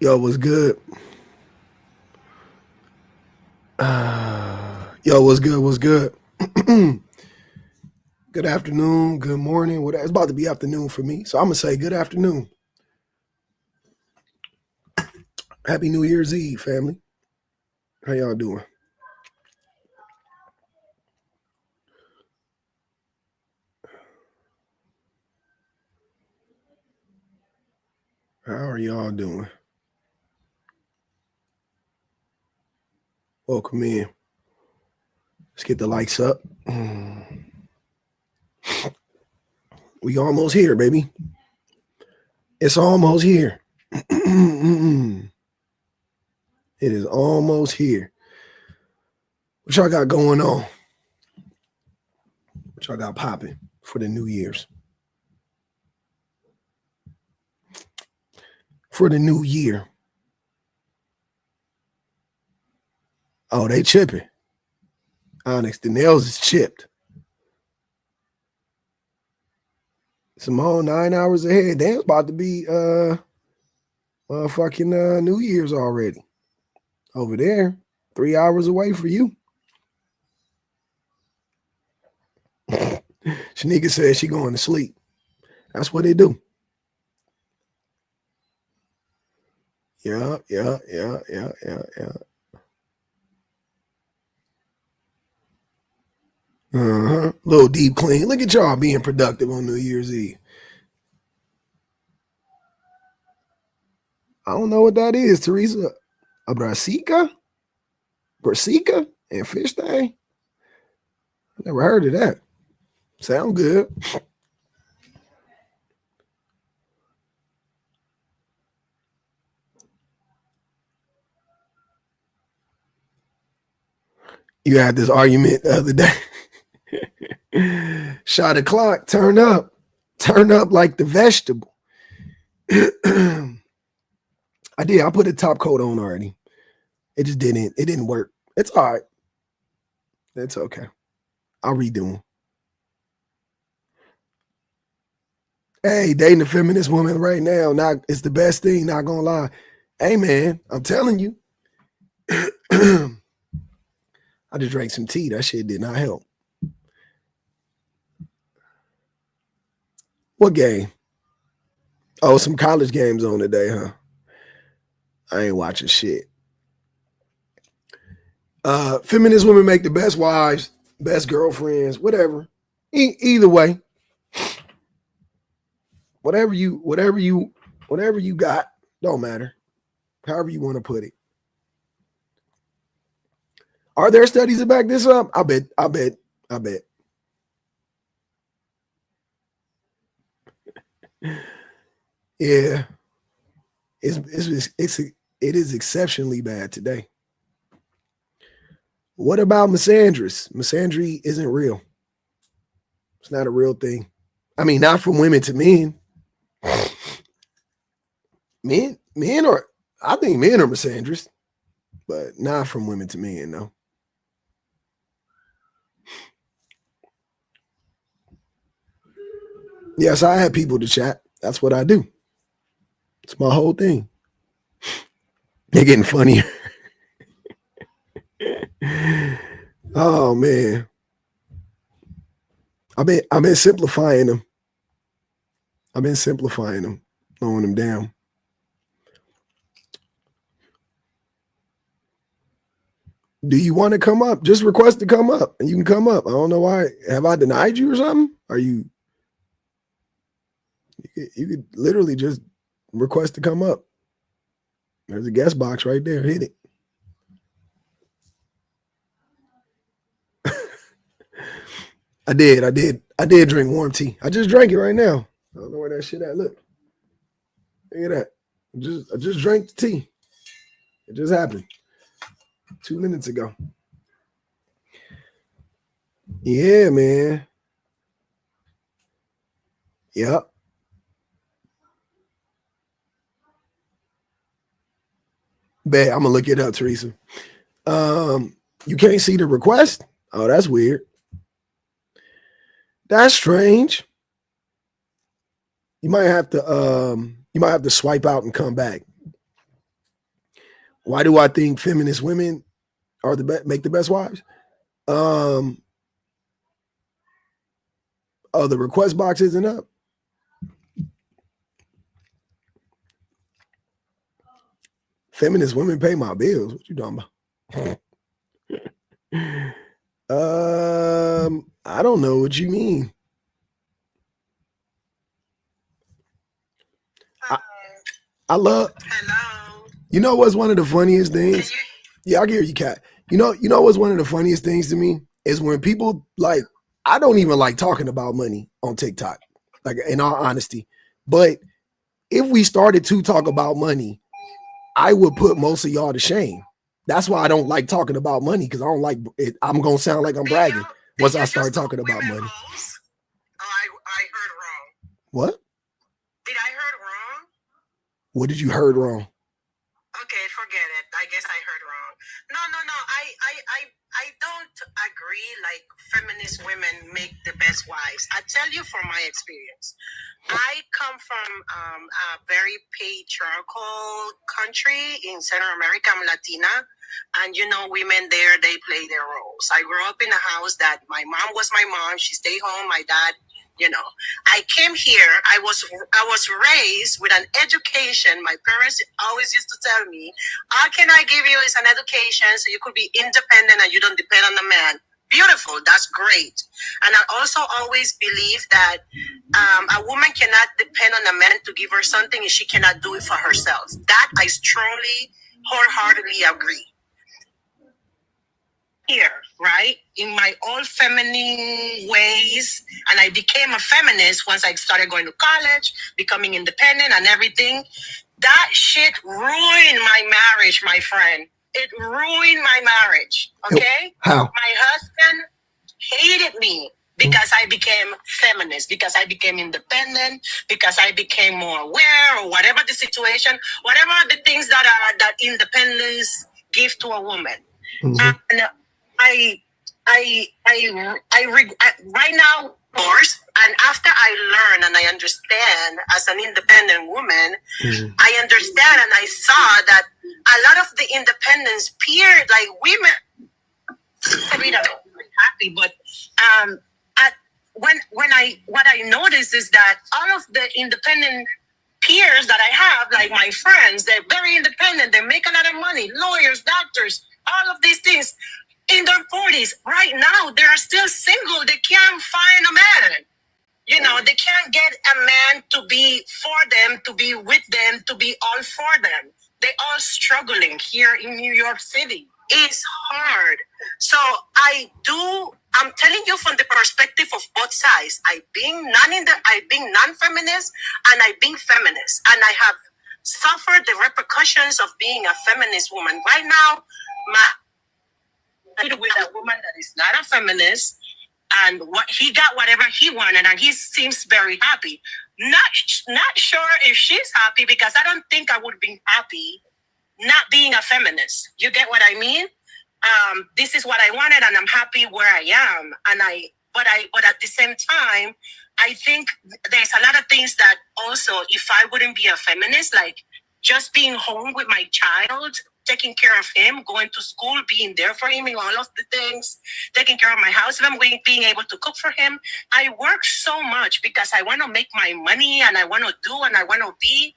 Yo, what's good? Yo, what's good? What's good? Good afternoon, good morning. It's about to be afternoon for me, so I'm gonna say good afternoon. Happy New Year's Eve, family. How y'all doing? How are y'all doing? Welcome in. Let's get the lights up. We almost here, baby. It's almost here. It is almost here. What y'all got going on? What y'all got popping for the New Year's? For the new year. Oh, they chipping. Onyx, the nails is chipped. Simone, 9 hours ahead. Damn, it's about to be fucking New Year's already. Over there, 3 hours away for you. Shanika says she going to sleep. That's what they do. Yeah. Little deep clean. Look at y'all being productive on New Year's Eve. I don't know what that is, Teresa. A brassica and fish thing. I never heard of that. Sound good. You had this argument the other day. Shot a clock, turn up like the vegetable. I did. I put a top coat on already. It just didn't. It didn't work. It's all right. It's okay. I'll redo them. Hey, dating a feminist woman right now, it's the best thing. Not gonna lie. Hey, man, I'm telling you. I just drank some tea. That shit did not help. What game? Oh, some college games on today, huh? I ain't watching shit. Feminist women make the best wives, best girlfriends, whatever. Either way, whatever you got, don't matter. However you want to put it. Are there studies to back this up? I bet. Yeah, it is exceptionally bad today. What about misandrous? Misandry isn't real. It's not a real thing. I mean, not from women to men. Men are. I think men are misandrous, but not from women to men. No. Yes, I have people to chat. That's what I do. It's my whole thing. They're getting funnier. Oh man. I've been simplifying them. Slowing them down. Do you want to come up? Just request to come up and you can come up. I don't know why. Have I denied you or something? Are you could literally just request to come up. There's a guest box right there. Hit it. I did drink warm tea. I just drank it right now. I don't know where that shit at. Look at that. I just drank the tea. It just happened 2 minutes ago. Yeah, man. Yep. Bet I'm gonna look it up, Teresa. You can't see the request? Oh, that's weird. That's strange. You might have to swipe out and come back. Why do I think feminist women are make the best wives? The request box isn't up. Feminist women pay my bills. What you talking about? I don't know what you mean. I love. Hello. You know what's one of the funniest things? Yeah, I can hear you, Kat. You know what's one of the funniest things to me is when people like. I don't even like talking about money on TikTok, like in all honesty. But if we started to talk about money, I would put most of y'all to shame. That's why I don't like talking about money, because I don't like it. I'm gonna sound like I'm bragging once I start talking about money. Oh, I heard wrong. What? Did I heard wrong? What did you heard wrong? Okay, forget it. I guess I heard wrong. No. I don't agree like feminist women make the best wives. I tell you from my experience. I come from a very patriarchal country in Central America. I'm Latina. And women there, they play their roles. I grew up in a house that my mom was my mom. She stayed home. My dad, I came here. I was raised with an education. My parents always used to tell me, all can I give you is an education so you could be independent and you don't depend on a man. Beautiful. That's great. And I also always believe that a woman cannot depend on a man to give her something if she cannot do it for herself. That I strongly, wholeheartedly agree. Here, right, in my old feminine ways, and I became a feminist once I started going to college, becoming independent and everything. That shit ruined my marriage, my friend. It ruined my marriage, okay? How? My husband hated me because I became feminist, because I became independent, because I became more aware, or whatever the situation, whatever the things that independence give to a woman. Mm-hmm. And I right now, of course, and after I learn and I understand as an independent woman, mm-hmm. I understand and I saw that a lot of the independence peers, like women, I don't happy, but what I noticed is that all of the independent peers that I have, like my friends, they're very independent. They make a lot of money, lawyers, doctors, all of these things. In their 40s, right now, they're still single. They can't find a man. They can't get a man to be for them, to be with them, to be all for them. They're all struggling here in New York City. It's hard. So I'm telling you from the perspective of both sides. I've been non-feminist and I've been feminist. And I have suffered the repercussions of being a feminist woman. Right now, with a woman that is not a feminist, and he got whatever he wanted, and he seems very happy. Not sure if she's happy, because I don't think I would be happy not being a feminist. You get what I mean? This is what I wanted, and I'm happy where I am. But at the same time, I think there's a lot of things that also, if I wouldn't be a feminist, like just being home with my child, taking care of him, going to school, being there for him in all of the things, taking care of my house, and being able to cook for him. I work so much because I want to make my money, and I want to do, and I want to be,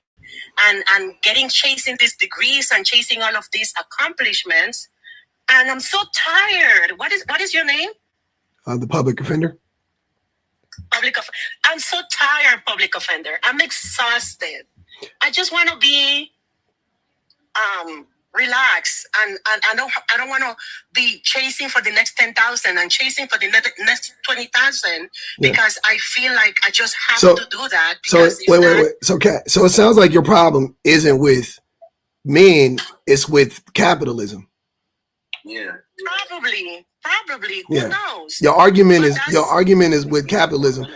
and chasing these degrees and chasing all of these accomplishments. And I'm so tired. What is your name? The public offender. I'm so tired, public offender. I'm exhausted. I just want to be relax, and I don't want to be chasing for the next 10,000 and chasing for the next 20,000 because I feel like I just have to do that. So wait. So Kat, so it sounds like your problem isn't with men; it's with capitalism. Yeah, probably. Who knows? Your argument is with capitalism,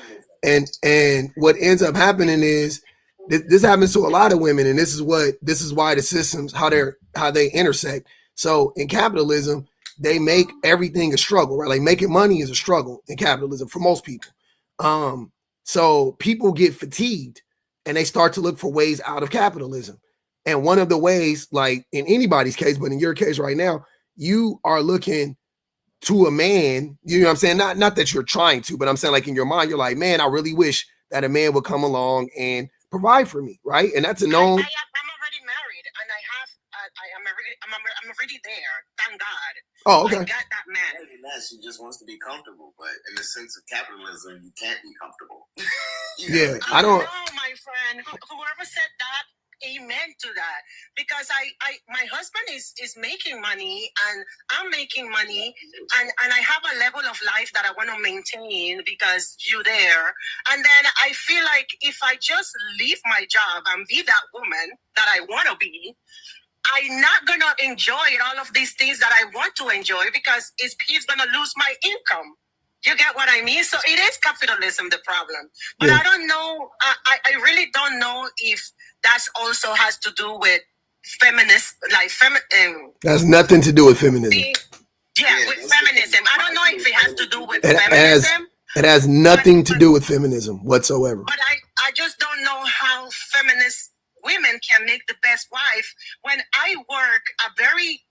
and what ends up happening is. This happens to a lot of women, and this is why the systems how they intersect. So in capitalism, they make everything a struggle, right? Like making money is a struggle in capitalism for most people. So people get fatigued and they start to look for ways out of capitalism. And one of the ways, like in anybody's case, but in your case right now, you are looking to a man, you know what I'm saying? Not that you're trying to, but I'm saying like in your mind, you're like, man, I really wish that a man would come along and provide for me, right? And that's a known. I'm already married, and I have. I'm already there. Thank God. Oh, okay. I got that man. She just wants to be comfortable, but in the sense of capitalism, you can't be comfortable. Yeah, I don't know, my friend. Whoever said that, amen to that. Because my husband is making money, and I'm making money, and I have a level of life that I want to maintain because you're there. And then I feel like if I just leave my job and be that woman that I want to be, I'm not going to enjoy all of these things that I want to enjoy because he's going to lose my income. You get what I mean? So it is capitalism, the problem. But yeah. I don't know. I really don't know if that also has to do with feminist, like that's nothing to do with feminism. With feminism. I don't know if it has to do with feminism. It has nothing to do with feminism whatsoever. But I just don't know how feminist women can make the best wife when I work a very,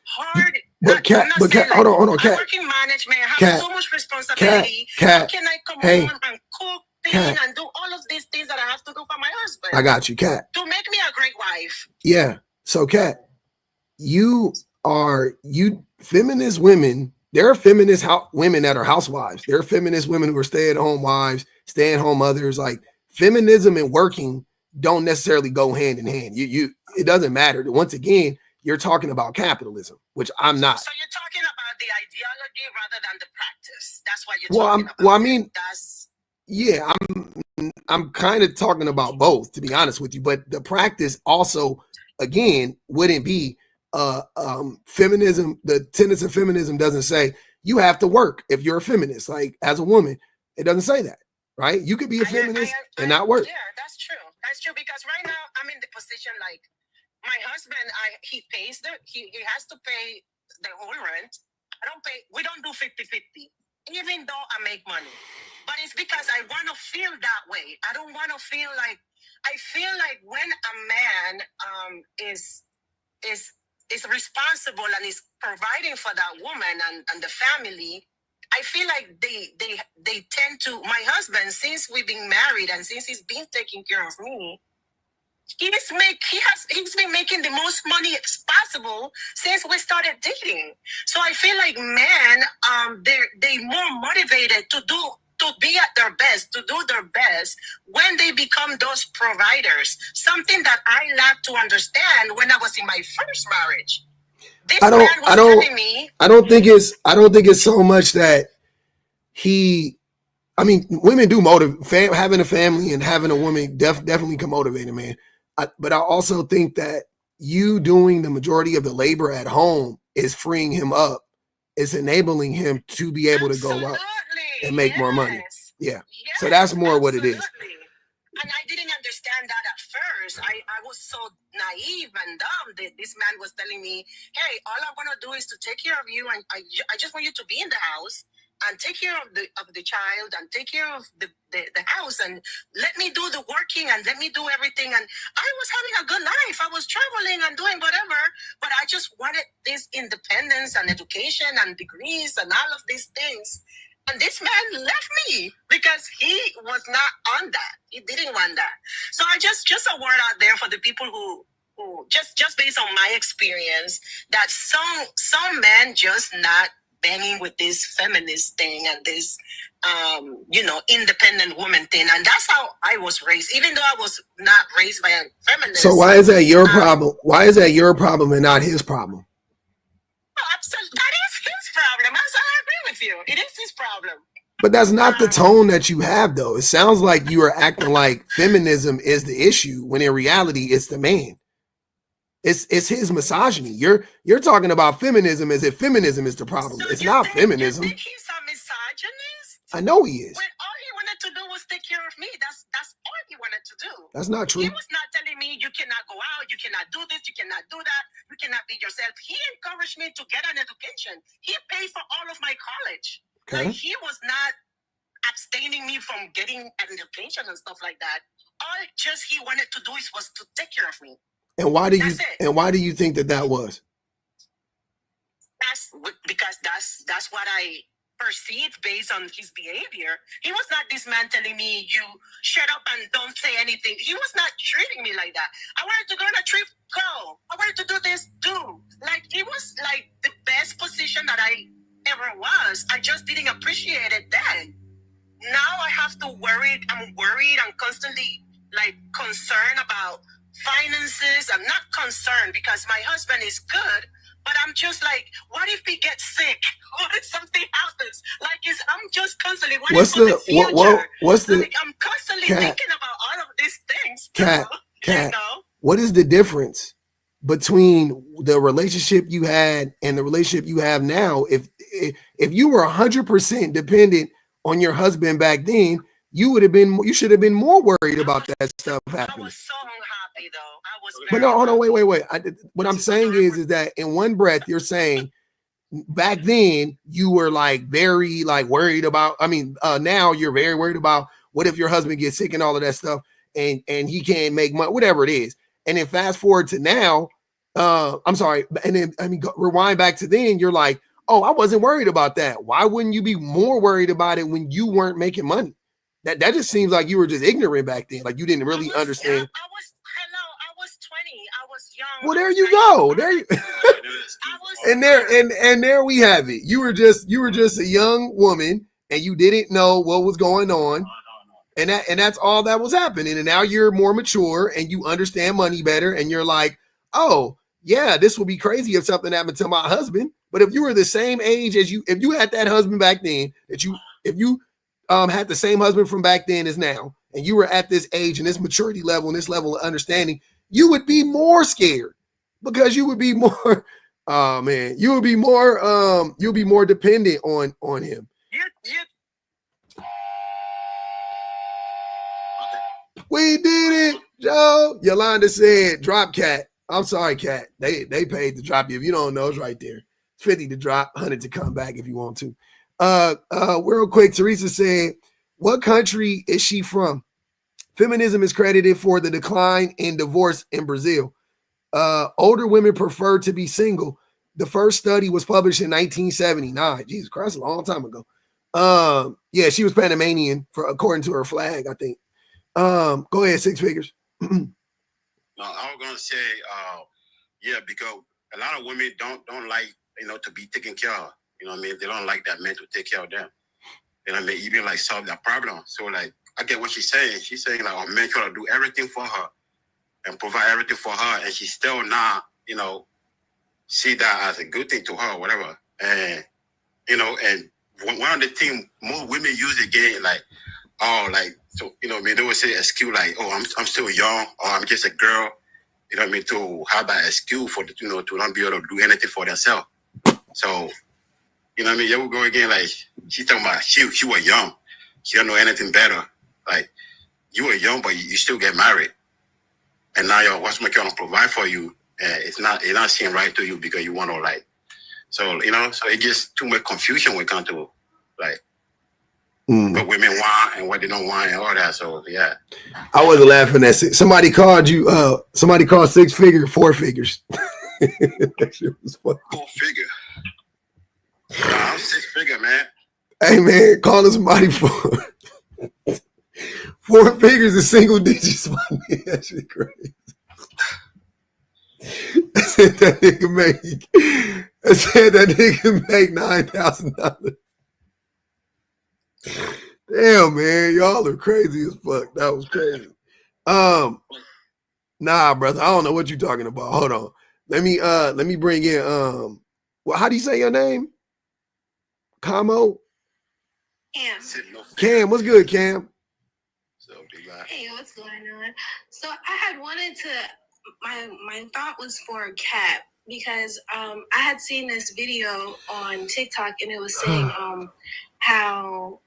hard. Hold on, Kat. I work in management. I have so much responsibility. How can I come home and cook, clean, and do all of these things that I have to do for my husband? I got you, Kat. To make me a great wife. Yeah. So, Kat, feminist women. There are feminist women that are housewives. There are feminist women who are stay-at-home wives, stay-at-home mothers. Like feminism and working don't necessarily go hand in hand. It doesn't matter. Once again, you're talking about capitalism, which I'm not. So you're talking about the ideology rather than the practice. That's what you're talking about. Well, I mean, I'm kind of talking about both, to be honest with you. But the practice also, again, wouldn't be feminism. The tenets of feminism doesn't say you have to work if you're a feminist. Like as a woman, it doesn't say that, right? You could be a feminist and not work. Yeah, that's true. That's true because right now I'm in the position like my husband. He pays he has to pay the whole rent. I don't pay. We don't do 50-50, even though I make money. But it's because I want to feel that way. I don't want to feel like I feel like when a man is responsible and is providing for that woman and the family, I feel like they tend to, my husband, since we've been married and since he's been taking care of me, he's been making the most money possible since we started dating. So I feel like men, they're more motivated to be at their best, to do their best when they become those providers. Something that I lacked to understand when I was in my first marriage. I don't think it's so much that women do motivate. Having a family and having a woman definitely can motivate a man. But I also think that you doing the majority of the labor at home is freeing him up. It's enabling him to be able to go out and make more money. Yeah. Yes, so that's more what it is. And I didn't understand that at first. I was so naive and dumb that this man was telling me, hey, all I want to do is to take care of you. And I just want you to be in the house and take care of the child and take care of the house and let me do the working and let me do everything. And I was having a good life. I was traveling and doing whatever, but I just wanted this independence and education and degrees and all of these things. And this man left me because he was not on that. He didn't want that. So I just a word out there for the people who just based on my experience, that some men just not banging with this feminist thing and this independent woman thing. And that's how I was raised, even though I was not raised by a feminist. So why is that your problem? Why is that your problem and not his problem? Absolutely, that is his problem. I agree with you. It is his problem. But that's not the tone that you have, though. It sounds like you are acting like feminism is the issue when in reality it's the man. It's his misogyny. You're talking about feminism as if feminism is the problem. So it's not feminism. You think he's a misogynist? I know he is. When all he wanted to do was take care of me. That's all he wanted to do. That's not true. He was not telling me you cannot go out, you cannot do this, you cannot do that, you cannot be yourself. He encouraged me to get an education. He paid for all of my college. Okay. Like he was not abstaining me from getting an education and stuff like that. He wanted to do was to take care of me. And why do you think that was? Because that's what I perceived based on his behavior. He was not dismantling me. You shut up and don't say anything. He was not treating me like that. I wanted to go on a trip, go. I wanted to do this, do. Like, it was like the best position that I ever was. I just didn't appreciate it then. Now I have to worry. I'm worried. I'm constantly like concerned about finances. I'm not concerned because my husband is good, but I'm just like, what if he gets sick? What if something happens? Like, I'm just constantly worrying for the future. I'm constantly thinking about all of these things. Kat, what is the difference between the relationship you had and the relationship you have now? If you were 100% dependent on your husband back then, you should have been more worried about that stuff happening. I was so unhappy though. I was but no, hold on, wait. What I'm saying is that in one breath you're saying back then you were like very like worried about, now you're very worried about what if your husband gets sick and all of that stuff and he can't make money, whatever it is. And then fast forward to now, rewind back to then, you're like, oh, I wasn't worried about that. Why wouldn't you be more worried about it when you weren't making money? That just seems like you were just ignorant back then. Like you didn't really understand. I was 20. I was young. Well, there you go. There you and there we have it. You were just a young woman and you didn't know what was going on. And that's all that was happening. And now you're more mature and you understand money better. And you're like, oh, yeah, this would be crazy if something happened to my husband. But if you were the same age if you had that husband back then, if you had the same husband from back then as now, and you were at this age and this maturity level and this level of understanding, you would be more scared because you would be more, you would be more, you'll be more dependent on him. We did it, Joe. Yolanda said, drop Kat. I'm sorry, Kat. They paid to drop you. If you don't know, it's right there. It's 50 to drop, 100 to come back if you want to. Real quick, Teresa said, what country is she from? Feminism is credited for the decline in divorce in Brazil. Older women prefer to be single. The first study was published in 1979. Jesus Christ, a long time ago. Yeah, she was Panamanian, according to her flag, I think. Go ahead, Six Figures. No, I was gonna say, yeah, because a lot of women don't like, to be taken care of. You know what I mean? They don't like that man to take care of them. You know what I mean? Even like solve that problem. So like, I get what she's saying. She's saying like, a man trying to do everything for her and provide everything for her, and she's still not, see that as a good thing to her, or whatever. And and one of the things more women use again, like, oh, like, so, they would say excuse like, oh, I'm still young, or I'm just a girl, to have that excuse for, to not be able to do anything for themselves. So, they would go again, like, she's talking about she was young. She don't know anything better. Like, you were young, but you still get married. And now your husband can't provide for you. It's not seem right to you because you want to, like, so, so it gets too much confusion when it comes to, like, what women want and what they don't want and all that. So yeah, I wasn't laughing at it. Somebody called you. Somebody called Six Figure 4 figures. That shit was funny. 4 figure. Nah, I'm 6 figure, man. Hey man, calling somebody 4 figures is single digits. That shit crazy. I said that nigga make $9,000. Damn, man, y'all are crazy as fuck. That was crazy. Nah, brother, I don't know what you're talking about. Hold on. Let me bring in well, how do you say your name? Camo? Cam, what's good, Cam? Hey, what's going on? So I had wanted to, my thought was for Kat, because I had seen this video on TikTok and it was saying how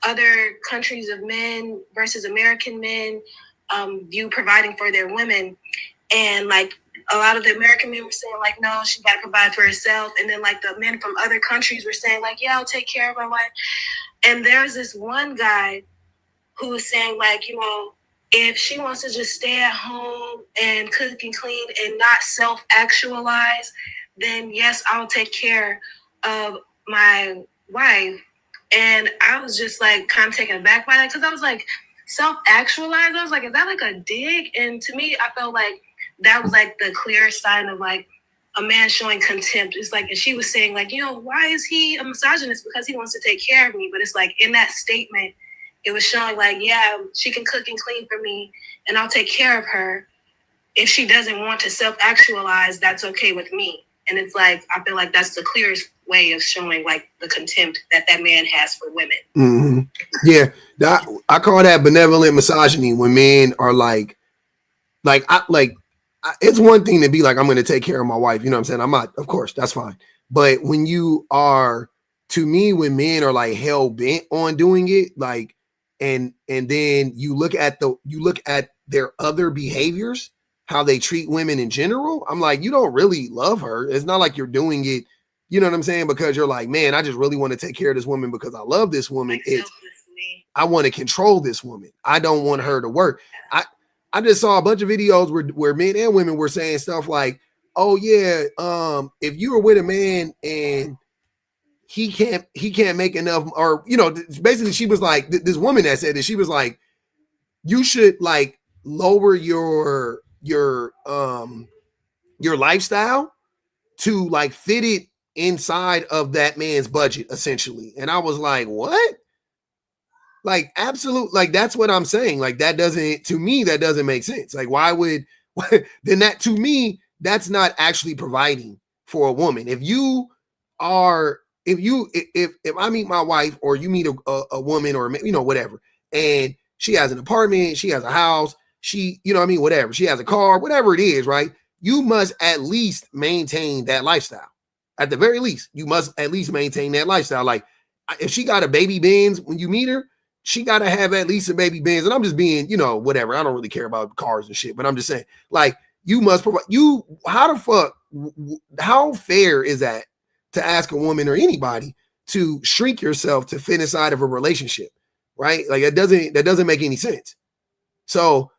other countries of men versus American men view providing for their women. And like a lot of the American men were saying like, no, she got to provide for herself. And then like the men from other countries were saying like, yeah, I'll take care of my wife. And there's this one guy who was saying like, if she wants to just stay at home and cook and clean and not self-actualize, then yes, I'll take care of my wife. And I was just like kind of taken aback by that, because I was like, self-actualize? I was like, is that like a dig? And to me, I felt like that was like the clearest sign of like a man showing contempt. It's like, and she was saying like, why is he a misogynist? Because he wants to take care of me. But it's like in that statement, it was showing like, yeah, she can cook and clean for me and I'll take care of her. If she doesn't want to self-actualize, that's okay with me. And it's like, I feel like that's the clearest way of showing like the contempt that man has for women. Mm-hmm. Yeah, I call that benevolent misogyny, when men are it's one thing to be like, I'm going to take care of my wife. You know what I'm saying? I'm not, of course, that's fine. But when you are, to me, when men are like hell bent on doing it, like, and then you look at their other behaviors, how they treat women in general, I'm like, you don't really love her. It's not like you're doing it, you know what I'm saying? Because you're like, man, I just really want to take care of this woman because I love this woman. It's, I want to control this woman. I don't want her to work. I just saw a bunch of videos where men and women were saying stuff like, oh yeah, if you were with a man and he can't make enough, or, basically she was like, this woman that said that, she was like, you should like lower your lifestyle to like fit it inside of that man's budget, essentially. And I was like, what? Like, absolute, like, that's what I'm saying. Like, to me, that doesn't make sense. Like, why would, then that, to me, that's not actually providing for a woman. If I meet my wife, or you meet a woman, or, whatever, and she has an apartment, she has a house, she, whatever, she has a car, whatever it is, right? You must at least maintain that lifestyle. At the very least, you must at least maintain that lifestyle. Like, if she got a baby Benz when you meet her, she got to have at least a baby Benz. And I'm just being, whatever. I don't really care about cars and shit, but I'm just saying, like, you must provide, how fair is that to ask a woman or anybody to shrink yourself to fit inside of a relationship, right? Like, that doesn't make any sense. So,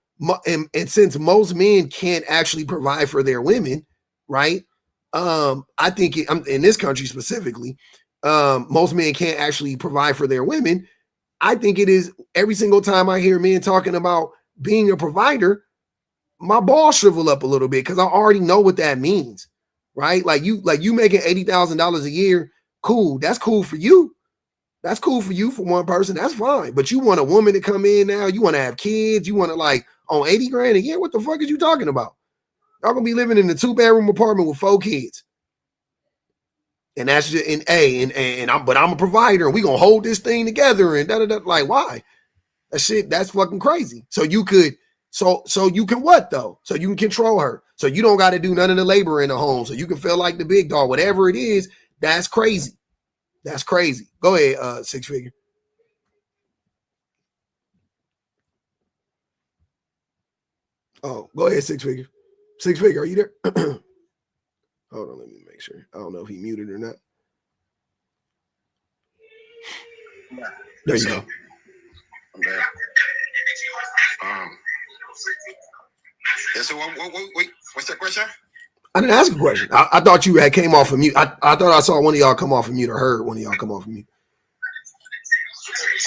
and since most men can't actually provide for their women, right? I think in this country specifically, most men can't actually provide for their women. I think it is, every single time I hear men talking about being a provider, my balls shrivel up a little bit, because I already know what that means, right? Like you making $80,000 a year, cool. That's cool for you. That's cool for you, for one person. That's fine. But you want a woman to come in now, you want to have kids, you want to like on 80 grand a year. What the fuck is you talking about? Y'all gonna be living in a 2-bedroom apartment with 4 kids. And that's just but I'm a provider, and we gonna hold this thing together, and like, why? That's fucking crazy. So you can what though? So you can control her. So you don't got to do none of the labor in the home. So you can feel like the big dog, whatever it is. That's crazy. That's crazy. Go ahead, Six Figure. Oh, go ahead, Six Figure. Six Figure, are you there? Hold on, let me make sure. I don't know if he muted or not. Yeah. There you go. I'm there. Yeah, so what's that question? I didn't ask a question. I thought you had came off of mute. I thought I saw one of y'all come off of mute, or heard one of y'all come off of mute.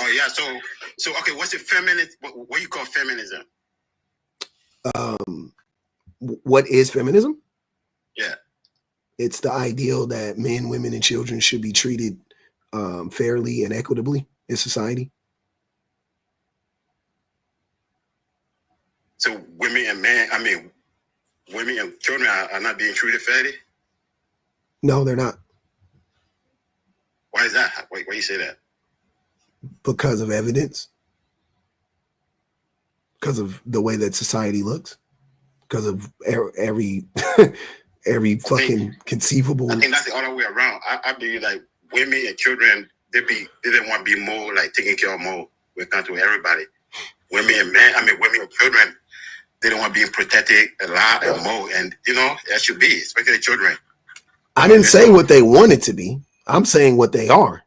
Oh yeah, so okay, what's the feminist? What do you call feminism? What is feminism? Yeah. It's the ideal that men, women, and children should be treated fairly and equitably in society. So women and children are not being treated fairly? No, they're not. Why is that? Why you say that? Because of evidence. Because of the way that society looks. Because of every fucking conceivable. I think that's the other way around. I believe like women and children, they didn't want to be more like taken care of more when it comes to everybody. Women and children, they don't want to be protected a lot and more. And that should be, especially children. I didn't say what they wanted to be. I'm saying what they are.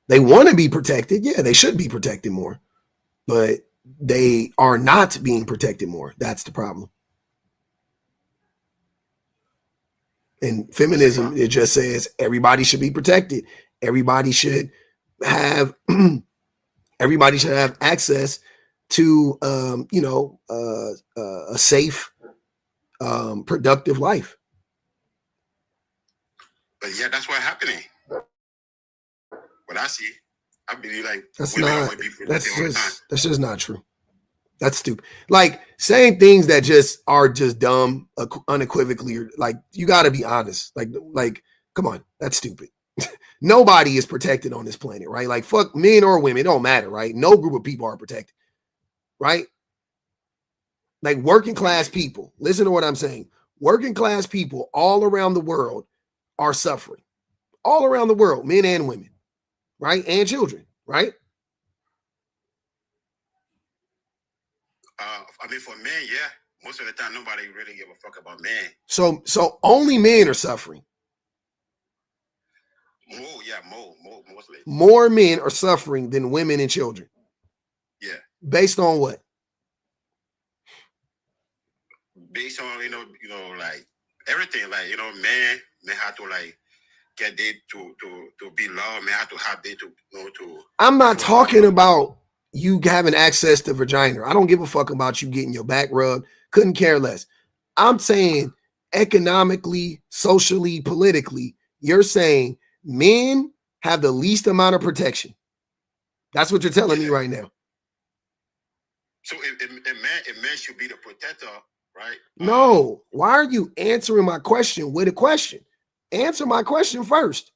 They want to be protected. Yeah, they should be protected more. But they are not being protected more. That's the problem. And feminism, it just says everybody should be protected. Everybody should have access to a safe, productive life. But yeah, that's what's happening. What I see, I believe like That's just not true. That's stupid. Like saying things that just are just dumb, unequivocally, or like you got to be honest. Like, come on, that's stupid. Nobody is protected on this planet, right? Like, fuck men or women, it don't matter, right? No group of people are protected, right? Like working class people, listen to what I'm saying. Working class people all around the world are suffering. All around the world, men and women, right? And children, right? I mean, for men, yeah. Most of the time, nobody really give a fuck about men. So only men are suffering. Mostly. More men are suffering than women and children. Yeah. Based on what? Based on, like everything, like, men have to like get they to be loved, men have to have they to I'm not talking about you having access to vagina. I don't give a fuck about you getting your back rubbed. Couldn't care less. I'm saying economically, socially, politically, you're saying men have the least amount of protection. That's what you're telling me right now. So a man should be the protector, right? No. Why are you answering my question with a question? Answer my question first.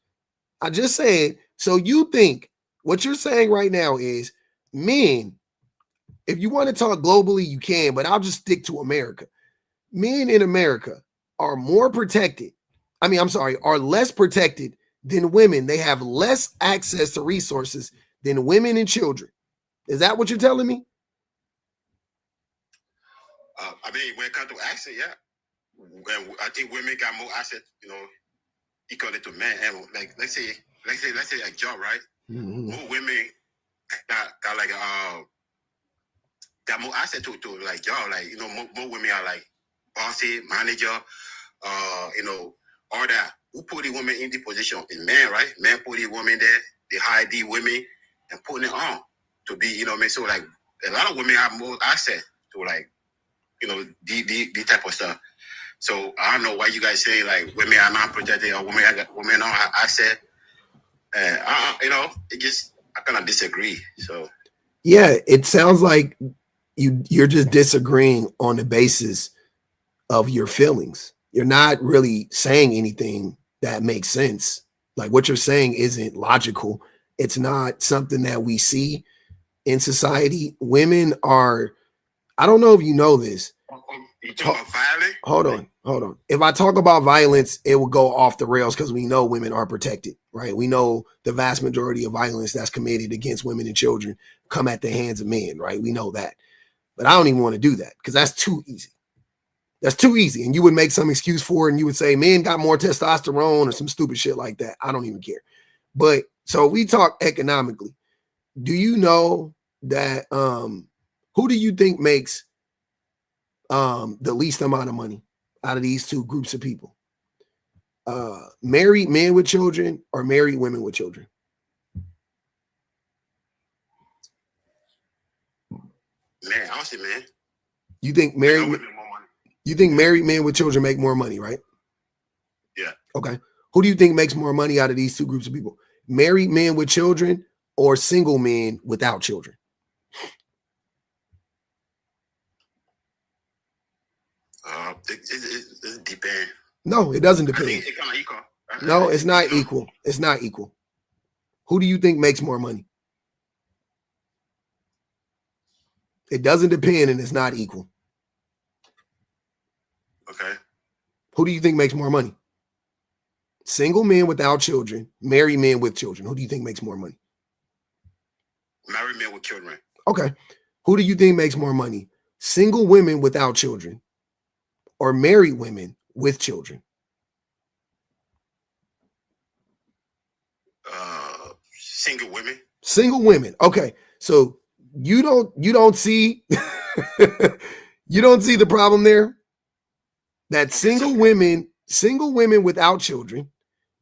I just said, so you think what you're saying right now is men, if you want to talk globally, you can, but I'll just stick to America. Men in America are more protected. Are less protected than women. They have less access to resources than women and children. Is that what you're telling me? I mean, when it comes to access, yeah. I think women got more access, equally to men. And like, let's say a job, right? Mm-hmm. More women got like got more access to like job, like more women are like bossy, manager, all that. Who put the women in the position? In men, right? Men put the women there, they hire the women and putting it on to be, so like a lot of women have more access to like, the type of stuff. So I don't know why you guys say like women are not protected or women don't have access. It just I kind of disagree. So yeah, it sounds like you're just disagreeing on the basis of your feelings. You're not really saying anything that makes sense. Like what you're saying isn't logical. It's not something that we see in society. Women are, I don't know if you know this. You talking about violence? Hold on. If I talk about violence, it will go off the rails because we know women are protected, right? We know the vast majority of violence that's committed against women and children come at the hands of men, right? We know that. But I don't even want to do that because that's too easy. That's too easy. And you would make some excuse for it and you would say men got more testosterone or some stupid shit like that. I don't even care. But so we talk economically. Do you know that who do you think makes the least amount of money out of these two groups of people? Married men with children or married women with children? Man, honestly, man. You think married men with children make more money, right? Yeah. Okay. Who do you think makes more money out of these two groups of people? Married men with children or single men without children? It depends. No, it doesn't depend. I think it's kind of equal. No, it's not equal. It's not equal. Who do you think makes more money? It doesn't depend and it's not equal. Okay. Who do you think makes more money? Single men without children, married men with children. Who do you think makes more money? Married men with children. Okay. Who do you think makes more money? Single women without children or married women with children? Single women. Single women. Okay. So you don't see you don't see the problem there that single women without children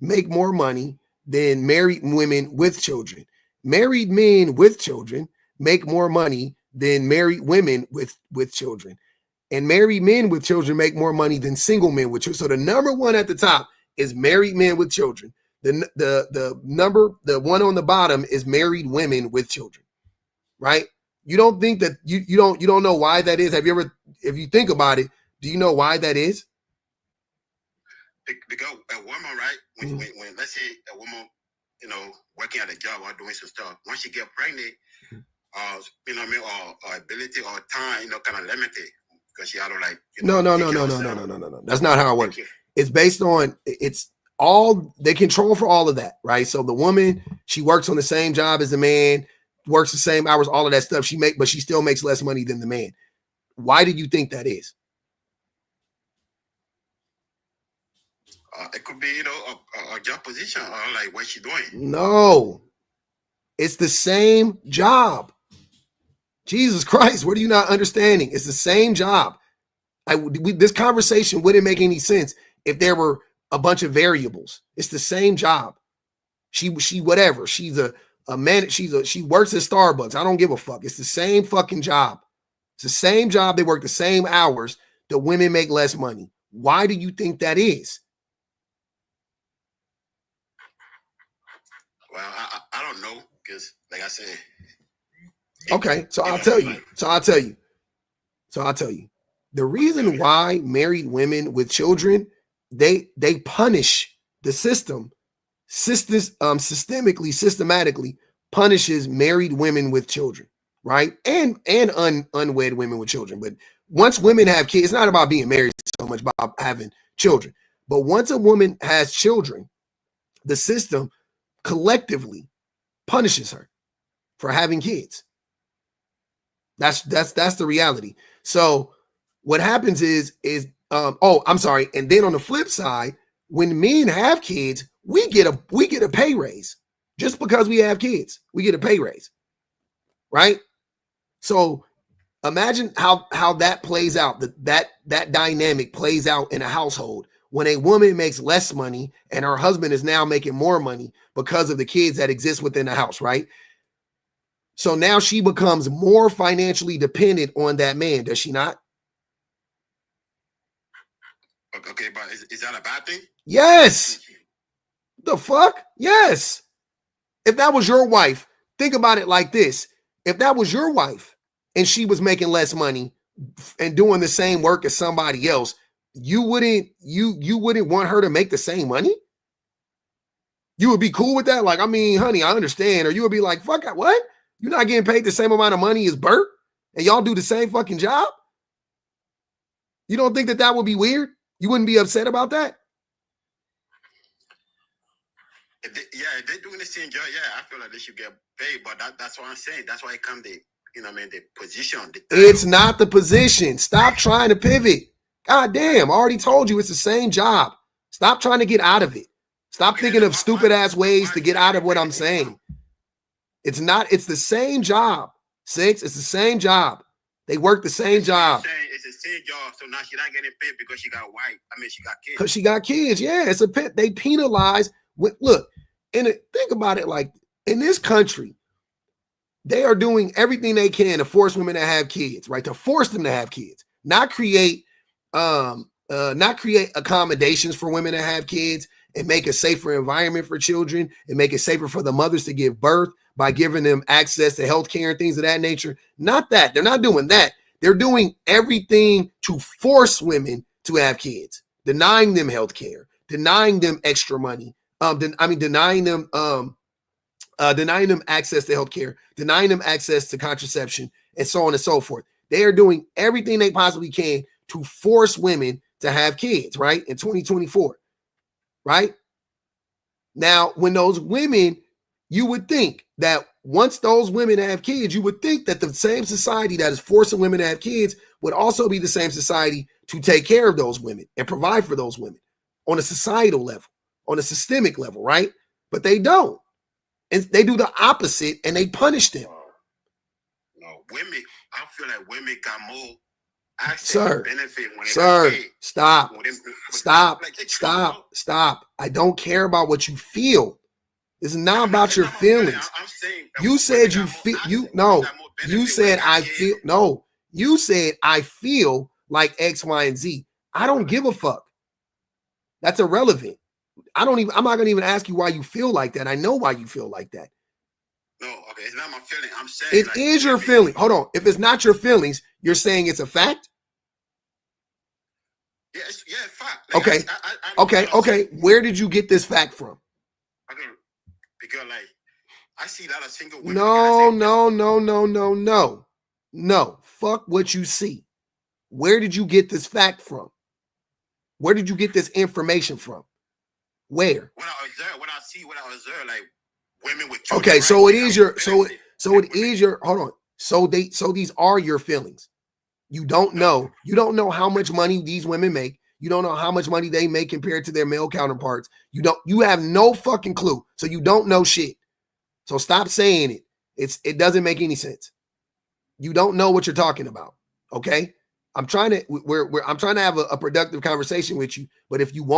make more money than married women with children. Married men with children make more money than married women with children. And married men with children make more money than single men with children. So the number one at the top is married men with children. The one on the bottom is married women with children, right? You don't think that you don't know why that is. Have you ever, if you think about it, do you know why that is? Because a woman, right? When let's say a woman, working at a job or doing some stuff, once she get pregnant, or ability or time, kind of limited because she had to No. That's not how it works. It's based on they control for all of that, right? So the woman, she works on the same job as the man, works the same hours, all of that stuff but she still makes less money than the man. Why do you think that is? It could be, a job position or like what she doing. No, it's the same job. Jesus Christ, what are you not understanding? It's the same job. This conversation wouldn't make any sense if there were a bunch of variables. It's the same job. She whatever. She's a man. She works at Starbucks. I don't give a fuck. It's the same fucking job. It's the same job. They work the same hours. The women make less money. Why do you think that is? Well, I don't know because, like I said. Okay, so I'll tell you. The reason why married women with children, they punish the systematically punishes married women with children, right? And unwed women with children. But once women have kids, it's not about being married so much about having children. But once a woman has children, the system collectively punishes her for having kids. That's the reality. So what happens is I'm sorry. And then on the flip side, when men have kids, we get a pay raise. Just because we have kids, we get a pay raise. Right? So imagine how that plays out, that dynamic plays out in a household when a woman makes less money and her husband is now making more money because of the kids that exist within the house, right? So now she becomes more financially dependent on that man, does she not? Okay, but is that a bad thing? Yes. The fuck? Yes. If that was your wife, think about it like this. If that was your wife and she was making less money and doing the same work as somebody else, you wouldn't want her to make the same money? You would be cool with that? Like, I mean, honey, I understand. Or you would be like, fuck, what? You're not getting paid the same amount of money as Bert and y'all do the same fucking job? You don't think that would be weird? You wouldn't be upset about that? If they're doing the same job, I feel like they should get paid, but that's what I'm saying. That's why it comes the position. It's not the position. Stop trying to pivot. God damn, I already told you it's the same job. Stop trying to get out of it. Stop thinking of stupid ass ways to get out of what I'm saying. It's the same job. It's the same job. They work the same job. It's the same job, so now she's not getting paid because she got she got kids. Because she got kids, yeah. It's they penalize. Look, think about it like in this country, they are doing everything they can to force women to have kids, right? To force them to have kids, not create accommodations for women to have kids and make a safer environment for children and make it safer for the mothers to give birth by giving them access to healthcare and things of that nature. Not that. They're not doing that. They're doing everything to force women to have kids, denying them healthcare, denying them extra money. Denying them access to healthcare, denying them access to contraception, and so on and so forth. They are doing everything they possibly can to force women to have kids, right? In 2024, right? Now, when those women, you would think that once those women have kids, you would think that the same society that is forcing women to have kids would also be the same society to take care of those women and provide for those women on a societal level, on a systemic level, right? But they don't. And they do the opposite and they punish them. No, women, I feel like women got more access Sir, to benefit when they sir, got kids. stop, When they- stop, like, it's true, stop, bro. stop. I don't care about what you feel. It's not about It's your not my feeling. feelings. I'm saying that You women said got you more feel, access. you, Women no, got more you benefit when they said got I kids. feel, no, you said I feel like X, Y, and Z. I don't give a fuck. That's irrelevant. I'm not going to even ask you why you feel like that. I know why you feel like that. No, okay, it's not my feeling. I'm saying It like, is your women- feeling. Hold on. If it's not your feelings, you're saying it's a fact? Yeah, yeah, fact. Like, Okay. I Okay. Where did you get this fact from? Okay, because like I see a lot of single women. No. Fuck what you see. Where did you get this fact from? Where did you get this information from? Where? When I observe, like women with children. Okay, right? so it They is got your more so benefit so than it women. is your hold on. So these are your feelings. You don't know. You don't know how much money these women make. You don't know how much money they make compared to their male counterparts. You have no fucking clue. So you don't know shit. So stop saying it. It doesn't make any sense. You don't know what you're talking about. Okay? I'm trying to have a productive conversation with you, but if you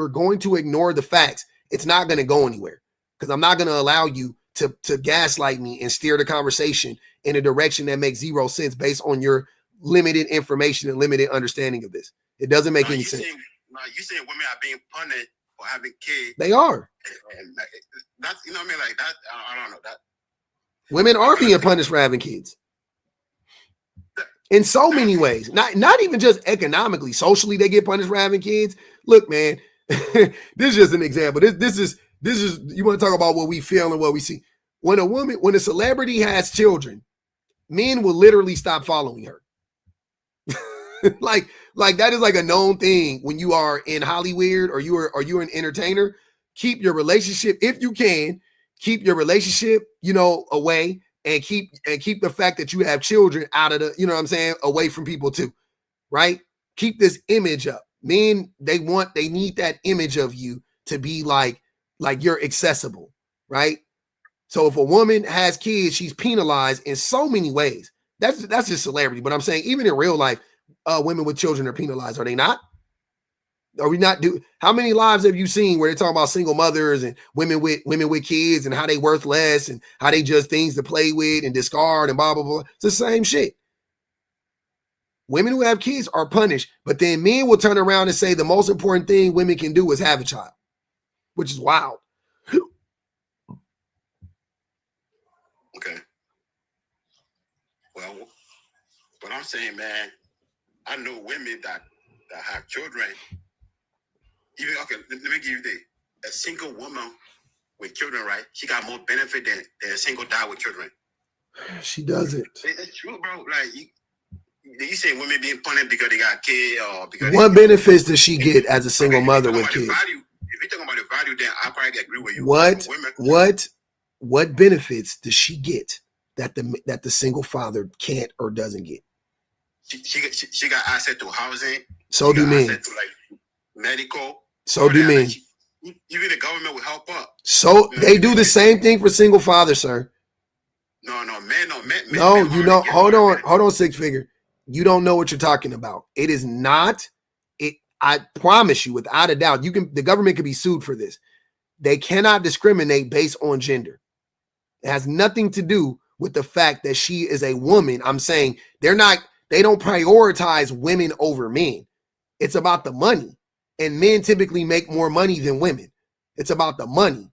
are going to ignore the facts, it's not going to go anywhere. Because I'm not going to allow you to gaslight me and steer the conversation in a direction that makes zero sense based on your limited information and limited understanding of this. It doesn't make any sense. You saying women are being punished for having kids. They are. And that's, you know what I mean? Like that, I don't know. That women are being punished for having kids. In so many ways, not even just economically, socially, they get punished for having kids. Look, man, this is just an example. This is you want to talk about what we feel and what we see. When a celebrity has children, men will literally stop following her. like that is like a known thing when you are in Hollywood or you're an entertainer. Keep your relationship, if you can, keep your relationship, away. And keep the fact that you have children out of the, what I'm saying, away from people too, right? Keep this image up. Men, they need that image of you to be like you're accessible, right? So if a woman has kids, she's penalized in so many ways. That's just celebrity. But I'm saying even in real life, women with children are penalized. Are they not? Are we not how many lives have you seen where they talk about single mothers and women with kids and how they worth less and how they just things to play with and discard and blah, blah, blah. It's the same shit. Women who have kids are punished, but then men will turn around and say the most important thing women can do is have a child, which is wild. Okay. Well, what I'm saying, man, I know women that have children. Even let me give you a single woman with children, right? She got more benefit than a single dad with children. She doesn't. It's true, bro. Like you say women being punished because they got kids or because what benefits does she get as a single mother with kids? If you're talking about the value, then I probably agree with you. What benefits does she get that the single father can't or doesn't get? She got access to housing. So do men. Access to like medical. So do men. Even the government will help up. So they do the same thing for single fathers, sir. No, men. No, hold on, six figure. You don't know what you're talking about. It is not. I promise you, without a doubt, the government could be sued for this. They cannot discriminate based on gender. It has nothing to do with the fact that she is a woman. I'm saying they don't prioritize women over men. It's about the money. And men typically make more money than women. It's about the money.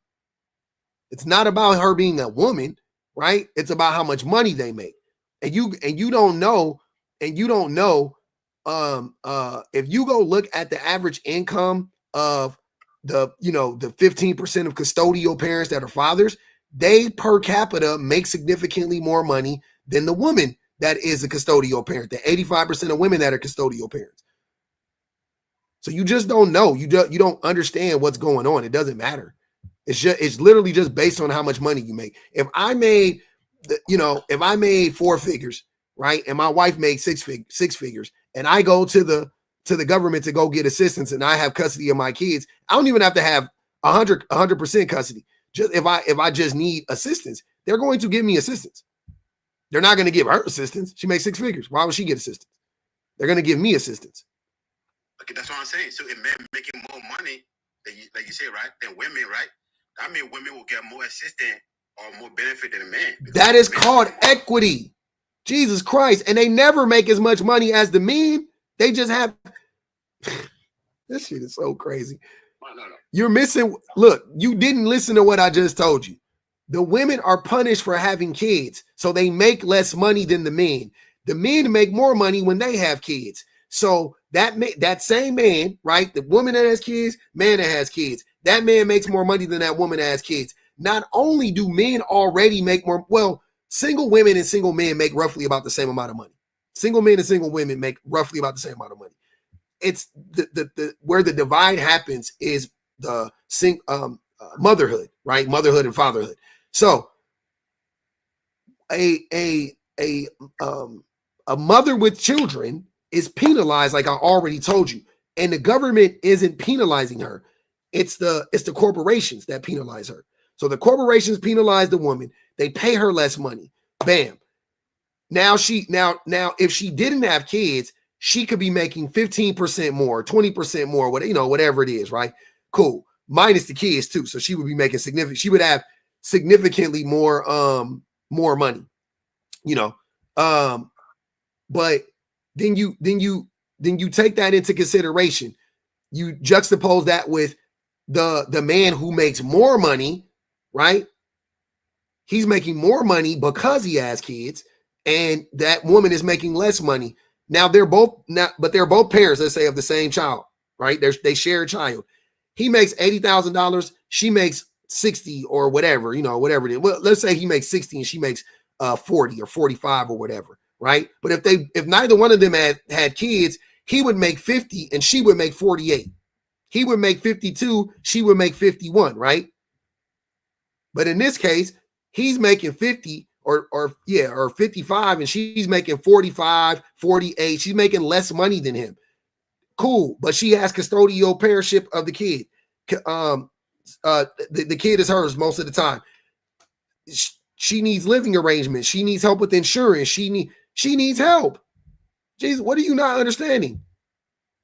It's not about her being a woman, right? It's about how much money they make. And you don't know, if you go look at the average income of the 15% of custodial parents that are fathers, they per capita make significantly more money than the woman that is a custodial parent, the 85% of women that are custodial parents. So you just don't know. You don't understand what's going on. It doesn't matter. It's literally just based on how much money you make. If I made, if I made 4 figures, right, and my wife made 6 figures, and I go to the government to go get assistance, and I have custody of my kids, I don't even have to have 100% custody. Just if I just need assistance, they're going to give me assistance. They're not going to give her assistance. She makes 6 figures. Why would she get assistance? They're going to give me assistance. Okay, that's what I'm saying. So if men making more money, like you say, right, than women, right? That means women will get more assistance or more benefit than a man. That is called equity. Jesus Christ. And they never make as much money as the men. They just have... This shit is so crazy. No. You're missing... Look, you didn't listen to what I just told you. The women are punished for having kids, so they make less money than the men. The men make more money when they have kids. So that same man, right? The woman that has kids, man that has kids. That man makes more money than that woman that has kids. Not only do men already make more... Well, single women and single men make roughly about the same amount of money. Single men and single women make roughly about the same amount of money. It's the where the divide happens is the motherhood, right? Motherhood and fatherhood. So a mother with children is penalized, like I already told you, and the government isn't penalizing her. It's the corporations that penalize her. So the corporations penalize the woman. They pay her less money. Bam. Now if she didn't have kids, she could be making 15% more, 20% more, whatever it is, right? Cool. Minus the kids too. So she would be making she would have significantly more money, but then you take that into consideration. You juxtapose that with the man who makes more money, right? He's making more money because he has kids, and that woman is making less money. Now they're both parents, let's say, of the same child, right? They share a child. He makes $80,000. She makes 60 or whatever, whatever it is. Well, let's say he makes 60 and she makes 40 or 45 or whatever, right? But if neither one of them had kids, he would make 50 and she would make 48. He would make 52, she would make 51, right? But in this case, he's making 50 or 55 and she's making 45, 48. She's making less money than him. Cool, but she has custodial parentship of the kid. The kid is hers most of the time. She needs living arrangements. She needs help with insurance. She needs help. Jesus, what are you not understanding?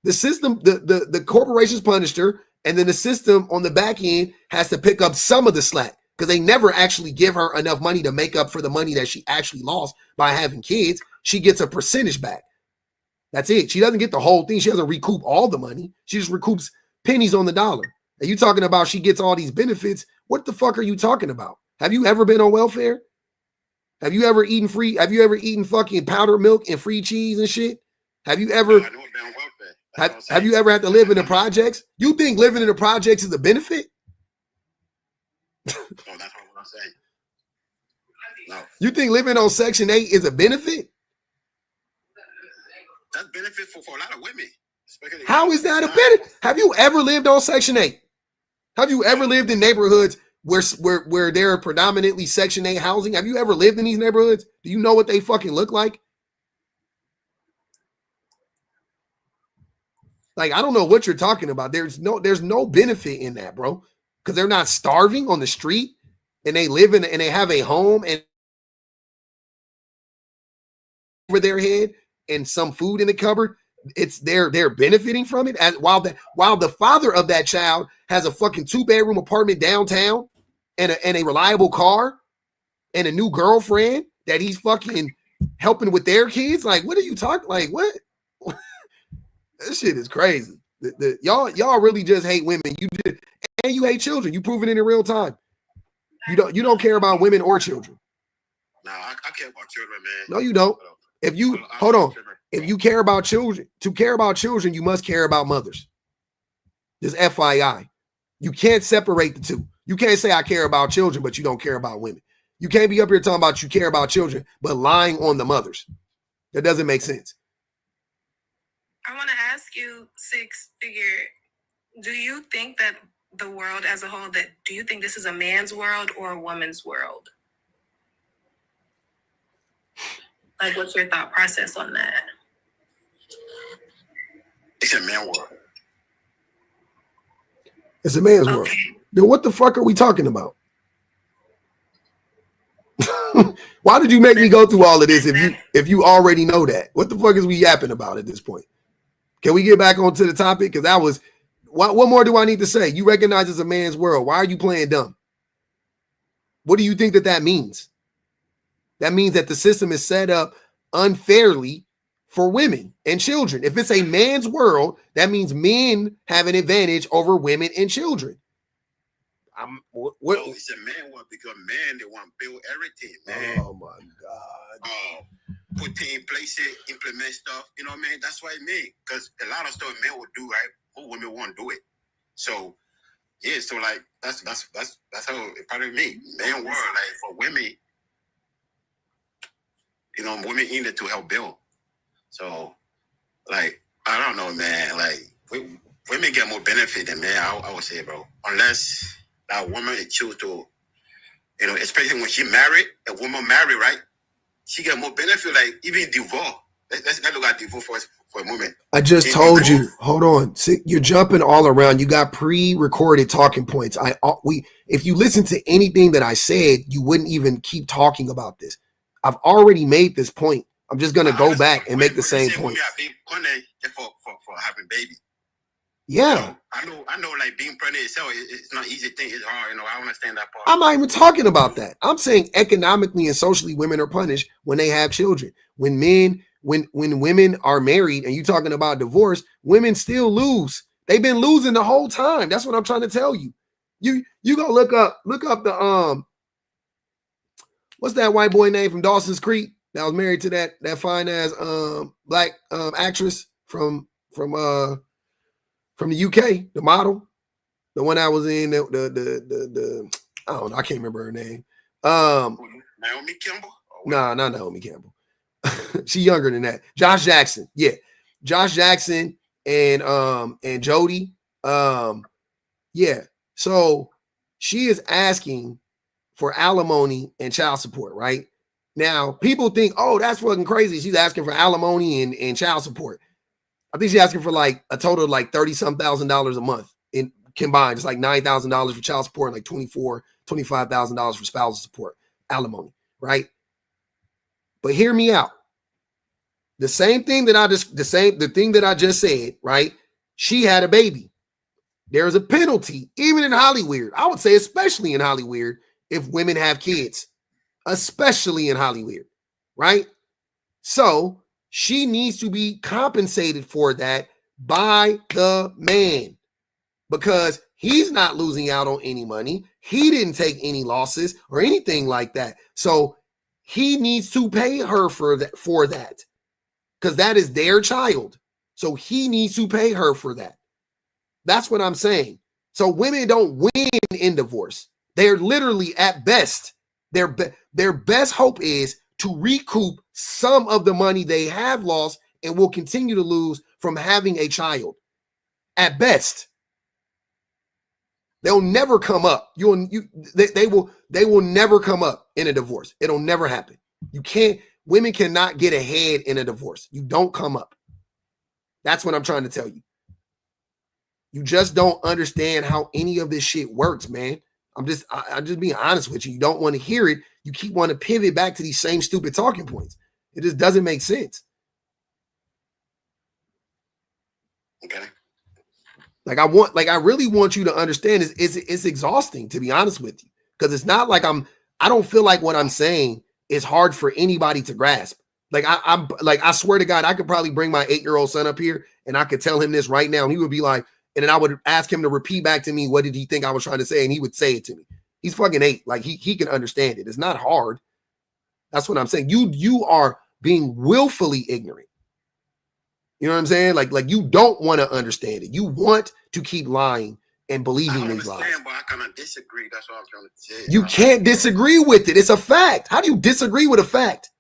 The system, the corporations punished her, and then the system on the back end has to pick up some of the slack because they never actually give her enough money to make up for the money that she actually lost by having kids. She gets a percentage back. That's it. She doesn't get the whole thing. She doesn't recoup all the money. She just recoups pennies on the dollar. Are you talking about she gets all these benefits? What the fuck are you talking about? Have you ever been on welfare? Have you ever eaten free? Have you ever eaten fucking powdered milk and free cheese and shit? Have you ever? No, I know I've been on welfare. Have you ever had to live in the projects? You think living in the projects is a benefit? No, that's not what I'm saying. No. You think living on Section 8 is a benefit? That's benefit for a lot of women. How is that a benefit? Have you ever lived on Section 8? Have you ever lived in neighborhoods where there are predominantly Section 8 housing? Have you ever lived in these neighborhoods? Do you know what they fucking look like? Like, I don't know what you're talking about. There's no benefit in that, bro. Because they're not starving on the street and they live in and they have a home and over their head and some food in the cupboard. It's they're benefiting from it while the father of that child has a fucking 2-bedroom apartment downtown and a reliable car and a new girlfriend that he's fucking helping with their kids. Like, what are you talking? Like, what? This shit is crazy. Y'all really just hate women. And you hate children. You prove it in real time. You don't care about women or children. No, I care about children, man. No, you don't. If you hold on. If you care about children, to care about children, you must care about mothers. Just FYI. You can't separate the two. You can't say I care about children, but you don't care about women. You can't be up here talking about you care about children, but lying on the mothers. That doesn't make sense. I want to ask you, Six Figure, do you think that the world as a whole, do you think this is a man's world or a woman's world? Like, what's your thought process on that? It's a man world. It's a man's world. Then what the fuck are we talking about? Why did you make me go through all of this if you already know that? What the fuck is we yapping about at this point? Can we get back onto the topic? Because that was what more do I need to say? You recognize it's a man's world. Why are you playing dumb? What do you think that means? That means that the system is set up unfairly for women and children. If it's a man's world, that means men have an advantage over women and children. It's a man world because men, they want to build everything, man. Oh my God. Put things in place, implement stuff. You know what I mean? That's what it means. Because a lot of stuff men will do, right? Who women won't do it. So yeah, so like that's how it probably me. Man world, like for women, you know, women in it to help build. So like I don't know, man. Like women get more benefit than men, I would say, bro. Unless that woman choose to, you know, especially when she married, a woman married, right? She get more benefit, like even divorce. Let's look at divorce for a moment. I just told you. Hold on. See, you're jumping all around. You got pre-recorded talking points. If you listen to anything that I said, you wouldn't even keep talking about this. I've already made this point. I'm just gonna go back and make the same point. For having baby. Yeah. So I know like being pregnant itself, it's not an easy thing. It's hard, you know. I understand that part. I'm not even talking about that. I'm saying economically and socially, women are punished when they have children. When women are married and you're talking about divorce, women still lose. They've been losing the whole time. That's what I'm trying to tell you. You go look up the what's that white boy name from Dawson's Creek that was married to that fine ass black actress from the UK, the model, the one I was in the I don't know, I can't remember her name. Naomi Campbell? Nah, not Naomi Campbell. She younger than that. Josh Jackson, yeah, Josh Jackson and Jody, yeah. So she is asking for alimony and child support, right? Now people think, oh, that's fucking crazy. She's asking for alimony and child support. I think she's asking for like a total of like $30-some thousand a month in combined. It's like $9,000 for child support and like $25,000 for spousal support, alimony, right? But hear me out. The thing that I just said, right? She had a baby. There's a penalty, even in Hollywood. I would say especially in Hollywood, if women have kids, especially in Hollywood, right? So she needs to be compensated for that by the man because he's not losing out on any money. He didn't take any losses or anything like that. So he needs to pay her for that because that is their child. So he needs to pay her for that. That's what I'm saying. So women don't win in divorce. They're literally at best. Their best hope is to recoup some of the money they have lost and will continue to lose from having a child. At best, they'll never come up. They will never come up in a divorce. It'll never happen. Women cannot get ahead in a divorce. You don't come up. That's what I'm trying to tell you. You just don't understand how any of this shit works, man. I'm just being honest with you. You don't want to hear it. You keep wanting to pivot back to these same stupid talking points. It just doesn't make sense. Okay. I really want you to understand it's exhausting, to be honest with you. Because it's not like I don't feel like what I'm saying is hard for anybody to grasp. I swear to God, I could probably bring my 8-year-old son up here and I could tell him this right now. And he would be like, and then I would ask him to repeat back to me, what did he think I was trying to say? And he would say it to me. He's fucking 8. Like he can understand it. It's not hard. That's what I'm saying. You are being willfully ignorant. You know what I'm saying? Like you don't want to understand it. You want to keep lying and believing these lies. But I kind of disagree. That's what I'm trying to say. You can't disagree with it. It's a fact. How do you disagree with a fact?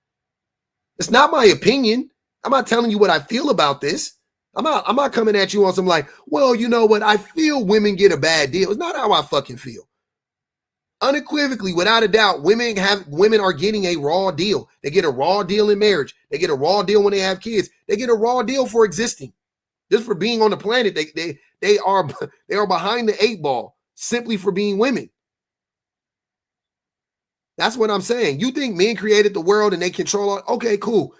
It's not my opinion. I'm not telling you what I feel about this. I'm not coming at you on some like, well, you know what? I feel women get a bad deal. It's not how I fucking feel. Unequivocally, without a doubt, women are getting a raw deal. They get a raw deal in marriage. They get a raw deal when they have kids. They get a raw deal for existing. Just for being on the planet. They are behind the 8 ball simply for being women. That's what I'm saying. You think men created the world and they control it? Okay, cool.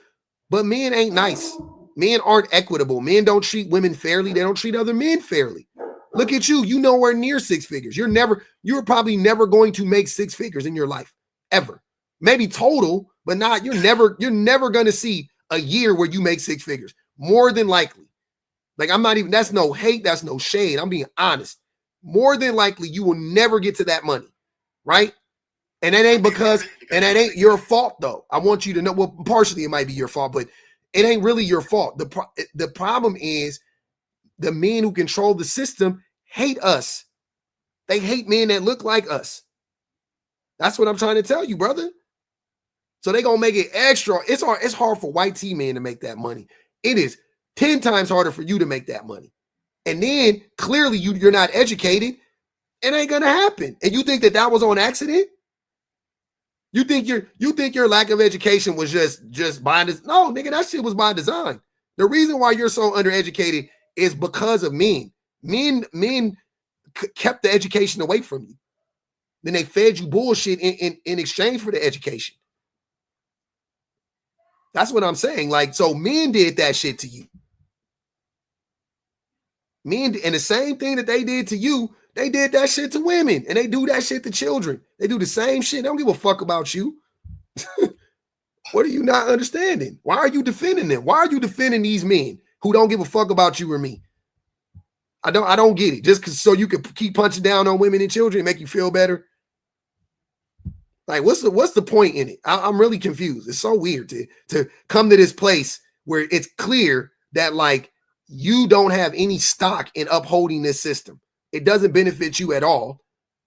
But men ain't nice. Men aren't equitable. Men don't treat women fairly. They don't treat other men fairly. Look at you. You nowhere near six figures. You're probably never going to make six figures in your life, ever. Maybe total, but not, you're never going to see a year where you make six figures. More than likely. Like, that's no hate, that's no shade. I'm being honest. More than likely, you will never get to that money, right? And that ain't your fault, though. I want you to know, well, partially it might be your fault, but it ain't really your fault. The problem is the men who control the system hate us. They hate men that look like us. That's what I'm trying to tell you, brother. So they gonna make it extra. It's hard for white T men to make that money. It is 10 times harder for you to make that money. And then clearly you're not educated. It ain't gonna happen. And you think that was on accident? You think your lack of education was just by design? No, nigga, that shit was by design. The reason why you're so undereducated is because of men. Men kept the education away from you. Then they fed you bullshit in exchange for the education. That's what I'm saying. Like, so men did that shit to you. Men, and the same thing that they did to you, they did that shit to women, and they do that shit to children. They do the same shit. They don't give a fuck about you. What are you not understanding? Why are you defending them? Why are you defending these men who don't give a fuck about you or me? I don't get it. Just so you can keep punching down on women and children and make you feel better. Like, what's the point in it? I'm really confused. It's so weird to come to this place where it's clear that, like, you don't have any stock in upholding this system. It doesn't benefit you at all.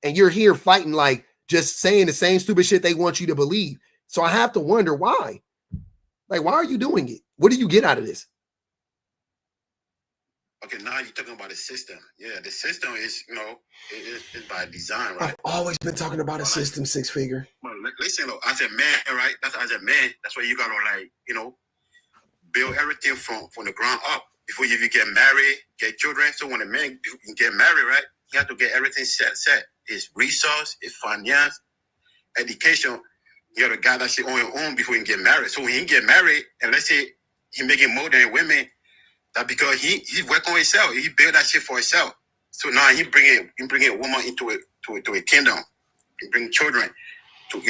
And you're here fighting, like, just saying the same stupid shit they want you to believe. So I have to wonder why. Like, why are you doing it? What do you get out of this? Okay, now you're talking about the system. Yeah, the system is, it's by design, right? I've always been talking about a system, six figure. Well, listen, as a man, right? As a man, that's why you gotta, like, build everything from the ground up before you even get married, get children. So when a man get married, right, he have to get everything set. His resource, his finance, education. You got to gather that shit on your own before you get married. So when he get married, and let's say he making more than women, that because he work on himself, he build that shit for himself. So now he bring a woman into a kingdom, he bring children to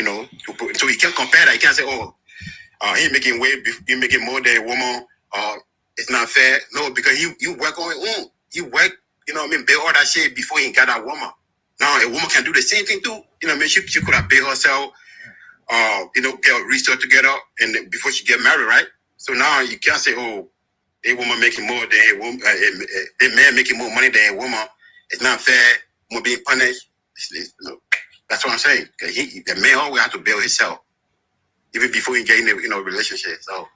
so he can't compare that. He can't say, he making more than a woman, it's not fair. No, because you work on your own. You work, build all that shit before he got that woman. Now a woman can do the same thing too. She could have built herself, get a research together, and then before she get married, right? So now you can't say, a woman making more than a woman, a man making more money than a woman. It's not fair. Woman being punished. That's what I'm saying. The man always have to build himself, even before he get in a relationship. So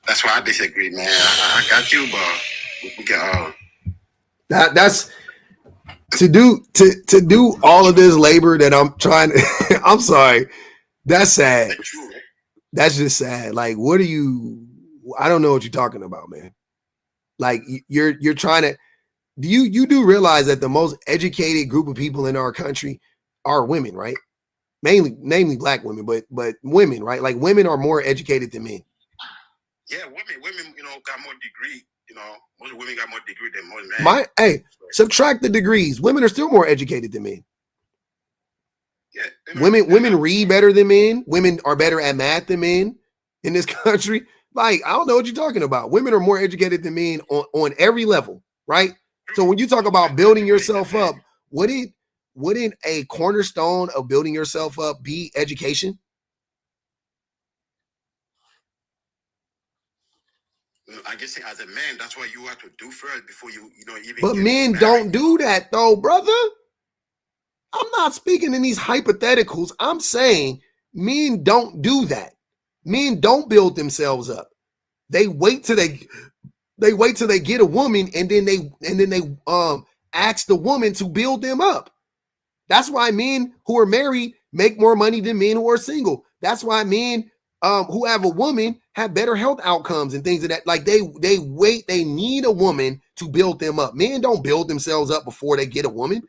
that's why I disagree, man. I got you, but we can. That's to do all of this labor that I'm trying to. I'm sorry. That's sad. That's just sad. Like, what are you? I don't know what you're talking about, man. Like, you're trying to. You do realize that the most educated group of people in our country are women, right? Namely black women, but women, right? Like, women are more educated than men. Yeah, women, got more degree. Most women got more degree than most men. Subtract the degrees. Women are still more educated than men. Yeah, women read better than men. Women are better at math than men in this country. Like, I don't know what you're talking about. Women are more educated than men on every level, right? So when you talk about building yourself up, wouldn't a cornerstone of building yourself up be education? I guess as a man, that's what you have to do first before you even. But men don't do that though, brother. I'm not speaking in these hypotheticals. I'm saying men don't do that. Men don't build themselves up. They wait till they get a woman, and then they ask the woman to build them up. That's why men who are married make more money than men who are single. That's why men who have a woman have better health outcomes and things of that. Like, they need a woman to build them up. Men don't build themselves up before they get a woman.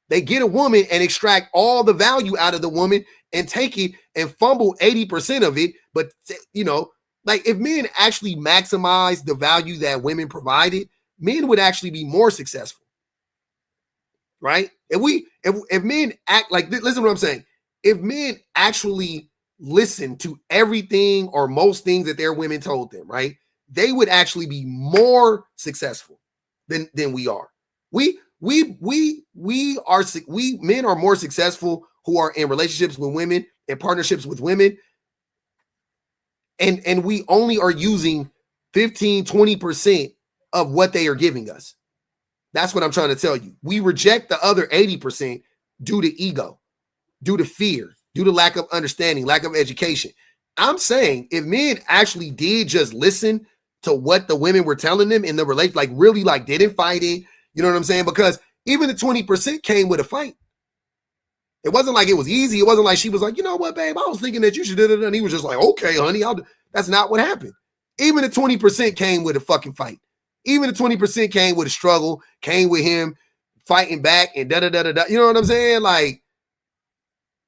They get a woman and extract all the value out of the woman and take it and fumble 80% of it. But, you know, like if men actually maximize the value that women provided, men would actually be more successful. Right? If men act like, listen to what I'm saying. If men actually listen to everything or most things that their women told them, right, they would actually be more successful than we are. We men are more successful who are in relationships with women and partnerships with women. And we only are using 15-20% of what they are giving us. That's what I'm trying to tell you. We reject the other 80% due to ego, due to fear, due to lack of understanding, lack of education. I'm saying if men actually did just listen to what the women were telling them in the relationship, like really like didn't fight it, you know what I'm saying? Because even the 20% came with a fight. It wasn't like it was easy. It wasn't like she was like, you know what, babe, I was thinking that you should do it. And he was just like, okay, honey, that's not what happened. Even the 20% came with a fucking fight. Even the 20% came with a struggle, came with him fighting back and da-da-da-da-da. You know what I'm saying? Like,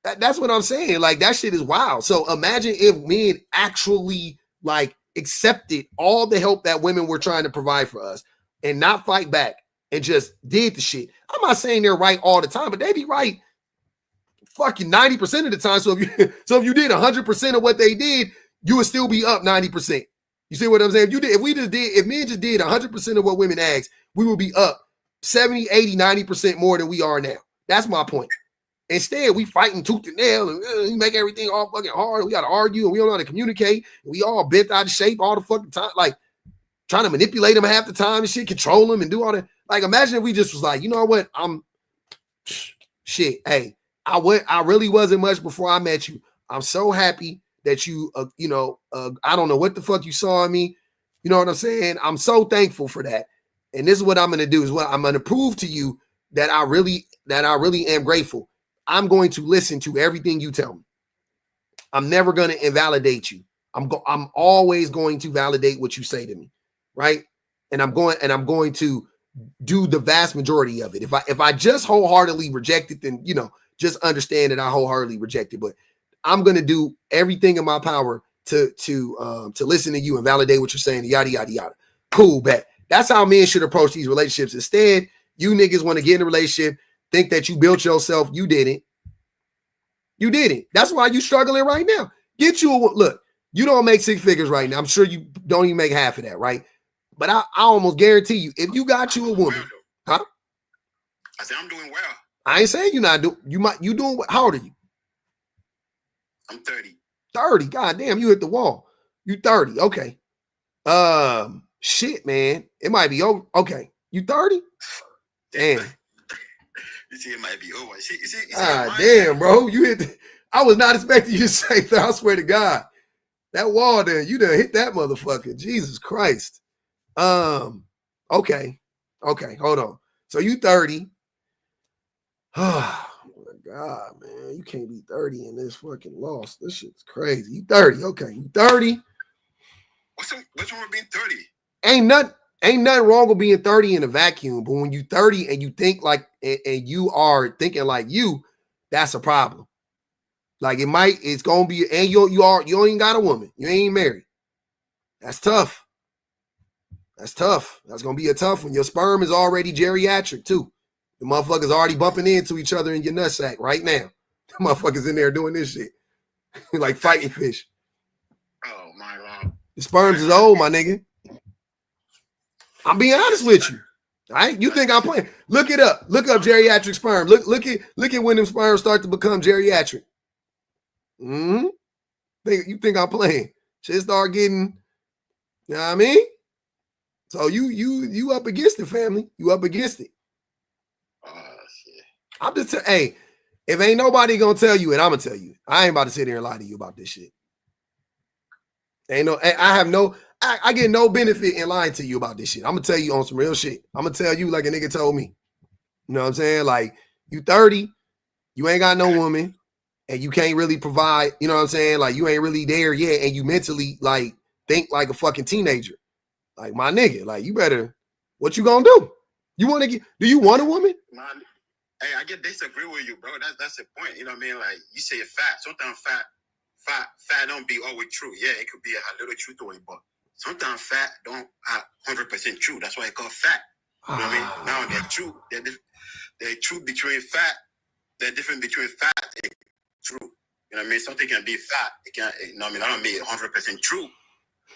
that's what I'm saying. Like, that shit is wild. So imagine if men actually, like, accepted all the help that women were trying to provide for us and not fight back and just did the shit. I'm not saying they're right all the time, but they be right fucking 90% of the time. So if you did 100% of what they did, you would still be up 90%. You see what I'm saying? If men just did 100% of what women asked, we would be up 70, 80, 90% more than we are now. That's my point. Instead, we fighting tooth and nail and we make everything all fucking hard. We got to argue and we don't know how to communicate. We all bent out of shape all the fucking time, like trying to manipulate them half the time and shit, control them and do all that. Like, imagine if we just was like, you know what? Hey, I really wasn't much before I met you. I'm so happy that you, I don't know what the fuck you saw in me. You know what I'm saying? I'm so thankful for that. And this is what I'm going to do is what I'm going to prove to you that I really am grateful. I'm going to listen to everything you tell me. I'm never going to invalidate you. I'm always going to validate what you say to me. Right. And I'm going to do the vast majority of it. If I just wholeheartedly reject it, then, just understand that I wholeheartedly reject it. But I'm going to do everything in my power to listen to you and validate what you're saying, yada, yada, yada. Cool, bet. That's how men should approach these relationships. Instead, you niggas want to get in a relationship, think that you built yourself. You didn't. You didn't. That's why you struggling right now. Look, you don't make six figures right now. I'm sure you don't even make half of that, right? But I almost guarantee you, if you got you a woman, huh? I said I'm doing well. I ain't saying you're not doing. You doing what? How old are you? I'm 30. 30. God damn, you hit the wall. You 30. Okay. Shit, man. It might be over. Okay. You 30? Damn. You see, it might be over. Damn, bro. You hit. I was not expecting you to say that. I swear to God. That wall there, you done hit that motherfucker. Jesus Christ. Okay. Hold on. So you 30. Oh my God, man. You can't be 30 in this fucking loss. This shit's crazy. You 30. Okay. You 30. What's wrong with being 30? Ain't nothing wrong with being 30 in a vacuum. But when you 30 and you think like, and you are thinking like you, that's a problem. Like it's going to be, and you ain't got a woman. You ain't married. That's tough. That's going to be a tough one. Your sperm is already geriatric too. The motherfuckers already bumping into each other in your nutsack right now. The motherfuckers in there doing this shit. Like fighting fish. Oh my Lord. The sperms is old, my nigga. I'm being honest with you. All right? You think I'm playing? Look it up. Look up geriatric sperm. Look at when them sperms start to become geriatric. You think I'm playing? Shit start getting, you know what I mean? So you up against it, family. You up against it. Shit. I'm just hey, if ain't nobody gonna tell you it, I'm gonna tell you. I ain't about to sit here and lie to you about this shit. I get no benefit in lying to you about this shit. I'm gonna tell you on some real shit. I'm gonna tell you like a nigga told me. You know what I'm saying? Like, you 30, you ain't got no woman, and you can't really provide, you know what I'm saying? Like, you ain't really there yet, and you mentally like think like a fucking teenager. Like, my nigga, like, you better, what you gonna do? Do you want a woman? Hey, I get disagree with you, bro. That's the point. You know what I mean? Like you say fat. Sometimes fat don't be always true. Yeah, it could be a little truth to it, but sometimes fat don't have 100% true. That's why it called fat. You know what I mean? Now they're true. They're true between fat. They're different between fat and true. You know what I mean? Something can be fat. It can. You know what I mean? I don't mean 100% true.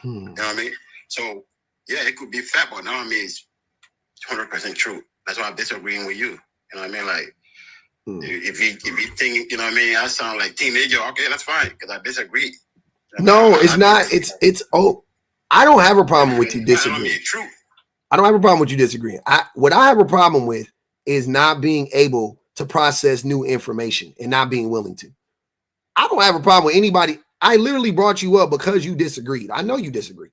You know what I mean? So yeah, it could be fat, but now I mean it's 100% true. That's why I'm disagreeing with you. You know what I mean? Like, if you think, you know what I mean, I sound like teenager, okay, that's fine, because I disagree. No, it's not. It's I don't have a problem with you disagreeing. I don't have a problem with you disagreeing. What I have a problem with is not being able to process new information and not being willing to. I don't have a problem with anybody. I literally brought you up because you disagreed. I know you disagree,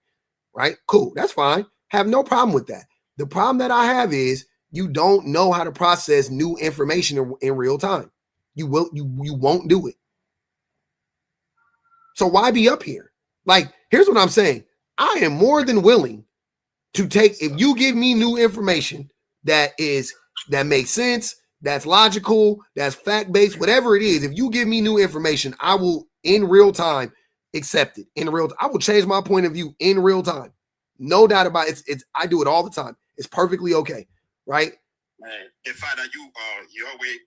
right? Cool, that's fine. Have no problem with that. The problem that I have is you don't know how to process new information in real time. You won't do it. So why be up here? Like, here's what I'm saying. I am more than willing to take, if you give me new information that makes sense, that's logical, that's fact-based, whatever it is, if you give me new information, I will in real time accept it. I will change my point of view in real time. No doubt about it. I do it all the time. It's perfectly okay. Right? Man, the fact that you always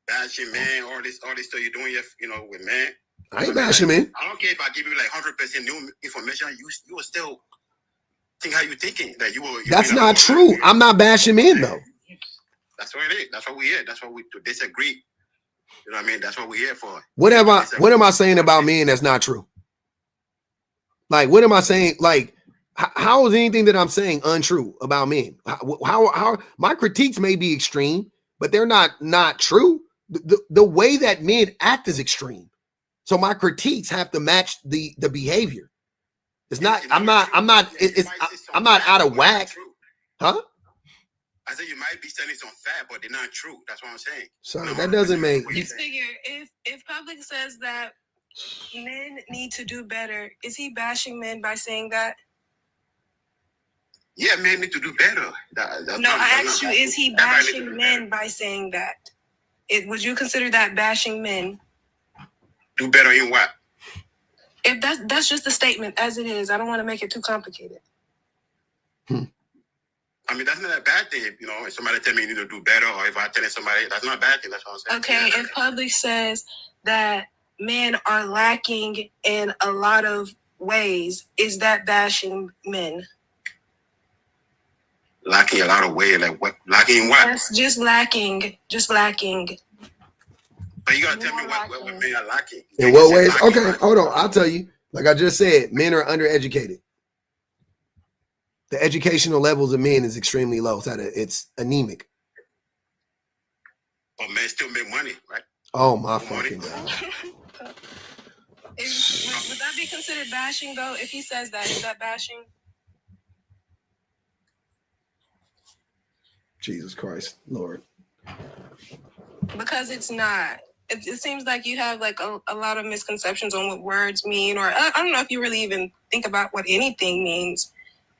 bashing men, all this stuff you're doing, you know, with men. I ain't bashing men. I don't care if I give you like 100% new information, you will still think how you thinking that you will. That's not true. I'm not bashing men though. That's what it is. That's what we here. That's what we to disagree. You know what I mean? That's what we're here for. What am I saying about men that's not true? Like, what am I saying? Like, how is anything that I'm saying untrue about men? How my critiques may be extreme, but they're not true. The way that men act is extreme. So my critiques have to match the behavior. It's not, I'm not out of whack. Huh? I said you might be saying some fat, but they're not true. That's what I'm saying. So that doesn't make. Just figure if public says that men need to do better, is he bashing men by saying that? Yeah, men need to do better. I asked you, is he bashing men by saying that? Would you consider that bashing men? Do better in what? If that's just a statement as it is. I don't want to make it too complicated. I mean, that's not a bad thing. You know, if somebody tell me you need to do better, or if I tell somebody, that's not a bad thing. That's what I'm saying. Okay, if public says that men are lacking in a lot of ways, is that bashing men? Lacking a lot of ways, like what? Lacking in what? That's just lacking. But you gotta tell me what men are lacking. In what ways? Okay, hold on. I'll tell you. Like I just said, men are undereducated. The educational levels of men is extremely low. It's anemic. But men still make money, right? Oh my fucking God. Would that be considered bashing though? If he says that, is that bashing? Jesus Christ, Lord. Because it's not. It seems like you have like a lot of misconceptions on what words mean, or I don't know if you really even think about what anything means.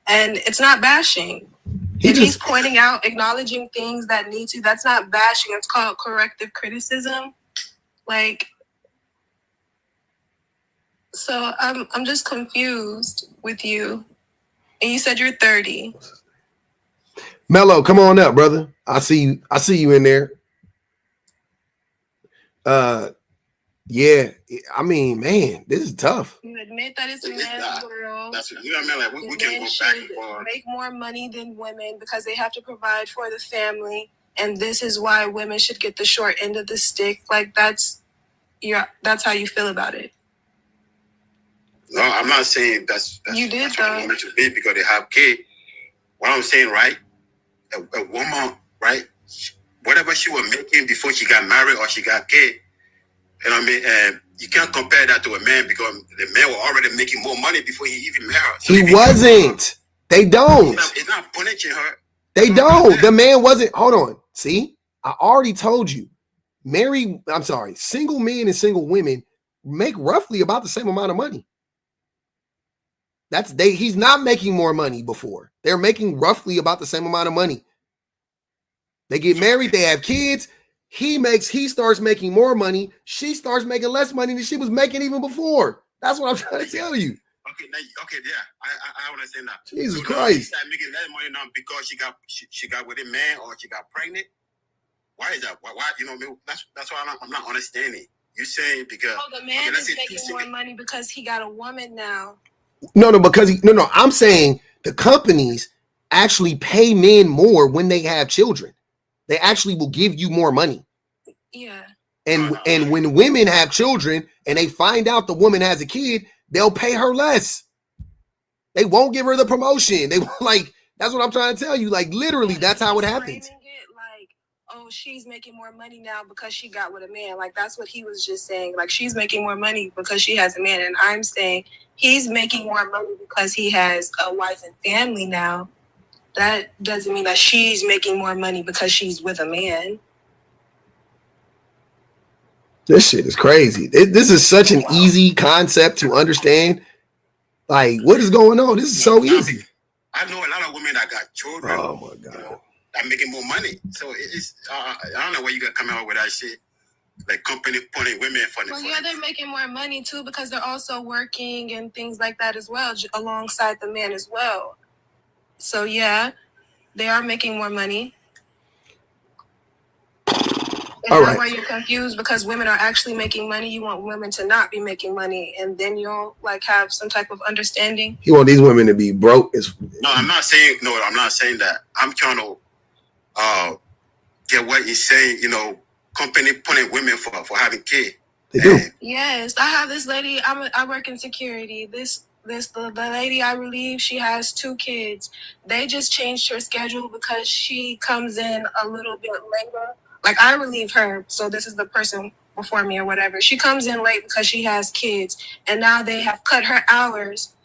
And it's not bashing. He's pointing out, acknowledging things that need to. That's not bashing. It's called corrective criticism. Like, so I'm just confused with you. And you said you're 30. Mello, come on up, brother. I see you in there. Yeah, I mean, man, this is tough. You admit that it's a man's world. That's what, you know what I mean? Like we can go back and forth. Make more money than women because they have to provide for the family, and this is why women should get the short end of the stick. Like that's how you feel about it. No, I'm not saying that's you did that's what women should be because they have kids. What I'm saying, right? A woman, right? Whatever she was making before she got married or she got kids. You know what I mean? And you can't compare that to a man because the man was already making more money before he even married. So he wasn't. They don't. It's not punishing her. They don't. The man wasn't. Hold on. See, I already told you. Single men and single women make roughly about the same amount of money. He's not making more money before. They're making roughly about the same amount of money. They get married, they have kids. He starts making more money. She starts making less money than she was making even before. That's what I'm trying to tell you. Okay, I understand that. Jesus so Christ. She started making less money now because she got with a man or she got pregnant. Why is that? Why that's why I'm not understanding. You saying because the man is making more money because he got a woman now. No, I'm saying the companies actually pay men more when they have children. They actually will give you more money. Yeah. And when women have children and they find out the woman has a kid, they'll pay her less. They won't give her the promotion. They like, that's what I'm trying to tell you. Like literally, that's how it happens. Oh, she's making more money now because she got with a man. Like, that's what he was just saying. Like, she's making more money because she has a man. And I'm saying he's making more money because he has a wife and family now. That doesn't mean that she's making more money because she's with a man. This shit is crazy. This is such an easy concept to understand. Like, what is going on? This is so easy. I know a lot of women that got children. Oh, my God. I'm making more money. So it's I don't know where you gonna come out with that shit. Like company putting women for Well, yeah, they're making more money too because they're also working and things like that as well, alongside the man as well. So yeah, they are making more money. All right. Why you're confused because women are actually making money. You want women to not be making money, and then you'll like have some type of understanding. You want these women to be broke? No, I'm not saying that. I'm trying to get what he's saying. You know, company putting women for having kids. They do. Yes, I have this lady. I work in security. The lady I relieve, she has 2 kids. They just changed her schedule because she comes in a little bit later. Like, I relieve her, so this is the person before me or whatever. She comes in late because she has kids, and now they have cut her hours.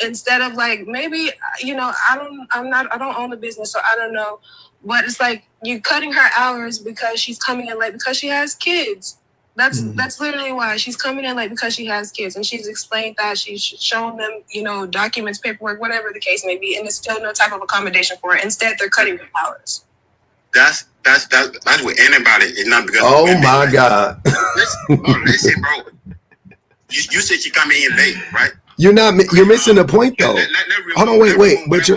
Instead of like, maybe, you know, I don't own the business, so I don't know. But it's like you cutting her hours because she's coming in late because she has kids. That's literally why she's coming in late, because she has kids, and she's explained that she's shown them, you know, documents, paperwork, whatever the case may be, and there's still no type of accommodation for it. Instead, they're cutting her hours. That's with anybody. It's not because. Oh my God! Listen, bro. You said she coming in late, right? You're missing the point though. Hold on, wait. But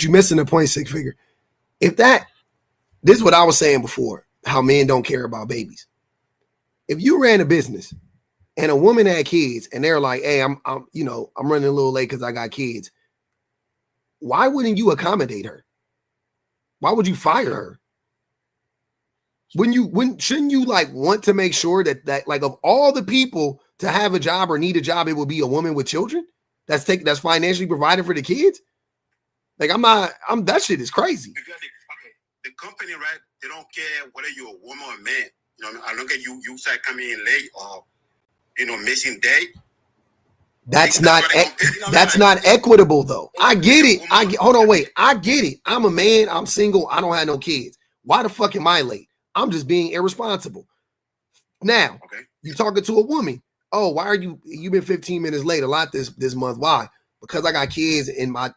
you're missing the point, Six Figure. This is what I was saying before. How men don't care about babies. If you ran a business and a woman had kids and they're like, hey, I'm running a little late because I got kids. Why wouldn't you accommodate her? Why would you fire her? Shouldn't you like want to make sure that like of all the people to have a job or need a job, it would be a woman with children that's financially provided for the kids? Like that shit is crazy. Because the company, right? They don't care whether you're a woman or a man. You know, I don't get you start coming in late or, you know, missing day. That's not equitable though. I get it. Hold on, wait. I get it. I'm a man. I'm single. I don't have no kids. Why the fuck am I late? I'm just being irresponsible. Now, you talking to a woman. Oh, why are you've been 15 minutes late a lot this month? Why? Because I got kids and I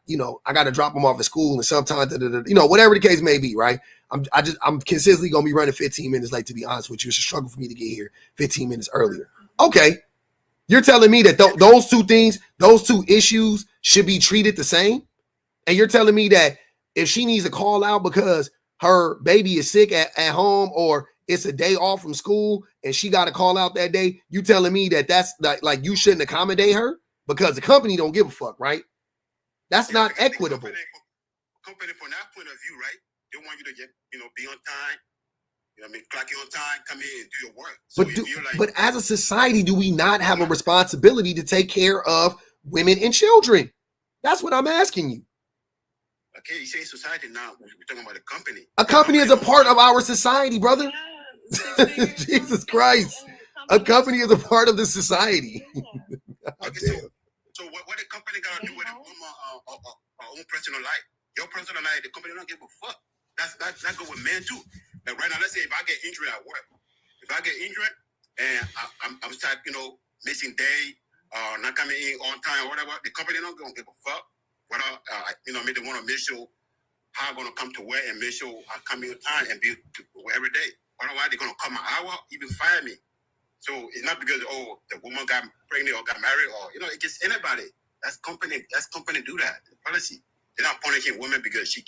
got to drop them off at school and sometimes, whatever the case may be, right? I'm consistently going to be running 15 minutes late, to be honest with you. It's a struggle for me to get here 15 minutes earlier. Okay. You're telling me that those two things, those two issues should be treated the same? And you're telling me that if she needs to call out because her baby is sick at home or it's a day off from school and she got to call out that day, you telling me that's like you shouldn't accommodate her because the company don't give a fuck, right? That's not equitable. Company from that point of view, right? They want you to get, be on time. You know what I mean? Clock in on time, come in and do your work. So but as a society, do we not have a responsibility to take care of women and children? That's what I'm asking you. Okay, you say society now. We're talking about a company. A company is a part of our society, brother. Jesus Christ. A company is a part of the society. Okay, so what the company got to do with a woman our own personal life? Your personal life, the company don't give a fuck. That go with men too. Like right now, let's say if I get injured at work, and I'm start, missing day, not coming in on time or whatever, the company don't give a fuck. Whether they want to make sure how I'm gonna come to work and make sure I come in time and be to work every day. Otherwise, they're gonna come an hour, even fire me. So it's not because the woman got pregnant or got married or it gets anybody. That's company do that. The policy. They're not punishing women because she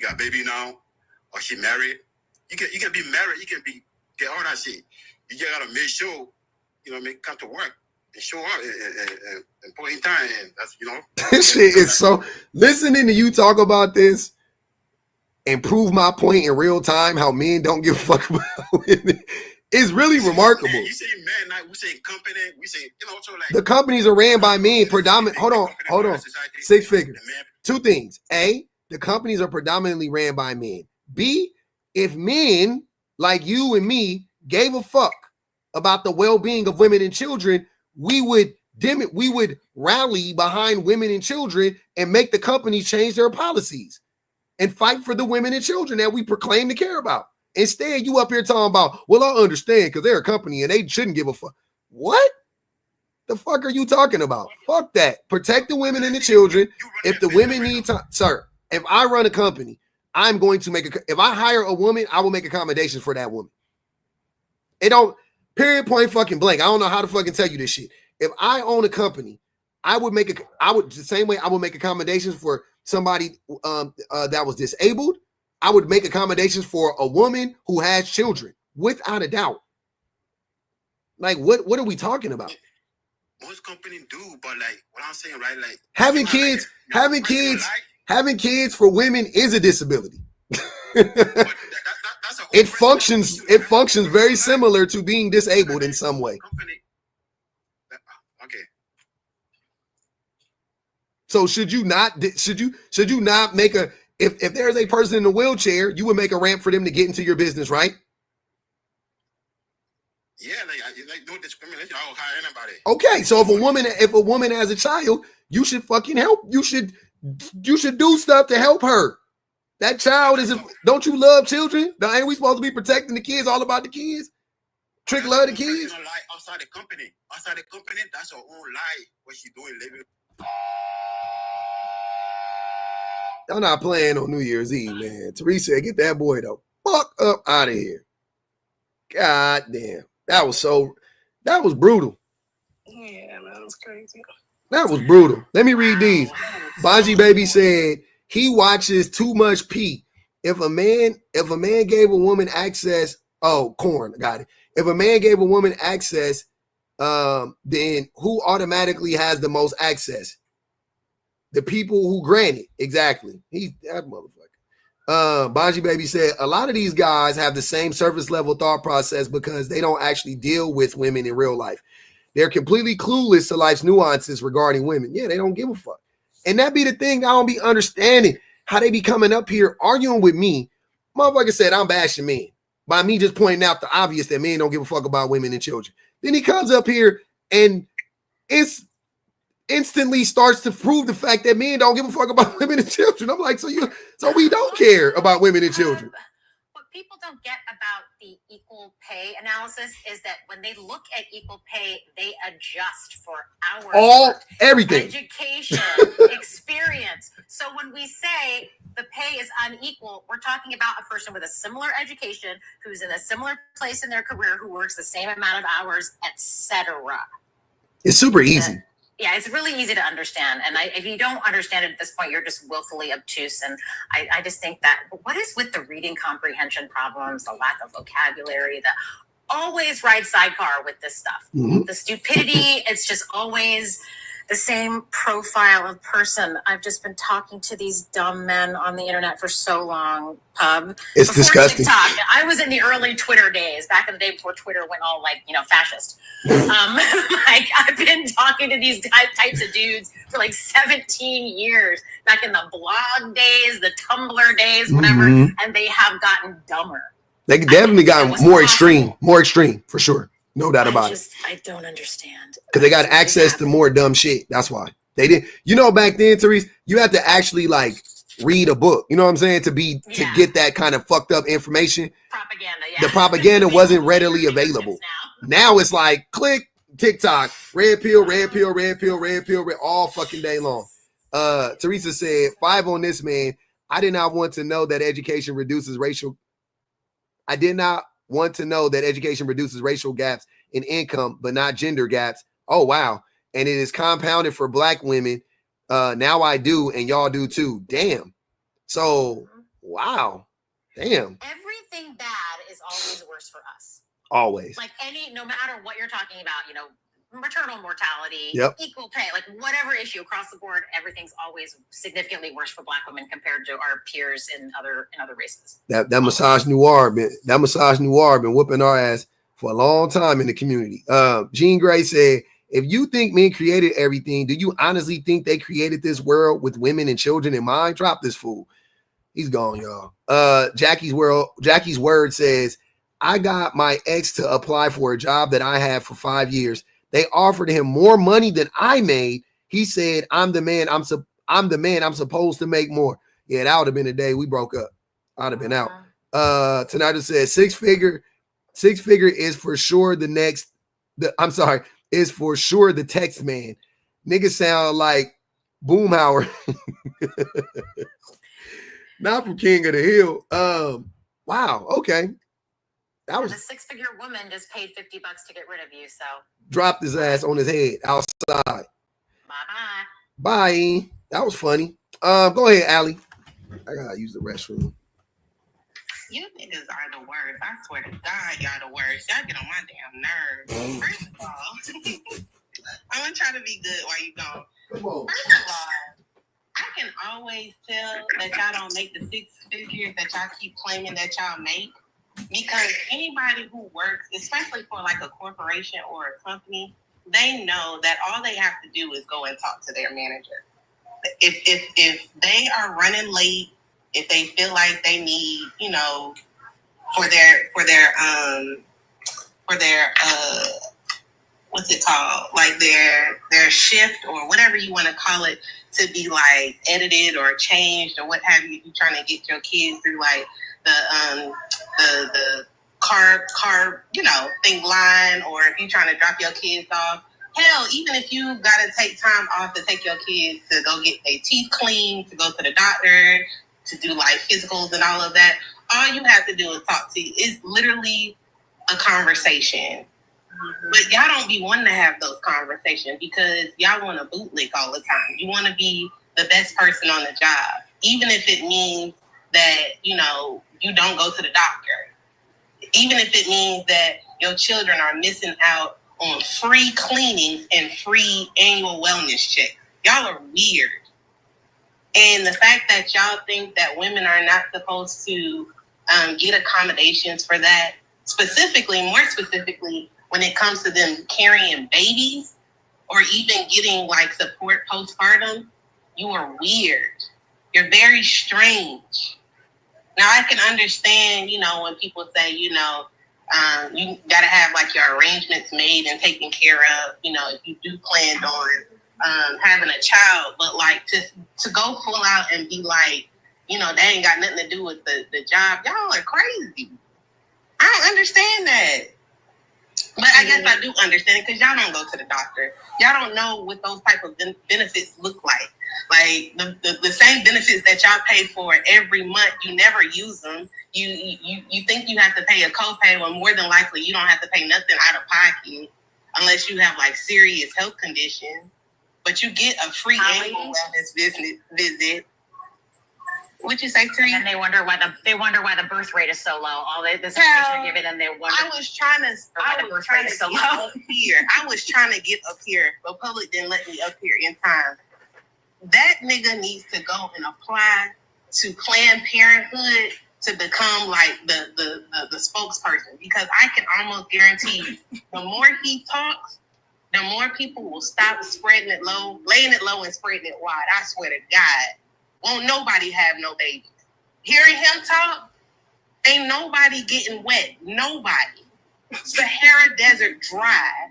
got a baby now or she married. You can be married, you can get all that shit. You just gotta make sure, come to work and show up and put in time, and that's This shit is so. Listening to you talk about this and prove my point in real time, how men don't give a fuck about women, is really remarkable. You say man, like we say company, we say so like the companies are ran by men, predominant. Hold on. 6 figures. 2 things: A, the companies are predominantly ran by men. B, if men like you and me gave a fuck about the well-being of women and children, we would rally behind women and children and make the companies change their policies and fight for the women and children that we proclaim to care about. Instead, you up here talking about, well, I understand because they're a company and they shouldn't give a fuck. What the fuck are you talking about? Fuck that. Protect the women and the children. If the women need time, sir, if I run a company, I'm going to if I hire a woman, I will make accommodations for that woman. It don't, period, point, fucking blank. I don't know how to fucking tell you this shit. If I own a company, the same way I would make accommodations for somebody that was disabled. I would make accommodations for a woman who has children, without a doubt. Like, what are we talking about? Most companies do, but like what I'm saying, right? Like having kids for women is a disability. It functions very similar to being disabled in some way. Okay. So should you not make if there's a person in a wheelchair, you would make a ramp for them to get into your business, right? Yeah, like no discrimination. I'll hire anybody. Okay, so if a woman has a child, you should fucking help. You should do stuff to help her. That child don't you love children? Ain't we supposed to be protecting the kids, all about the kids? Trick love the kids? Outside the company, that's her own life. What she doing, living. I'm not playing on New Year's Eve, man. Teresa, get that boy the fuck up out of here. God damn. That was brutal. Yeah, that was crazy. That was brutal. Let me read these. Baji Baby said he watches too much P. If a man gave a woman access, corn, got it. If a man gave a woman access, then who automatically has the most access? The people who grant it. Exactly. He's that motherfucker. Baji Baby said a lot of these guys have the same surface level thought process because they don't actually deal with women in real life. They're completely clueless to life's nuances regarding women. Yeah, they don't give a fuck. And that be the thing I don't be understanding, how they be coming up here arguing with me. Motherfucker said I'm bashing men by me just pointing out the obvious that men don't give a fuck about women and children. Then he comes up here and instantly starts to prove the fact that men don't give a fuck about women and children. I'm like, so we don't care about women and children. What people don't get about the equal pay analysis is that when they look at equal pay, they adjust for everything, education, experience. So when we say the pay is unequal, we're talking about a person with a similar education, who's in a similar place in their career, who works the same amount of hours, etc. It's super easy. Yeah, it's really easy to understand. And if you don't understand it at this point, you're just willfully obtuse. And I just think that what is with the reading comprehension problems, the lack of vocabulary, the always ride sidecar with this stuff. Mm-hmm. The stupidity, it's just always the same profile of person. I've just been talking to these dumb men on the internet for so long. It's disgusting. TikTok, I was in the early Twitter days, back in the day before Twitter went all fascist. I've been talking to these types of dudes for 17 years, back in the blog days, the Tumblr days, whatever, mm-hmm. And they have gotten dumber. They definitely got more extreme for sure. No doubt about it. I don't understand. Because they got access to more dumb shit. That's why. They didn't. Back then, Therese, you had to actually read a book. You know what I'm saying? To get that kind of fucked up information. Propaganda, yeah. The propaganda wasn't readily available. Now it's click, TikTok, red pill, all fucking day long. Teresa said, 5 on this man. I did not want to know that education reduces racial. I did not want to know that education reduces racial gaps in income, but not gender gaps. Oh, wow. And it is compounded for Black women. Now I do, and y'all do too. Damn. So, wow. Damn. Everything bad is always worse for us. Always. Like no matter what you're talking about, you know, maternal mortality, Yep. equal pay, like whatever issue across the board, everything's always significantly worse for Black women compared to our peers in other races. That misogynoir been whooping our ass for a long time in the community. Jean Gray said, if you think men created everything, do you honestly think they created this world with women and children in mind? Drop this fool. He's gone, y'all. Jackie's word says, I got my ex to apply for a job that I had for 5 years. They offered him more money than I made. He said, I'm the man. I'm supposed to make more. Yeah, that would have been the day we broke up. I'd have been out. Tanita says six figure is for sure is for sure the text man. Niggas sound like Boomhauer. Not from King of the Hill. Wow, okay. That was the 6-figure woman just paid $50 to get rid of you. So dropped his ass on his head outside. Bye. Bye. That was funny. Go ahead, Allie. I gotta use the restroom. You niggas are the worst. I swear to God, y'all the worst. Y'all get on my damn nerves. First of all, I'm gonna try to be good while you gone. Come on. First of all, I can always tell that y'all don't make the 6 figures that y'all keep claiming that y'all make. Because anybody who works, especially for like a corporation or a company, they know that all they have to do is go and talk to their manager. If they are running late, if they feel like they need, you know, for their what's it called? Like their shift or whatever you want to call it to be like edited or changed or what have you. You're trying to get your kids through like the car, you know, thing line, or if you're trying to drop your kids off. Hell, even if you got to take time off to take your kids to go get their teeth cleaned, to go to the doctor, to do like physicals and all of that, all you have to do is talk to you. It's literally a conversation. But y'all don't be wanting to have those conversations because y'all want to bootlick all the time. You want to be the best person on the job, even if it means that, you know, you don't go to the doctor. Even if it means that your children are missing out on free cleanings and free annual wellness checks. Y'all are weird. And the fact that y'all think that women are not supposed to get accommodations for that, more specifically, when it comes to them carrying babies or even getting like support postpartum, you are weird. You're very strange. Now, I can understand, you know, when people say, you know, you got to have like your arrangements made and taken care of, you know, if you do plan on having a child. But like to go full out and be like, you know, that ain't got nothing to do with the job. Y'all are crazy. I don't understand that. But I guess I do understand it because y'all don't go to the doctor. Y'all don't know what those type of benefits look like. Like the same benefits that y'all pay for every month, you never use them. You think you have to pay a copay when more than likely you don't have to pay nothing out of pocket unless you have like serious health conditions. But you get a free annual wellness visit. What'd you say, Terry? And they wonder why the birth rate is so low. All this information you're giving them, they wonder. I was trying to get up here, but public didn't let me up here in time. That nigga needs to go and apply to Planned Parenthood to become like the spokesperson, because I can almost guarantee you, the more he talks, the more people will stop spreading it low, laying it low and spreading it wide. I swear to God. Won't nobody have no babies. Hearing him talk, ain't nobody getting wet. Nobody. Sahara Desert dry.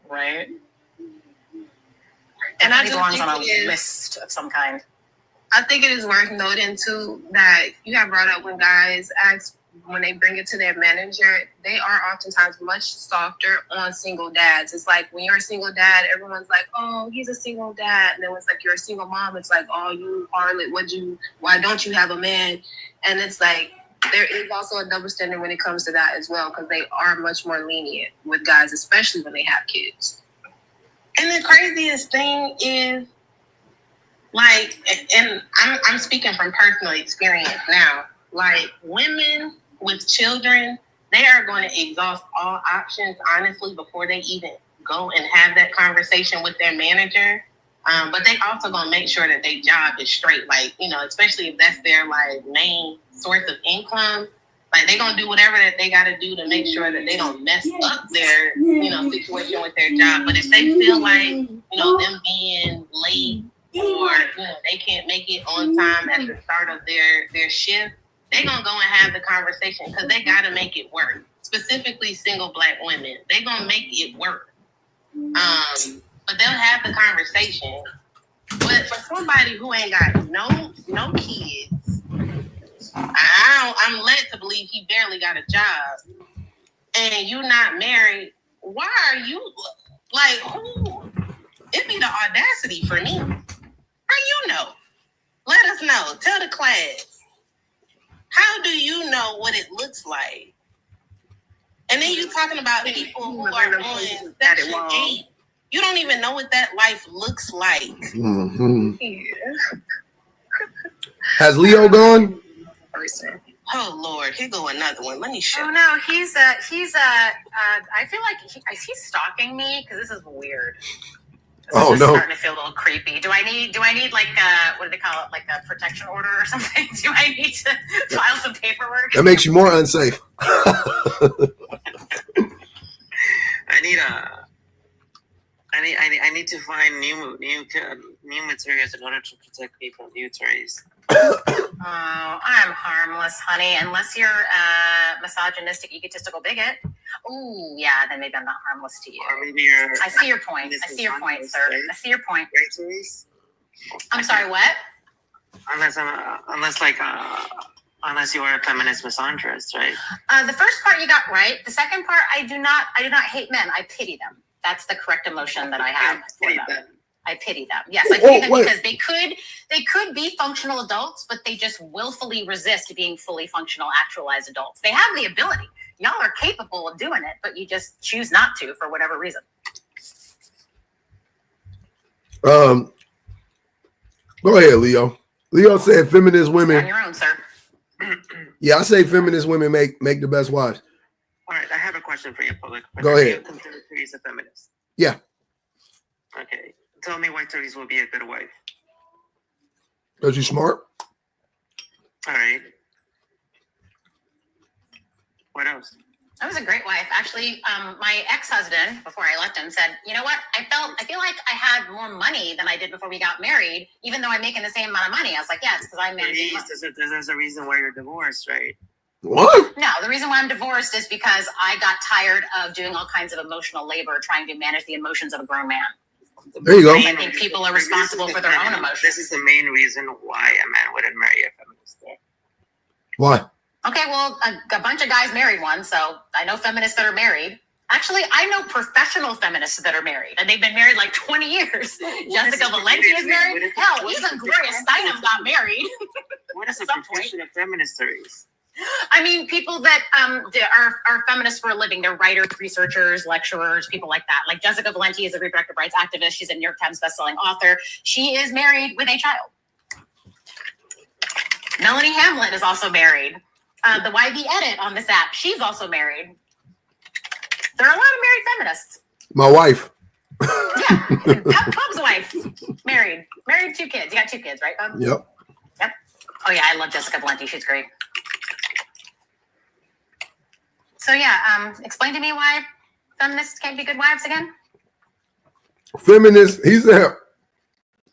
Right. And I belongs on a list of some kind. I think it is worth noting too that you have brought up when guys ask when they bring it to their manager, they are oftentimes much softer on single dads. It's like when you're a single dad, everyone's like, oh, he's a single dad. And then it's like you're a single mom, it's like, oh, you harlot, why don't you have a man? And it's like there is also a double standard when it comes to that as well, because they are much more lenient with guys, especially when they have kids. And the craziest thing is, like, and I'm speaking from personal experience now, like, women with children, they are going to exhaust all options, honestly, before they even go and have that conversation with their manager. But they also going to make sure that their job is straight, like, you know, especially if that's their, like, main source of income. Like, they're going to do whatever that they got to do to make sure that they don't mess up their, you know, situation with their job. But if they feel like, you know, them being late, or, you know, they can't make it on time at the start of their shift, they're going to go and have the conversation, because they got to make it work. Specifically, single Black women, they're going to make it work. But they'll have the conversation. But for somebody who ain't got no kids, I'm led to believe he barely got a job, and you're not married, why are you, like, who? It'd be the audacity for me. How you know? Let us know. Tell the class. How do you know what it looks like? And then you talking about people who are on Section 8. You don't even know what that life looks like. Mm-hmm. Yeah. Has Leo gone? Oh Lord, here go another one. Let me show. Oh no, he's I feel like he's stalking me because this is weird. Oh, is no. Starting to feel a little creepy. Do I need like what do they call it? Like a protection order or something? Do I need to file some paperwork? That makes you more unsafe. I need to find new materials in order to protect me from new toys. Oh, I'm harmless, honey. Unless you're a misogynistic, egotistical bigot. Ooh, yeah, then maybe I'm not harmless to you. Or maybe you're. I see your point. I see your point, sir. Right? I see your point. Right, Therese? I'm sorry, what? Unless you are a feminist misandrist, right? The first part you got right. The second part, I do not hate men. I pity them. That's the correct emotion that I have for them. I pity them. Yes, I pity them because they could be functional adults, but they just willfully resist being fully functional, actualized adults. They have the ability. Y'all are capable of doing it, but you just choose not to for whatever reason. Go ahead, Leo. Leo said feminist women. On your own, sir. Yeah, I say feminist women make the best wives. All right, I have a question for you, public. Go ahead. Do you consider Therese a feminist? Yeah. Okay. Tell me why Therese will be a good wife. Because you're smart. All right. What else? I was a great wife. Actually, my ex-husband, before I left him, said, you know what? I feel like I had more money than I did before we got married, even though I'm making the same amount of money. I was like, yeah, it's because I'm managing money. There's a reason why you're divorced, right? What? No, the reason why I'm divorced is because I got tired of doing all kinds of emotional labor trying to manage the emotions of a grown man. There you go. I think people are responsible for their own emotions. This is the main reason why a man wouldn't marry a feminist. Why? Okay, well, a bunch of guys married one, so I know feminists that are married. Actually, I know professional feminists that are married, and they've been married like 20 years. Jessica Valenti is married. Hell, even Gloria Steinem got married. What is a professional feminist, Therese? I mean, people that are feminists for a living. They're writers, researchers, lecturers, people like that. Like Jessica Valenti is a reproductive rights activist. She's a New York Times bestselling author. She is married with a child. Melanie Hamlin is also married. The YB edit on this app, she's also married. There are a lot of married feminists. My wife. Yeah, Bub's wife, married 2 kids. You got 2 kids, right, Bub? Yep. Oh yeah, I love Jessica Valenti. She's great. So yeah, explain to me why feminists can't be good wives again. Feminists, he said,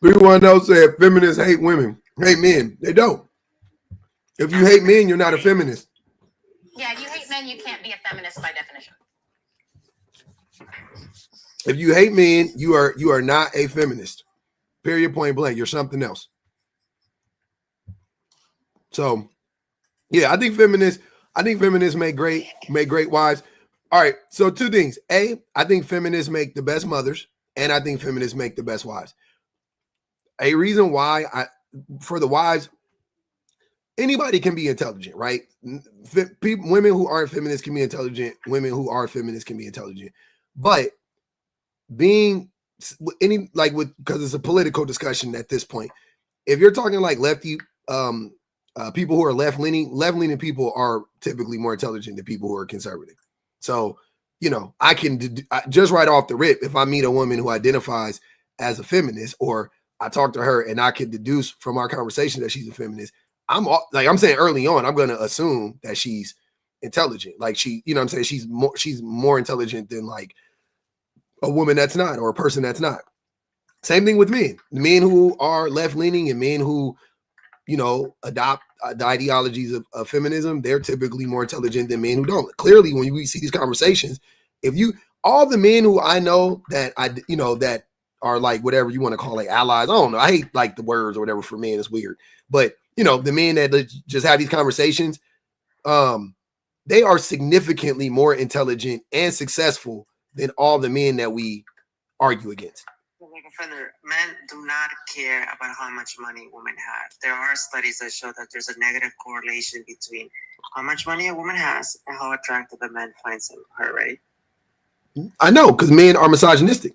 310 said feminists hate women, hate men. They don't. If you hate men, you're not a feminist. Yeah, you hate men, you can't be a feminist by definition. If you hate men, you are not a feminist. Period, point blank. You're something else. So, yeah, I think feminists, I think feminists make great wives. All right, so two things. A, I think feminists make the best mothers, and I think feminists make the best wives. A reason why for the wives, anybody can be intelligent, right? Women who aren't feminists can be intelligent. Women who are feminists can be intelligent. But being because it's a political discussion at this point. If you're talking like lefty, people who are left-leaning people are typically more intelligent than people who are conservative. So, I can just right off the rip, if I meet a woman who identifies as a feminist, or I talk to her and I can deduce from our conversation that she's a feminist, I'm saying early on, I'm going to assume that she's intelligent. Like she's more intelligent than like a woman that's not, or a person that's not. Same thing with men. The men who are left-leaning and men who, adopt the ideologies of feminism, they're typically more intelligent than men who don't. Clearly, when we see these conversations, all the men who I know that that are like whatever you want to call like allies. I don't know. I hate like the words or whatever for men. It's weird. But, the men that just have these conversations, they are significantly more intelligent and successful than all the men that we argue against. Men do not care about how much money women have. There are studies that show that there's a negative correlation between how much money a woman has and how attractive a man finds her, right? I know, because men are misogynistic.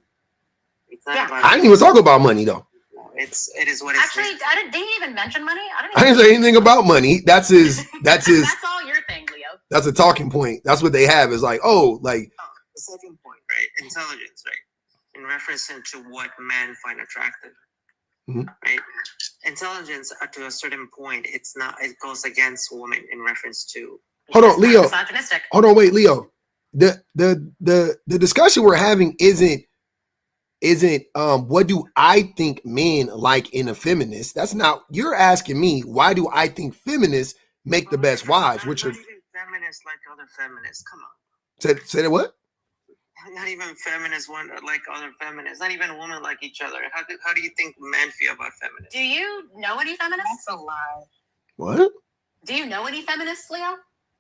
I didn't even talk about money, though. No, it is what it's. Actually, didn't you even mention money? I didn't say anything about money. That's his. That's all your thing, Leo. That's a talking point. That's what they have is like, the second point, right? Intelligence, right? In reference to what men find attractive, right? Intelligence to a certain point, it goes against women in reference to. Hold on, Leo. Misogynistic. Hold on, wait, Leo. The discussion we're having isn't what do I think men like in a feminist? That's not. You're asking me why do I think feminists make the best wives? Which are feminists like other feminists? Come on. Say that what? Not even feminists like other feminists. Not even women like each other. How do you think men feel about feminists? Do you know any feminists? That's a lie. What? Do you know any feminists, Leo?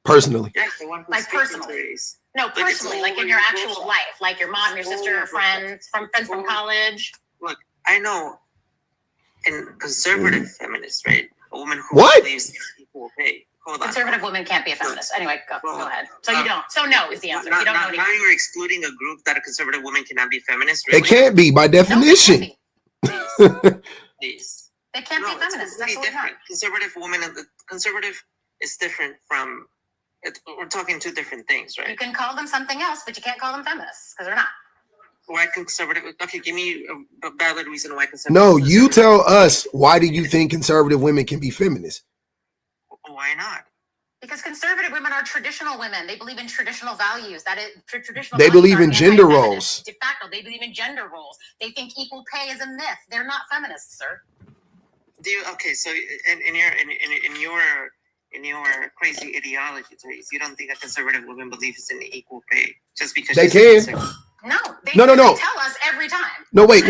Personally. Yes, the one like personally. No, personally, like in your actual life, like your mom, your sister, friends from college. Look, I know in conservative feminists, right? A woman who believes in equal pay. Hold on. Conservative women can't be a feminist. Anyway, go ahead. So you don't. So no is the answer. You don't know anything. Now you're excluding a group that a conservative woman cannot be feminist. Really? They can't be by definition. No, please. They can't be feminists. It's really different. Conservative woman and the conservative is different from. We're talking two different things, right? You can call them something else, but you can't call them feminists because they're not. Why conservative? Okay, give me a valid reason why conservative. No, you tell us why do you think conservative women can be feminists? Why not? Because conservative women are traditional women. They believe in traditional values. That is traditional. They believe in gender roles. De facto, they believe in gender roles. They think equal pay is a myth. They're not feminists, sir. So in your crazy ideology, you don't think a conservative woman believes in equal pay just because they can? No, they no. Tell us every time. No, wait.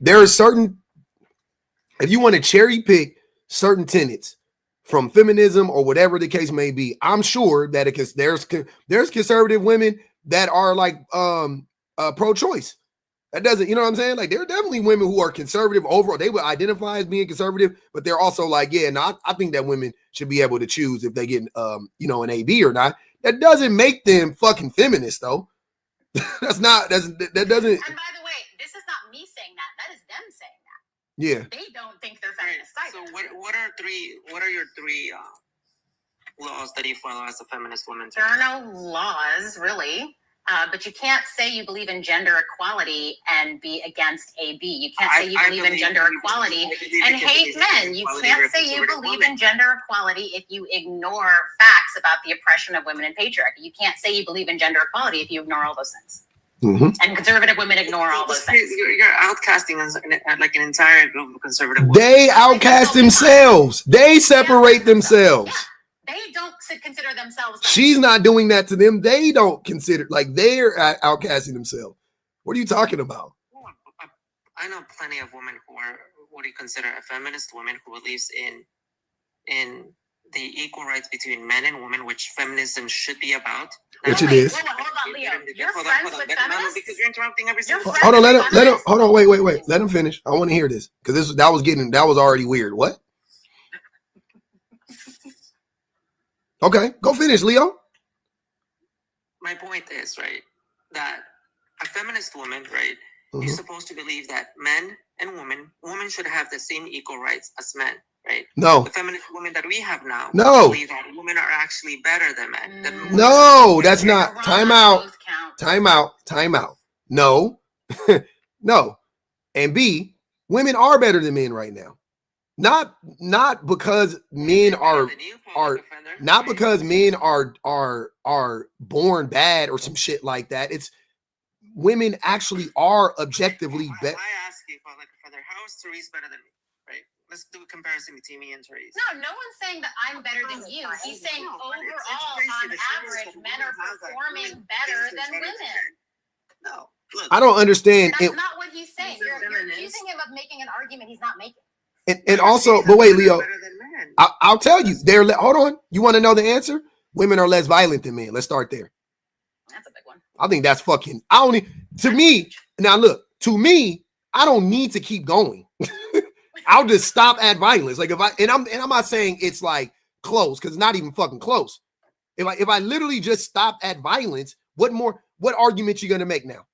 There are certain. If you want to cherry pick certain tenets from feminism or whatever the case may be, I'm sure that there's conservative women that are like pro-choice. That doesn't, you know what I'm saying? Like there are definitely women who are conservative overall. They would identify as being conservative, but they're also like, I think that women should be able to choose if they get an AB or not. That doesn't make them fucking feminists, though. That doesn't. And by the way, this is not me saying that. That is them saying that. Yeah. They don't think they're feminists either. So what are your three laws that you follow as a feminist woman? There are no laws, really. But you can't say you believe in gender equality and be against AB. You can't say you believe in gender equality and hate men. You can't say you believe in gender equality if you ignore facts about the oppression of women and patriarchy. You can't say you believe in gender equality if you ignore all those things. Mm-hmm. And conservative women ignore all those things. You're outcasting like an entire group of conservative women. They outcast themselves. They separate themselves. Yeah. They don't consider themselves. She's not doing that to them. They don't consider, like they're outcasting themselves. What are you talking about? I know plenty of women who are what do you consider a feminist woman who believes in the equal rights between men and women, which feminism should be about. Which it is. Hold on, Leo. You're friends with feminists? Because you're interrupting every single Hold on, let him. Hold on, wait. Let him finish. I want to hear this because that was already weird. What? Okay, go finish, Leo. My point is, right, that a feminist woman, right, is supposed to believe that men and women should have the same equal rights as men, right? No. The feminist women that we have now believe that women are actually better than men. No, that's not. Time out. No. No. And B, women are better than men right now. Not because men are not because men are born bad or some shit like that. It's women actually are objectively better. I ask you, like a feather, how is Therese better than me? Right? Let's do a comparison between me and Therese. No one's saying that I'm better than you. He's saying overall, on average, men are performing better than women. No, look. I don't understand. That's not what he's saying. You're accusing him of making an argument he's not making. And also, but wait, Leo, I'll tell you. Hold on. You want to know the answer? Women are less violent than men. Let's start there. That's a big one. I think that's fucking. To me, I don't need to keep going. I'll just stop at violence. Like I'm not saying it's like close because it's not even fucking close. If I literally just stop at violence, what argument you gonna make now?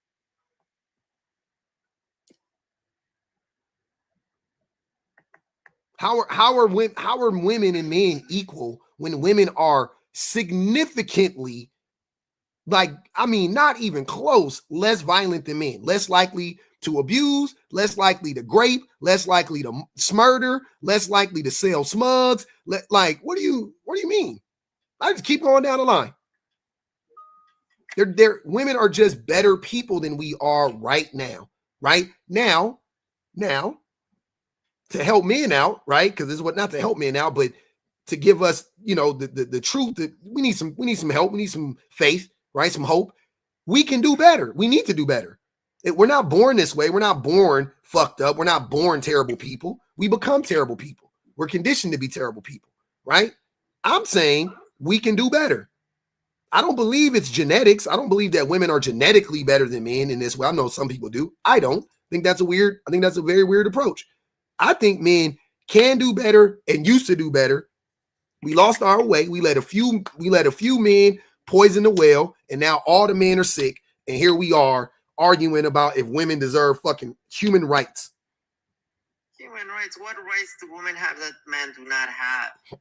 How are women and men equal when women are significantly, not even close, less violent than men, less likely to abuse, less likely to grape, less likely to murder, less likely to sell smugs. What do you mean? I just keep going down the line. Women are just better people than we are right now. Right now, to help men out, right? Because this is not to help men out, but to give us, the truth that we need some help, we need some faith, right? Some hope. We can do better. We need to do better. We're not born this way. We're not born fucked up. We're not born terrible people. We become terrible people. We're conditioned to be terrible people, right? I'm saying we can do better. I don't believe it's genetics. I don't believe that women are genetically better than men in this way. I know some people do. I don't think that's a very weird approach. I think men can do better and used to do better. We lost our way. We let a few men poison the well, and now all the men are sick. And here we are arguing about if women deserve fucking human rights. Human rights? What rights do women have that men do not have?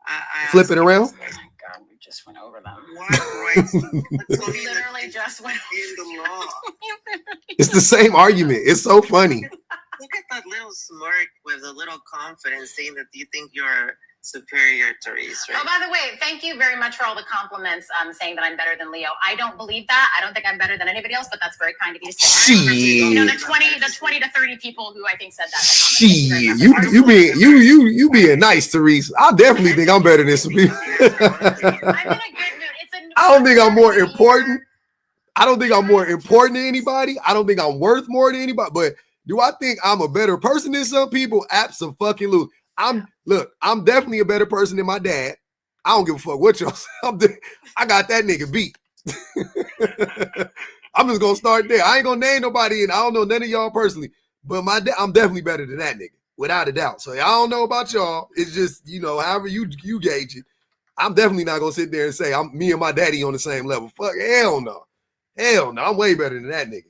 I flip it around. Oh my God, we just went over them. What rights? Literally just went in the law. It's the same argument. It's so funny. Look at that little smirk with a little confidence saying that you think you're superior, Therese, right? Oh, by the way, thank you very much for all the compliments saying that I'm better than Leo. I don't believe that. I don't think I'm better than anybody else, but that's very kind of you to say. The 20 to 30 people who I think said that. Shit, you being nice, Therese. I definitely think I'm better than some people. I'm in a good mood. I don't think I'm more important. I don't think I'm more important than anybody. I don't think I'm worth more than anybody. But do I think I'm a better person than some people? Absolutely. I'm definitely a better person than my dad. I don't give a fuck what y'all say. I got that nigga beat. I'm just gonna start there. I ain't gonna name nobody, and I don't know none of y'all personally, but I'm definitely better than that nigga, without a doubt. So I don't know about y'all. It's just, however you gauge it. I'm definitely not gonna sit there and say me and my daddy on the same level. Fuck, hell no. I'm way better than that nigga.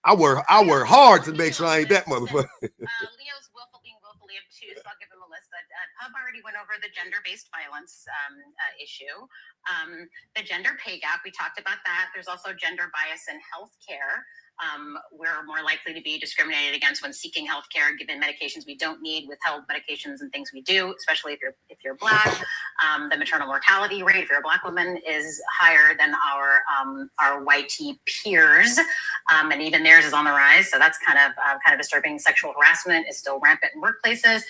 I work hard to make sure I ain't that motherfucker. Leo's willfully obtuse. I'll give him a list. Pub already went over the gender-based violence issue. The gender pay gap, we talked about that. There's also gender bias in healthcare. We're more likely to be discriminated against when seeking healthcare, given medications we don't need, withheld medications and things we do, especially if you're Black. The maternal mortality rate, if you're a Black woman, is higher than our white peers, and even theirs is on the rise. So that's kind of disturbing. Sexual harassment is still rampant in workplaces.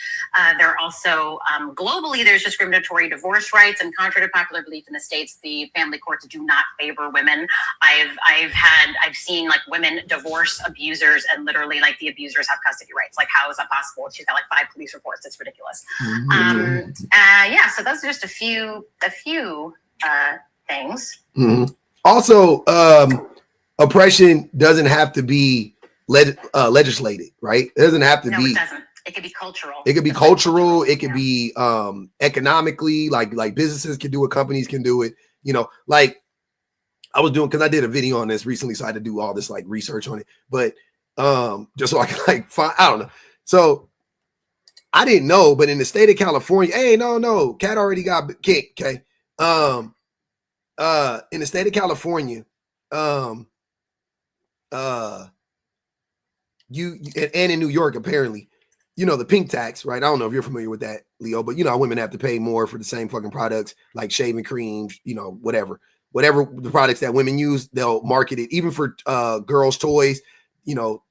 There are also globally, there's discriminatory divorce rights, and contrary to popular belief in the States, the family courts do not favor women. I've seen like women divorce abusers, and literally like the abusers have custody rights. Like, how is that possible? She's got like 5 police reports. It's ridiculous. Yeah, so those are just a few things. Also, oppression doesn't have to be legislated, right? It doesn't have to be. It doesn't. It could be cultural. It could be cultural. It could be economically, like businesses can do it, companies can do it. You know, like I was doing, because I did a video on this recently, so I had to do all this like research on it. But just so I can like find, I don't know. So I didn't know, but in the state of California, hey, no, Cat already got kicked. Okay, in the state of California, you and in New York, apparently, you know, the pink tax, right? I don't know if you're familiar with that, Leo, but you know, women have to pay more for the same fucking products, like shaving creams, you know, whatever the products that women use, they'll market it. Even for girls' toys, you know,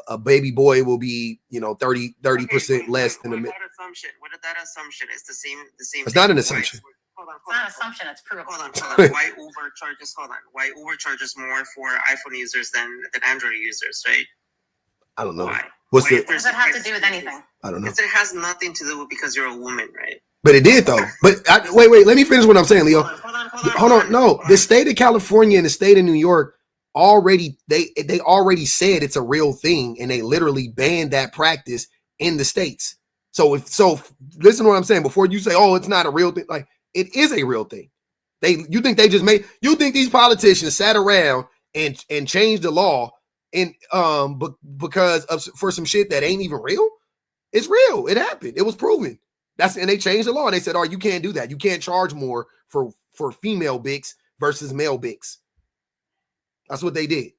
a baby boy will be, you know, 30% less than What if that assumption is the same? It's not an assumption. It's not an assumption. It's proof. Hold on. Why Uber charges more for iPhone users than Android users, right? I don't know. Why? What does it have to do with anything? I don't know. Because it has nothing to do with because you're a woman, right? But it did though. But wait. Let me finish what I'm saying, Leo. Hold on. No, the state of California and the state of New York already they already said it's a real thing, and they literally banned that practice in the states. So listen to what I'm saying before you say, oh, it's not a real thing. Like, it is a real thing. You think these politicians sat around and changed the law and because of for some shit that ain't even real? It's real. It happened. It was proven. And they changed the law. They said, oh, you can't do that. You can't charge more for female bics versus male bics. That's what they did.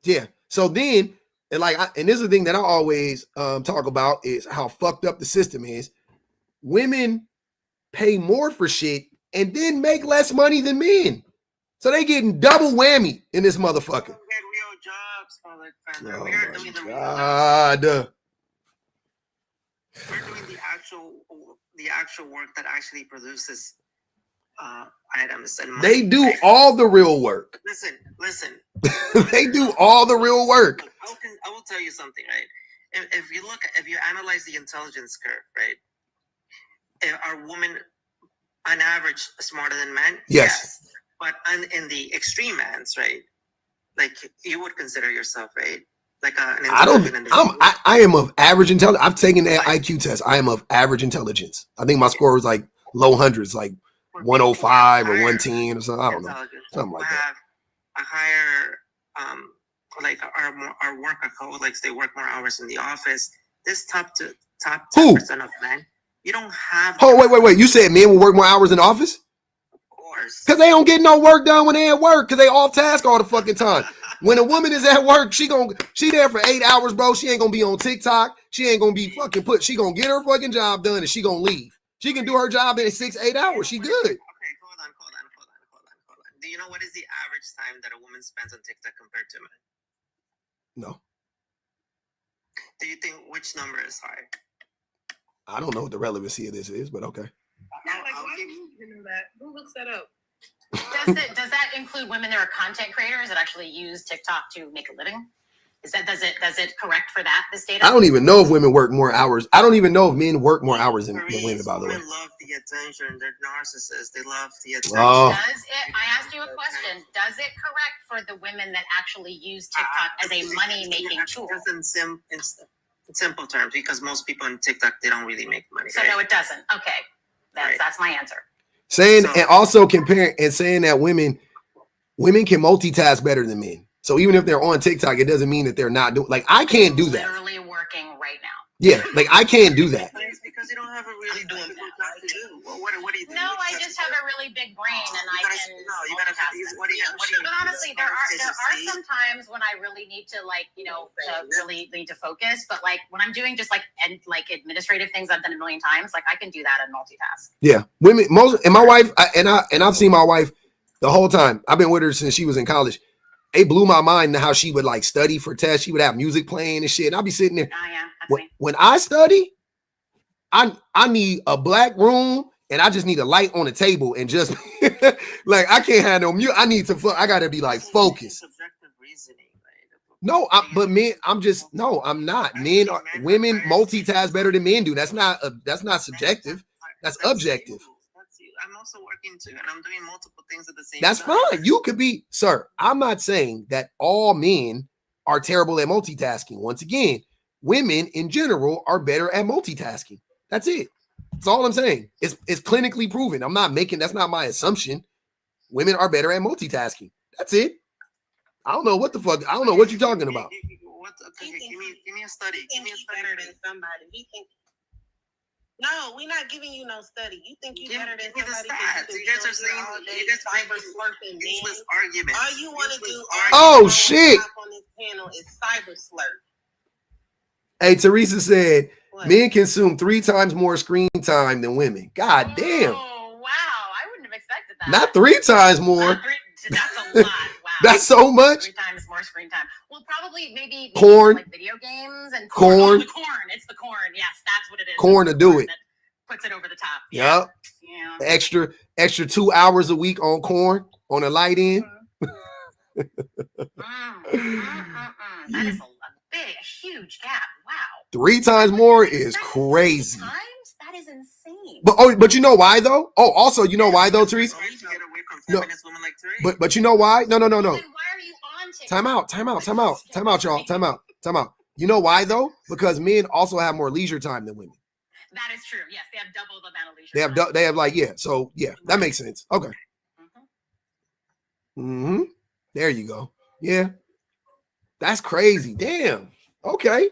Yeah. So then, and this is the thing that I always talk about is how fucked up the system is. Women pay more for shit and then make less money than men. So they getting double whammy in this motherfucker. Real jobs, Oh we are doing the actual work that actually produces items and money. They do all the real work. Listen. They do all the real work. I will tell you something, right? If you analyze the intelligence curve, right? Are women on average smarter than men? Yes. But in the extreme ends, right? Like, you would consider yourself, right? Like an I am of average intelligence. I've taken that IQ test. I am of average intelligence. I think my score was like low hundreds, like 105 or 110 or something. I don't know. Something like that. A higher, like our worker colleagues, they work more hours in the office. This top 10% of men, you don't have. Oh, wait. You said men will work more hours in the office? Of course. Because they don't get no work done when they at work, because they off task all the fucking time. When a woman is at work, she there for 8 hours, bro. She ain't gonna be on TikTok. She ain't gonna be fucking she gonna get her fucking job done and she gonna leave. She can do her job in 6-8 hours. She good. Okay, hold on. Do you know what is the average time that a woman spends on TikTok compared to men? No. Do you think which number is high? I don't know what the relevancy of this is, but okay. Why do you even know that? Who looks that up? Does that include women that are content creators that actually use TikTok to make a living? Does it correct for that, this data? I don't even know if women work more hours. I don't even know if men work more hours than women, by the way. Women love the attention. They're narcissists. They love the attention. Oh. I asked you a question. Does it correct for the women that actually use TikTok as a money-making tool? In simple terms, because most people on TikTok, they don't really make money. So no, it doesn't. Okay. That's my answer. And also comparing and saying that women can multitask better than men. So even if they're on TikTok, it doesn't mean that they're not doing. Like, I can't do that. Literally working right now. Yeah, like I can't do that. It's because you don't have a really doing job to do. Well, what do you do? No, I just have a really big brain, and I can. No, you gotta. What do you? But honestly, there are some times when I really need to really need to focus. But like when I'm doing just like administrative things I've done a million times, like I can do that and multitask. Yeah, women and my wife I've seen my wife the whole time. I've been with her since she was in college. It blew my mind how she would like study for tests. She would have music playing and shit. And I'll be sitting there. Oh yeah, that's me. When I study, I need a black room and I just need a light on the table and just like I can't have no mute. I need to I gotta be like focused. Subjective reasoning, right? No, but men, I'm not. Women multitask better than men do. That's not subjective. That's objective. That's you. I'm also working too, and I'm doing multiple things at the same time. That's fine. You could be, sir. I'm not saying that all men are terrible at multitasking. Once again, women in general are better at multitasking. That's it. That's all I'm saying. It's clinically proven. That's not my assumption. Women are better at multitasking. That's it. I don't know what the fuck. I don't know what you're talking about. Okay, give me a study. Give me a study. Better than somebody. He think. No, we're not giving you no study. You think you better than somebody? You guys are saying you guys cyber slurping useless arguments. All you want to do oh shit on this panel is cyber slurp. Hey, Teresa said men consume 3 times more screen time than women. God damn. Oh wow, I wouldn't have expected that. Not 3 times more. That's a lot. Wow. That's so much. 3 times more screen time. Well, probably maybe corn, like video games and corn. Oh, the corn. It's the corn. Yes, that's what it is. Corn to do it. Puts it over the top. Yep. Yeah. Extra 2 hours a week on corn on a light end. That is a huge gap. Wow. 3 times more is crazy. 3 times? That is insane. But you know why though? Oh, also you know why though, Teresa? No. But you know why? No. Then why are you on TikTok? Time out, y'all. Time out. You know why though? Because men also have more leisure time than women. That is true. Yes, they have double the amount of leisure time. They have like, yeah. So yeah, that makes sense. Okay. There you go. Yeah. That's crazy. Damn. Okay.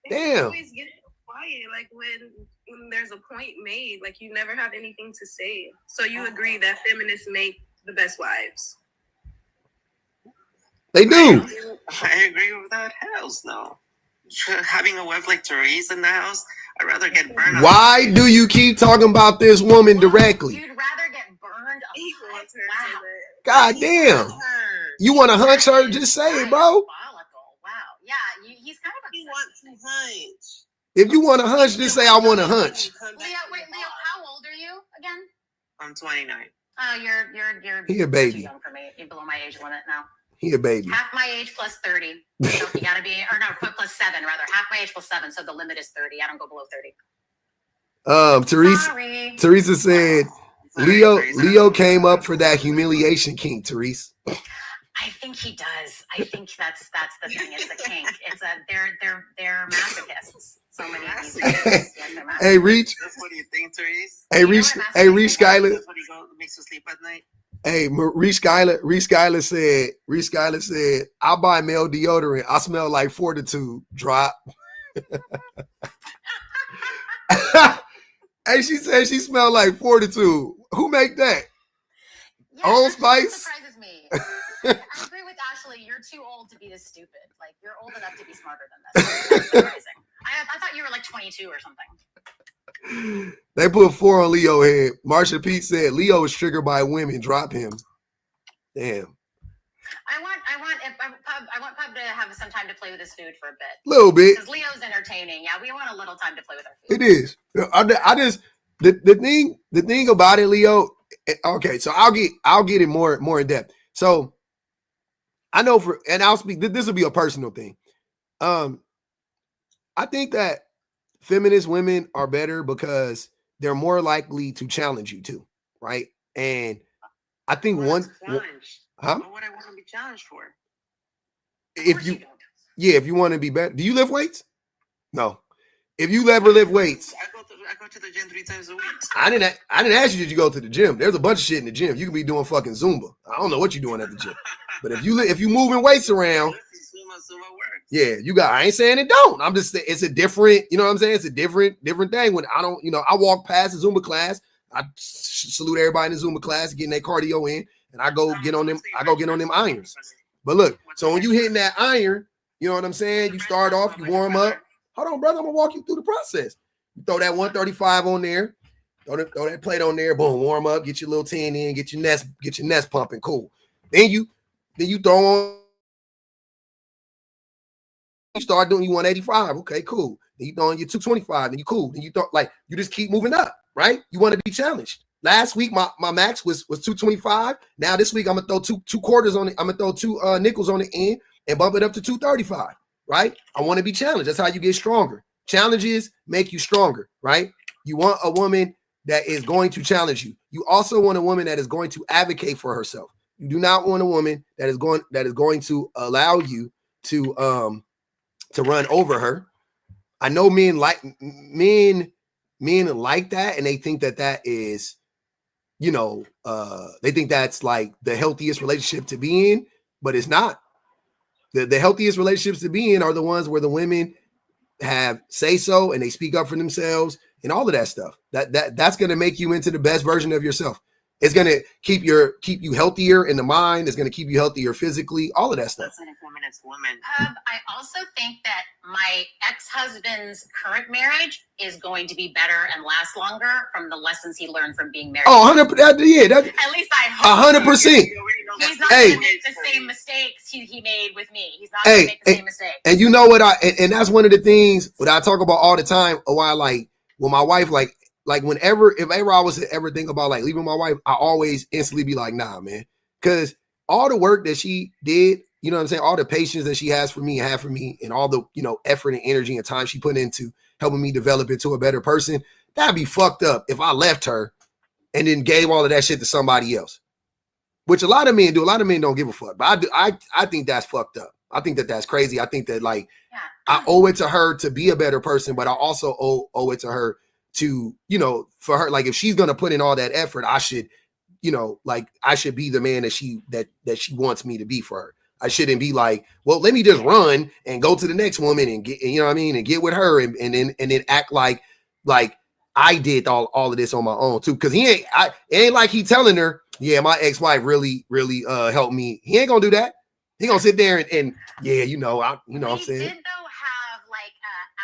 Damn. Always get quiet, like when there's a point made, like you never have anything to say. So you agree that feminists make the best wives? They do. I agree with that. Hells no. Having a wife like Therese in the house, I'd rather get burned. Why do you keep talking about this woman directly? You'd rather get burned. Wow. God damn. You want to hunch her? Just say it, bro. Wow. Yeah, he's kind of. He wants to hunch. If you want to hunch, just say I want to hunch. Leo, how old are you again? I'm 29. You're He a baby. too young for me. You're below my age limit now. He a baby. Half my age plus 30. So you gotta be, or no, plus 7 rather. Half my age plus 7. So the limit is 30. I don't go below 30. Teresa said Leo came up for that humiliation kink, Teresa. I think he does. I think that's the thing. It's a kink. It's they're masochists. So many of these guys. Hey, Reach. That's what you think, Therese? Hey, Reach Skyler. That's what makes you sleep at night. Hey, Reach Skyler said, I'll buy male deodorant. I smell like Fortitude. Drop. Hey, she said she smelled like Fortitude. Who make that? Yeah, Old Spice? Surprises me. I agree with Ashley. You're too old to be this stupid. Like, you're old enough to be smarter than this. That's surprising. I thought you were like 22 or something. They put 4 on Leo head. Marsha Pete said Leo is triggered by women. Drop him. Damn. I want Pub to have some time to play with his food for a bit. Little bit. Because Leo's entertaining. Yeah, we want a little time to play with our food. It is. I just the thing about it, Leo. Okay, so I'll get it more in depth. So I know I'll speak. This will be a personal thing. I think that feminist women are better because they're more likely to challenge you too, right? And I think What would I want to be challenged for? If you want to be better, do you lift weights? No. If you ever lift weights, I go to the gym 3 times a week. I didn't ask you did you go to the gym. There's a bunch of shit in the gym. You could be doing fucking Zumba. I don't know what you're doing at the gym, but if you moving weights around, yeah, you got. I ain't saying it don't. I'm just saying it's a different. You know what I'm saying? It's a different thing. When I don't, I walk past the Zumba class, I salute everybody in the Zumba class, getting their cardio in, and I go get on them. I go get on them irons. But look, so when you hitting that iron, you know what I'm saying? You start off, you warm up. Hold on, brother. I'm gonna walk you through the process. You throw that 135 on there, throw that plate on there, boom, warm up, get your little 10 in, get your nest pumping, cool. Then you throw on, you start doing you 185, okay, cool. then you throwing your 225, and you cool. Then you throw, like, you just keep moving up, right? You want to be challenged. Last week, my max was 225. Now this week, I'm gonna throw two quarters on it. I'm gonna throw two nickels on the end and bump it up to 235, right? I want to be challenged. That's how you get stronger. Challenges make you stronger, right? You want a woman that is going to challenge you. You also want a woman that is going to advocate for herself. You do not want a woman that is going to allow you to run over her. I know men like that, and they think that is, they think that's like the healthiest relationship to be in, but it's not. The healthiest relationships to be in are the ones where the women have say so and they speak up for themselves and all of that stuff. That's going to make you into the best version of yourself. It's going to keep you healthier in the mind. It's going to keep you healthier physically, all of that stuff. That's a feminist woman. I also think that my ex-husband's current marriage is going to be better and last longer from the lessons he learned from being married. Oh, 100%. Yeah, at least I hope. 100%. He's not going to make the same mistakes he made with me. He's not going to make the same mistakes. And you know what? And that's one of the things that I talk about all the time. Why, like, with my wife, like if ever I was to ever think about like leaving my wife, I always instantly be like, nah, man. Because all the work that she did, you know what I'm saying? All the patience that she has for me and have for me, and all the, effort and energy and time she put into helping me develop into a better person, that'd be fucked up if I left her and then gave all of that shit to somebody else. Which a lot of men do. A lot of men don't give a fuck. But I think that's fucked up. I think that's crazy. I think that, like, I owe it to her to be a better person, but I also owe it to her to, for her, like, if she's going to put in all that effort, I should, I should be the man that she wants me to be for her. I shouldn't be like, well, let me just run and go to the next woman and get, and get with her and then act like I did all of this on my own too. Cause it ain't like he telling her, yeah, my ex-wife really helped me. He ain't gonna do that. He gonna sit there and yeah, what I'm saying. We did though have like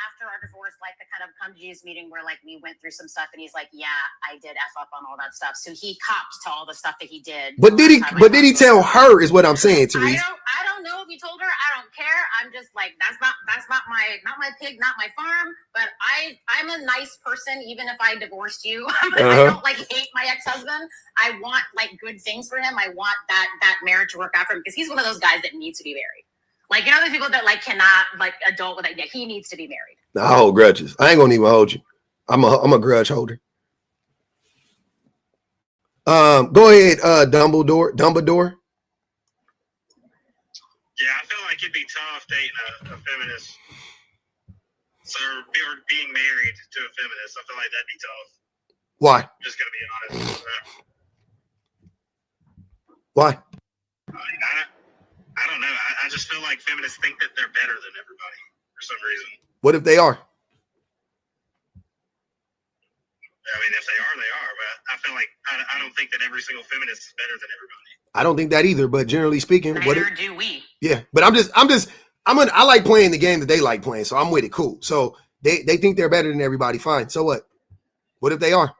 after our divorce, like the kind of come to Jesus meeting where like we went through some stuff, and he's like, yeah, I did F up on all that stuff. So he copped to all the stuff that he did. But did he tell her is what I'm saying, Therese? I don't know if he told her. I don't care. I'm just like, that's not my pig, not my farm. But I'm a nice person, even if I divorced you. I don't like hate my ex-husband. I want like good things for him. I want that marriage to work out for him, because he's one of those guys that needs to be married. Like, those people that like cannot like adult with yeah, he needs to be married. I hold grudges. I ain't gonna even hold you. I'm a grudge holder. Go ahead, Dumbledore. Yeah, I feel like it'd be tough dating a feminist, or being married to a feminist. I feel like that'd be tough. Why? I'm just gonna be honest. Why? I don't know. I just feel like feminists think that they're better than everybody for some reason. What if they are? I mean, if they are, they are. But I feel like I don't think that every single feminist is better than everybody. I don't think that either. But generally speaking, neither do we. Yeah, but I like playing the game that they like playing, so I'm with it. Cool. So they think they're better than everybody. Fine. So what? What if they are? Yeah,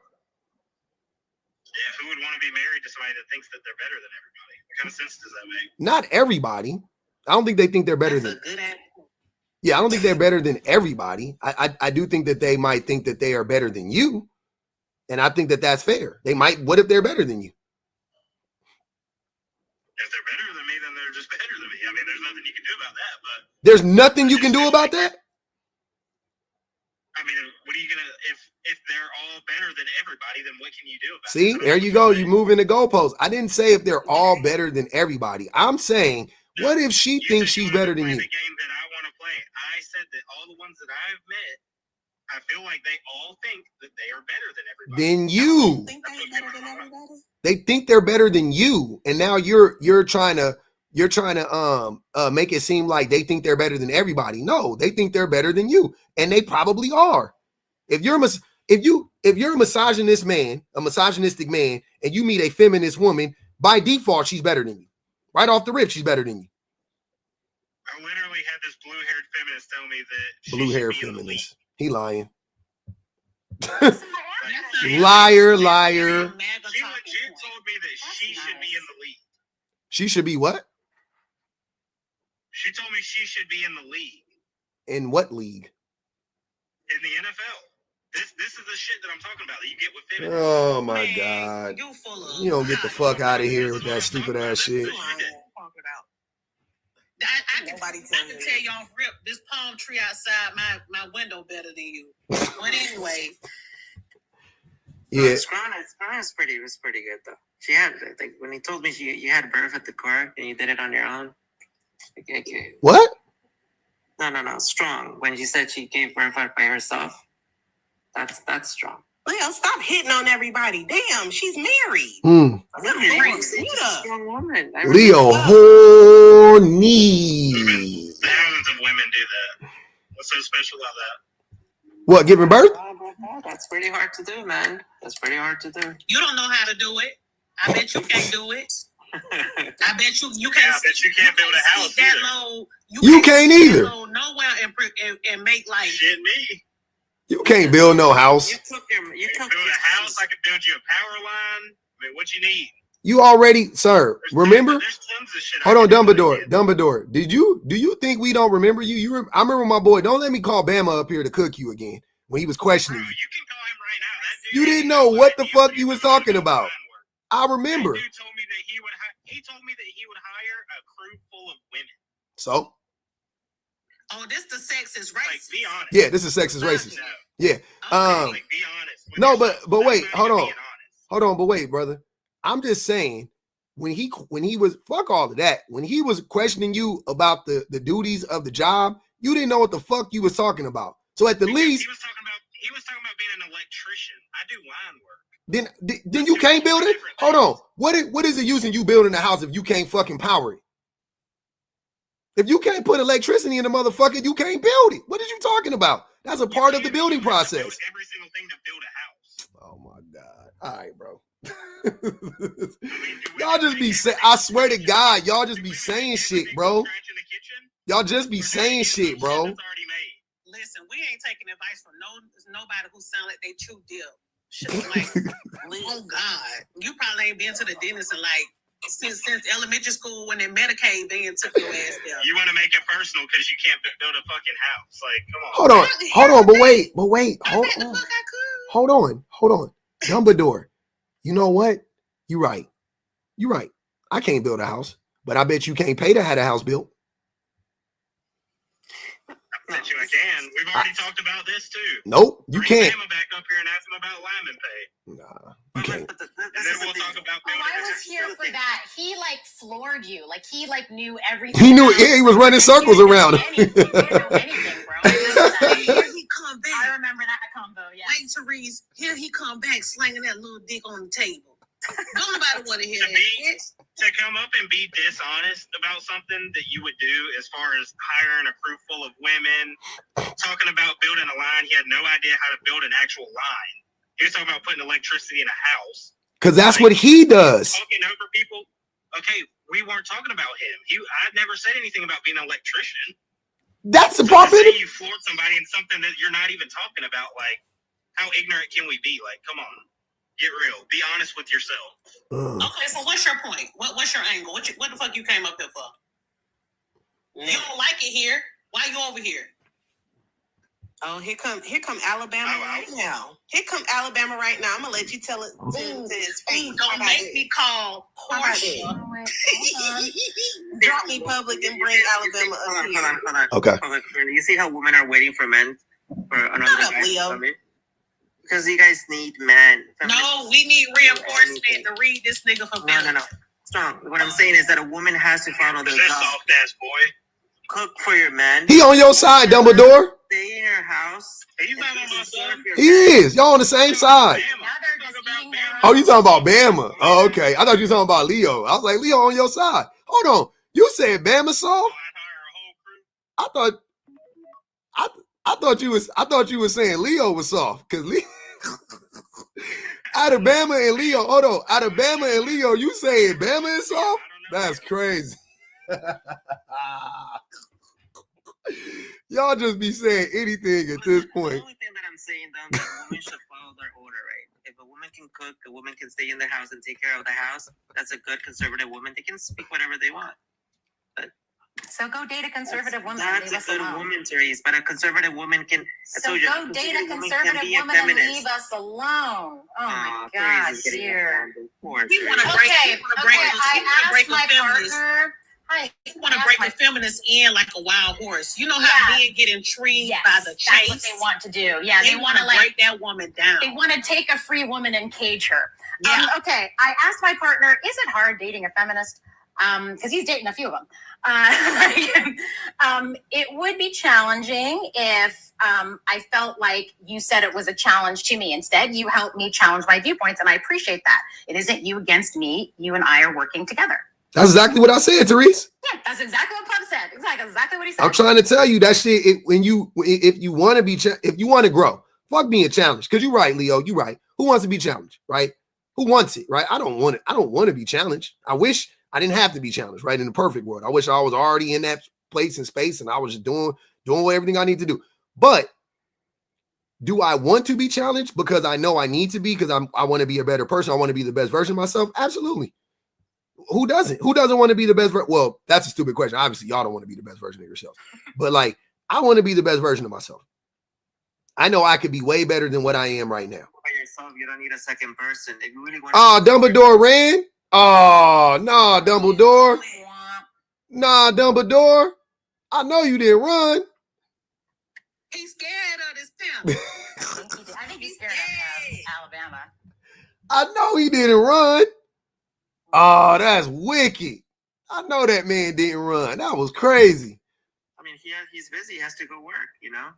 who would want to be married to somebody that thinks that they're better than everybody? What kind of sense does that make? Not everybody. I don't think they think they're better than. Yeah, I don't think they're better than everybody. I do think that they might think that they are better than you, and I think that that's fair. They might. What if they're better than you? If they're better than me, then they're just better than me. I mean, there's nothing you can do about that. But there's nothing you can do about that. I mean, what are you gonna if they're all better than everybody? Then what can you do about it? See, there you go. You moving the goalposts. I didn't say if they're all better than everybody. I'm saying, what if she thinks she's better than you? The game that I want to play. I said that all the ones that I've met, I feel like they all think that they are better than everybody. Than you. They think they're better than you, and now you're trying to make it seem like they think they're better than everybody. No, they think they're better than you, and they probably are. If you're a misogynist man, a misogynistic man, and you meet a feminist woman, by default, she's better than you. Right off the rip, she's better than you. I literally had this blue-haired feminist tell me that blue-haired feminist. He lying. Liar. She legit told me that she should be in the league. She should be what? She told me she should be in the league. In what league? in the NFL. This is the shit that I'm talking about that you get with feminists. Oh my God. You full of You don't get the fuck out of here with that stupid ass shit. I can tell y'all rip this palm tree outside my window better than you. But anyway. Yeah. Scrawny's was pretty good though. She had, like, when he told me you had birth at the car and you did it on your own. Okay. What? No. Strong. When she said she gave birth out by herself. That's strong. Well, stop hitting on everybody. Damn, she's married. She's a strong woman. Leo horny. Thousands of women do that. What's so special about that? What, giving birth? That's pretty hard to do, man. That's pretty hard to do. You don't know how to do it. I bet you can't do it. I bet you can't. Yeah, I bet you can't build a house that either. low. You can't either. Nowhere and make like shit me. You can't build no house. You took build a house. I could build you a power line. I mean, what you need? You already, sir. Remember? There's tons of shit. Hold on, Dumbledore. Do you think we don't remember you? I remember my boy. Don't let me call Bama up here to cook you again when he was questioning you. You can call him right now. That dude, you didn't know what the fuck you was talking about. I remember. That dude told me that he would hire a crew full of women. So? Oh, this the sexist racist. Like, be honest. Yeah, this is sexist racist. No. Yeah. Like, be honest. No, but wait, hold on, but wait, brother. I'm just saying, when he was, fuck all of that. When he was questioning you about the duties of the job, you didn't know what the fuck you was talking about. So at the least he was talking about being an electrician. I do line work. Then you can't build it? Hold on. What is it using you building a house if you can't fucking power it? If you can't put electricity in the motherfucker, you can't build it. What are you talking about? That's a part of the building process. Every single thing to build a house. Oh my God. All right, bro. Y'all just be saying, I swear to God, y'all just be saying shit, bro. Y'all just be saying shit, bro. Listen, we ain't taking advice from nobody who sound like they chew dip. Shit like, oh God, you probably ain't been to the dentist in like since elementary school when they Medicaid van took your ass there. You want to make it personal because you can't build a fucking house. Like, come on. Hold on, but wait. Hold on. Dumbledore. You know what? You're right. I can't build a house, but I bet you can't pay to have a house built. I bet you I can. We've already talked about this too. Nope, you can't. Bring back up here and ask him about lineman pay. Nah, you can't. And then we'll talk about. I was here for that. He like floored you. Like he like knew everything. He knew. Yeah, he was running circles around him. He didn't know anything, bro. Here he come back. I remember that combo. Yeah. Wait, Therese. Here he come back, slinging that little dick on the table. Nobody want to hear that. To come up and be dishonest about something that you would do as far as hiring a crew full of women, talking about building a line. He had no idea how to build an actual line. He was talking about putting electricity in a house. Because that's what he does. Talking over people. Okay, we weren't talking about him. I never said anything about being an electrician. That's the so problem. You floored somebody in something that you're not even talking about. Like, how ignorant can we be? Like, come on. Get real. Be honest with yourself. Okay, so what's your point? What's your angle? What the fuck you came up here for? You don't like it here. Why you over here? Oh, here come Alabama right now. Here come Alabama right now. I'm gonna let you tell it to his face. Don't make me call Portia. Drop me public and bring Alabama up here. Hold on. Okay. You see how women are waiting for men for another guy to come in? Because you guys need men. No, we need reinforcement to read this nigga for No. Strong. What I'm saying is that a woman has to follow their job. Soft ass boy. Cook for your man. He on your side, Dumbledore. Stay in your house. He's not on my side. He is. Y'all on the same side. Oh, you talking about Bama? Oh, okay. I thought you were talking about Leo. I was like, Leo on your side. Hold on. You said Bama soft? I thought you were saying Leo was soft because out of Bama and Leo. Hold on, out of Bama and Leo, you saying Bama is soft? That's crazy. Y'all just be saying anything at this point. The only thing that I'm saying, though, that women should follow their order, right? If a woman can cook, a woman can stay in the house and take care of the house. That's a good conservative woman. They can speak whatever they want. But So go date a conservative woman. That's and leave a good us alone. woman to raise, but a conservative woman can. So go date a conservative woman and leave us alone. Oh my God, dear. We want to break. I asked my partner. You want to break the feminists in like a wild horse. You know how men get intrigued by the chase. That's what they want to do. Yeah, they want to break that woman down. They want to take a free woman and cage her. Yeah. Okay, I asked my partner, is it hard dating a feminist? Because he's dating a few of them. It would be challenging if I felt like you said it was a challenge to me. Instead, you helped me challenge my viewpoints, and I appreciate that. It isn't you against me. You and I are working together. That's exactly what I said, Therese. Yeah, that's exactly what Pub said. Exactly what he said. I'm trying to tell you that shit. If you want to grow, fuck being challenged. Because you're right, Leo. You're right. Who wants to be challenged, right? Who wants it, right? I don't want it. I don't want to be challenged. I wish I didn't have to be challenged, right? In the perfect world, I wish I was already in that place and space, and I was just doing everything I need to do. But do I want to be challenged because I know I need to be, because I want to be a better person? I want to be the best version of myself. Absolutely. Who doesn't? Who doesn't want to be the best? Well, that's a stupid question. Obviously, y'all don't want to be the best version of yourself. But like, I want to be the best version of myself. I know I could be way better than what I am right now. By yourself, you don't need a second person. If you really want. Dumbledore ran. Oh, nah, Dumbledore. Nah, Dumbledore. I know you didn't run. He's scared of this pimp. I think he's scared of Alabama. I know he didn't run. Oh, that's wicked. I know that man didn't run. That was crazy. I mean, he's busy. He has to go work, you know?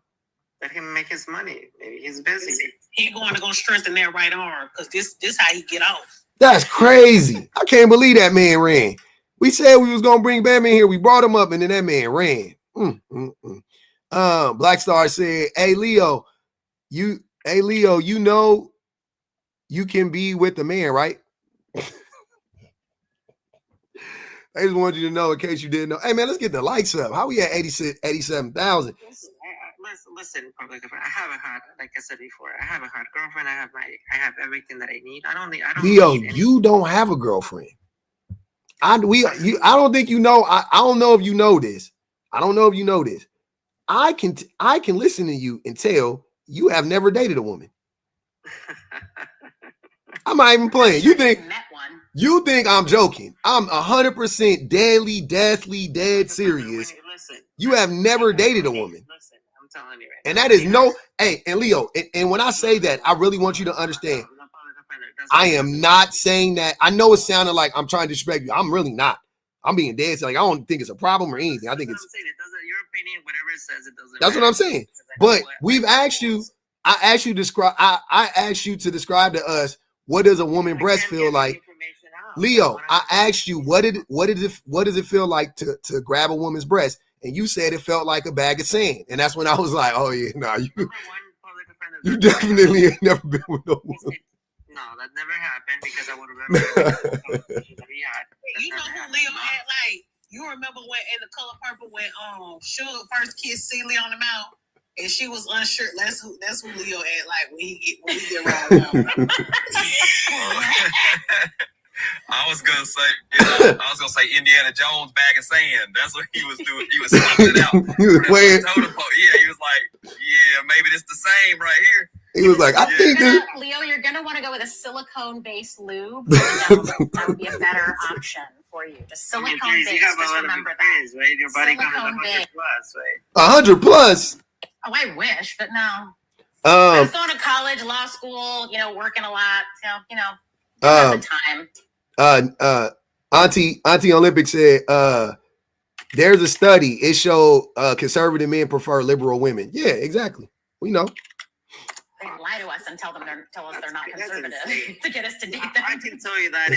Let him make his money. Maybe he's busy. He's going to go strengthen that right arm, because this how he get off. That's crazy. I can't believe that man ran. We said we was going to bring Batman here. We brought him up, and then that man ran. Black Star said, hey, Leo, you know you can be with the man, right? I just wanted you to know in case you didn't know. Hey, man, let's get the lights up. How we at 87,000? Listen, public. I haven't had, like I said before, I have a hot girlfriend. I have everything that I need. I don't Leo, you don't have a girlfriend. I don't think you know. I don't know if you know this. I don't know if you know this. I can listen to you and tell you have never dated a woman. I'm not even playing. You think I'm joking? I'm 100% deathly dead serious. You have never dated a woman. Listen, I'm telling you right and that is no. Hey, and Leo, and when I say that, I really want you to understand. I am not saying that. I know it sounded like I'm trying to disrespect you. I'm really not. I'm being dead. Like, I don't think it's a problem or anything. I think it's your opinion. Whatever it says, it doesn't. That's what I'm saying. But we've asked you. I asked you to describe to us, what does a woman breast feel like? Leo, I asked you what does it feel like to grab a woman's breast, and you said it felt like a bag of sand, and that's when I was like, oh yeah, nah, you definitely ain't never been with no woman. No, that never happened, because I would remember. You know who Leo had like? You remember when in The Color Purple when Suge first kissed Celie on the mouth? And she was unsure. That's who Leo had like when he get around. I was gonna say Indiana Jones bag of sand. That's what he was doing. He was swapping it out. He was playing. Yeah, he was like, yeah, maybe it's the same right here. He was like, I think Leo, you're gonna want to go with a silicone-based lube. That would be a better option for you. Just silicone-based. Just remember that. Right? Your body comes 100 plus, right? 100 plus. Oh, I wish, but no. I was going to college, law school, working a lot. The time. Auntie Olympic said, there's a study. It showed conservative men prefer liberal women. Yeah, exactly. We know. They lie to us and tell us they're not conservative to get us to date them. I can tell you that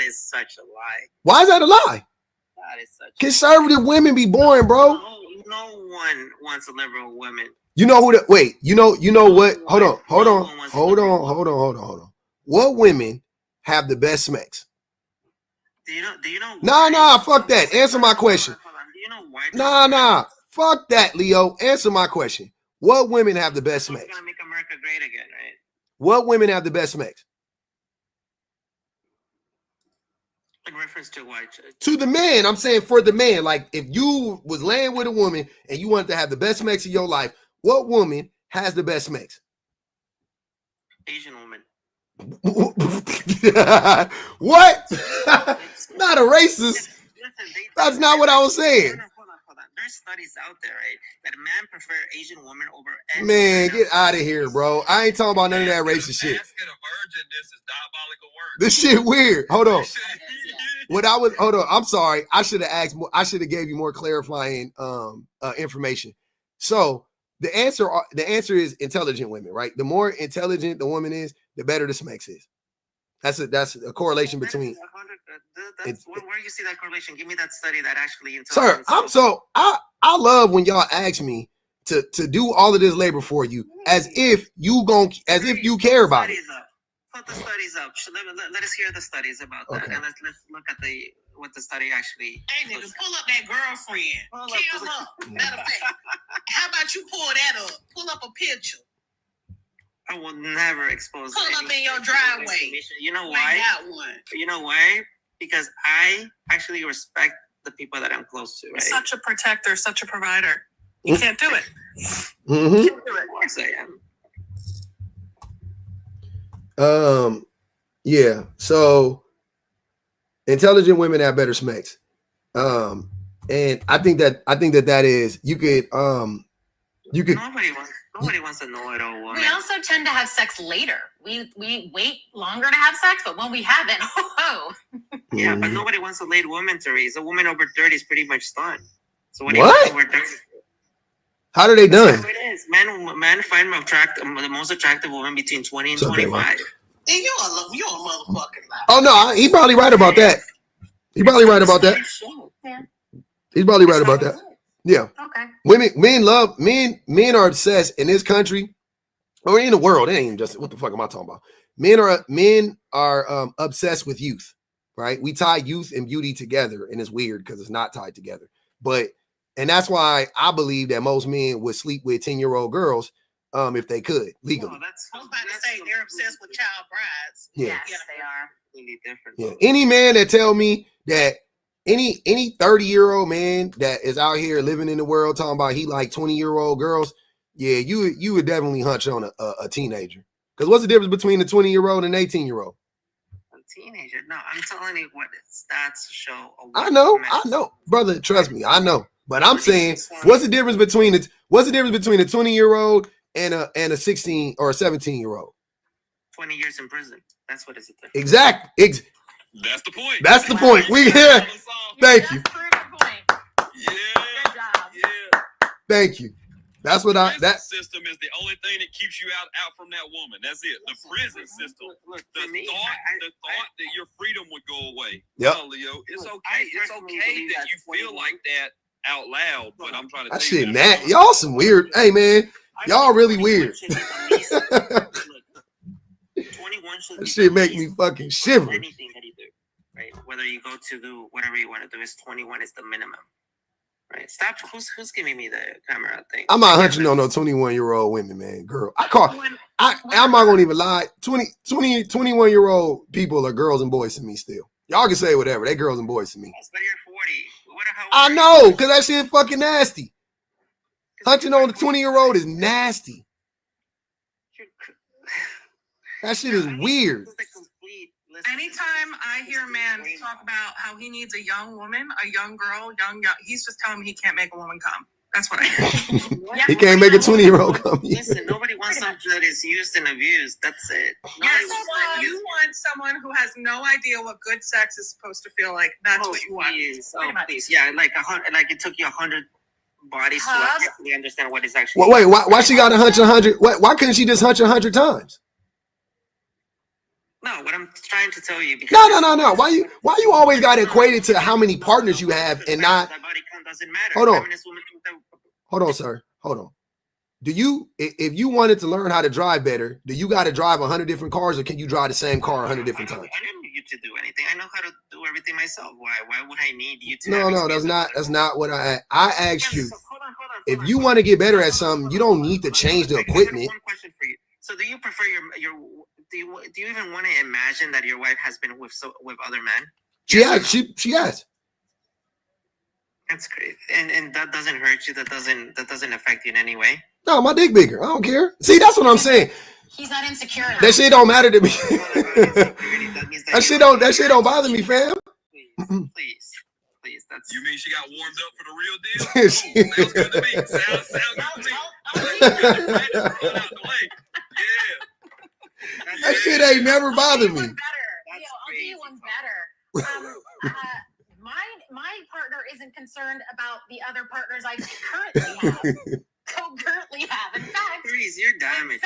is such a lie. Why is that a lie? That is such. Conservative women be boring, bro. No one wants a liberal woman. You know who? You know what? Hold on. What women have the best smacks? Do you know? Nah. Fuck that. Answer my question. Do you know why? Nah. Fuck that, Leo. Answer my question. What women have the best smacks? Gonna make America great again, right? What women have the best smacks? In reference to what? To the man. I'm saying for the man. Like, if you was laying with a woman and you wanted to have the best sex of your life, what woman has the best sex? Asian woman. What? Not a racist. That's not what I was saying. Hold on. There's studies out there, right, that men prefer Asian women over. Man, get out of here, bro. I ain't talking about none of that racist shit. Asking a virgin this is diabolical work. This shit weird. Hold on. I'm sorry. I should have asked more. I should have gave you more clarifying information. So the answer is intelligent women, right? The more intelligent the woman is, the better the sex is. That's a correlation between. Where you see that correlation? Give me that study that actually. Sir, I love when y'all ask me to do all of this labor for you as if you care about it. Put the studies up. Let us hear the studies about that, and let's look at what the study actually. Hey, nigga, pull up that girlfriend. Kill her. Matter of fact, how about you pull that up? Pull up a picture. I will never expose. Pull up in your driveway. You know why? You know why? Because I actually respect the people that I'm close to. Right? Such a protector, such a provider. You can't do it. Mm-hmm. You can't do it. Of course I am. Yeah. So intelligent women have better sex. And I think that is you could. Nobody wants to know it all. Woman. We also tend to have sex later. We wait longer to have sex, but when we have it, Yeah, but nobody wants a late woman to raise. A woman over 30 is pretty much done. So what? Over 30? How are they done? That's how it is. Men find the most attractive woman between 20 and 25. And you're a motherfucking lie. Oh no, he's probably right about that. He's probably right about that. Yeah. He's probably right about that. Yeah. Okay. Men are obsessed in this country or in the world. It ain't even just what the fuck am I talking about? Men are obsessed with youth, right? We tie youth and beauty together, and it's weird because it's not tied together. And that's why I believe that most men would sleep with 10-year-old girls if they could legally. I was about to say they're obsessed with child brides. Yeah. Yes, they are. Completely different. Yeah. Any man that tell me that any 30-year-old man that is out here living in the world talking about he like 20-year-old girls, yeah, you would definitely hunch on a teenager. Because what's the difference between a 20-year-old and an 18-year-old? A teenager? No, I'm telling you what stats show. I know, brother. Trust me, I know. But I'm saying, what's the difference between a 20-year-old and a 16 or a 17-year-old? 20 years in prison. That's what it's. Exactly. That's the point. That's the point. We here. Thank you. Yeah. Good job. Yeah. Thank you. That's what that system is the only thing that keeps you out from that woman. That's it. The prison system. The thought that your freedom would go away. Yep. No, Leo, it's okay. It's okay that you feel like that out loud, but I'm trying to that tell shit, you Nat. Y'all some weird. Hey man, y'all really weird. 21 should That shit make me fucking shiver. Anything that you do, right? Whether you go to do whatever you want to do, is 21 is the minimum, right? Stop. Who's giving me the camera thing? I'm not hunching on no 21-year-old women, man. Girl, I'm not gonna even lie. 21-year-old people are girls and boys to me still. Y'all can say whatever. They girls and boys to me. Yes, but you're 40. I know, because that shit fucking nasty. Hunching on the 20-year-old is nasty. That shit is weird. Anytime I hear a man talk about how he needs a young woman, a young girl, he's just telling me he can't make a woman come. That's what I hear. He can't make a 20-year-old come. Listen, nobody wants something that is used and abused. That's it. Yes, you want someone who has no idea what good sex is supposed to feel like. That's what you want. Please. Yeah, like it took you 100 bodies to actually understand what is actually. Well, wait, why she got to hunch 100? Why couldn't she just hunch 100 times? No, what I'm trying to tell you. No. Why you always got equated to how many partners you have and not? That body count doesn't matter. Hold on, sir. Hold on. Do you, if you wanted to learn how to drive better, do you got to drive 100 different cars, or can you drive the same car 100 different times? I don't need you to do anything. I know how to do everything myself. Why would I need you to? No, that's not what I asked you. Hold on. If you want to get better at something, you don't need to change the equipment. One question for you. So, do you prefer your do you even want to imagine that your wife has been with other men? She has. That's great. And that doesn't hurt you. That doesn't affect you in any way. No, my dick bigger. I don't care. See, that's what I'm saying. He's not insecure. That shit don't matter to me. that shit don't bother me, fam. Please. That's. You mean she got warmed up for the real deal? Sounds good to me. Sounds good to me. Yeah. That shit ain't never bothered me. I'll do you one better. My partner isn't concerned about the other partners I currently have. In fact, Please, you're damaged.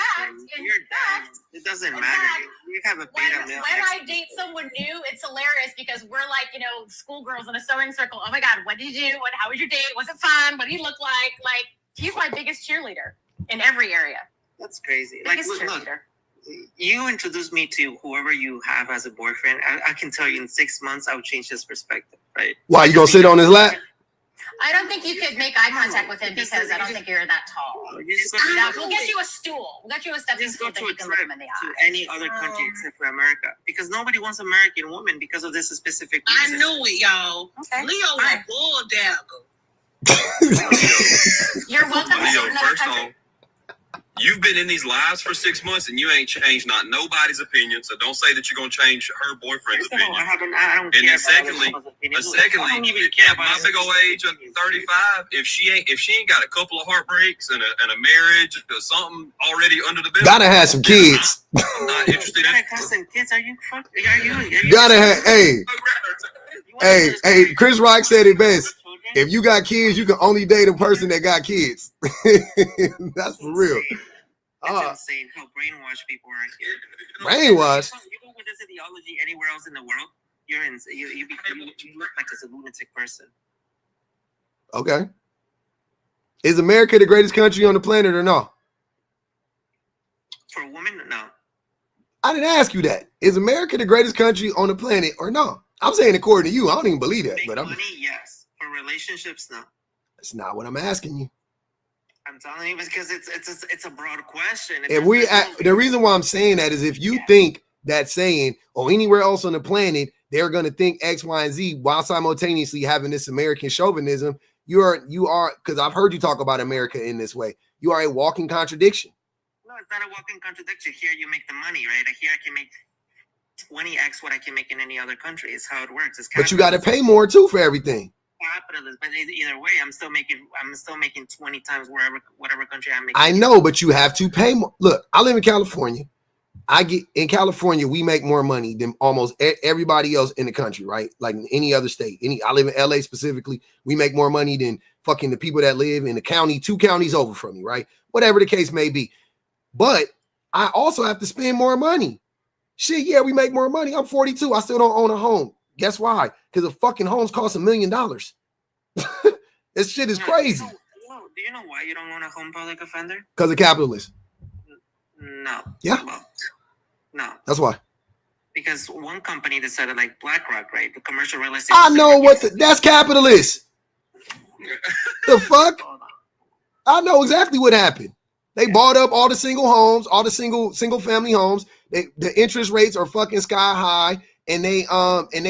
You're damaged. It doesn't matter. You have a beta male. When I date someone new, it's hilarious because we're like, schoolgirls in a sewing circle. Oh my God, what did you do? How was your date? Was it fun? What did he look like? Like, he's my biggest cheerleader in every area. That's crazy. Biggest look, cheerleader. You introduce me to whoever you have as a boyfriend. I can tell you in 6 months, I would change his perspective, right? Why, you gonna sit on his lap? I don't think you could make eye contact with him because I don't think you're that tall. We'll get you a stool. We'll get you a stepping stool that you can look him in the eye. To any other country except for America, because nobody wants American women because of this specific reason. I knew it, y'all. Okay. Leo like bull dagger. You're welcome to Leo, another first country. off, you've been in these lives for 6 months and you ain't changed not nobody's opinion. So don't say that you're gonna change her boyfriend's opinion. I don't And care then secondly, I don't even care about my big old age of 35, if she ain't got a couple of heartbreaks and a marriage or something already under the belt, Gotta have some kids. I'm not interested You in gotta have some kids. Are you? Gotta have. Hey. Chris Rock said it best. If you got kids, you can only date a person that got kids. That's for real. It's insane how brainwashed people are here. Brainwashed? You go with this ideology anywhere else in the world, you're in. You look like a lunatic person. Okay. Is America the greatest country on the planet or no? For a woman, no. I didn't ask you that. Is America the greatest country on the planet or no? I'm saying according to you. I don't even believe that. But money, yes. For relationships, no. That's not what I'm asking you. I'm telling you because it's a broad question. The reason why I'm saying that is if you think that saying or anywhere else on the planet they're going to think X, Y, and Z while simultaneously having this American chauvinism, you are because I've heard you talk about America in this way. You are a walking contradiction. No, it's not a walking contradiction. Here you make the money, right? Here I can make 20x what I can make in any other country. It's how it works. But you got to pay more too for everything. Capitalist, but either way, I'm still making 20 times whatever country I'm making. I know, but you have to pay more. Look, I live in California. In California, we make more money than almost everybody else in the country, right? Like in any other state. I live in LA specifically. We make more money than fucking the people that live in the county, 2 counties over from me, right? Whatever the case may be. But I also have to spend more money. Shit, yeah, we make more money. I'm 42. I still don't own a home. Guess why? Because the fucking homes cost $1 million. This shit is crazy. Do you know why you don't own a home, public offender? Because of capitalism. No. Yeah. No. That's why. Because one company decided, like BlackRock, right? The commercial real estate. I know that's capitalist. The fuck? I know exactly what happened. They bought up all the single homes, all the single family homes. The interest rates are fucking sky high. And they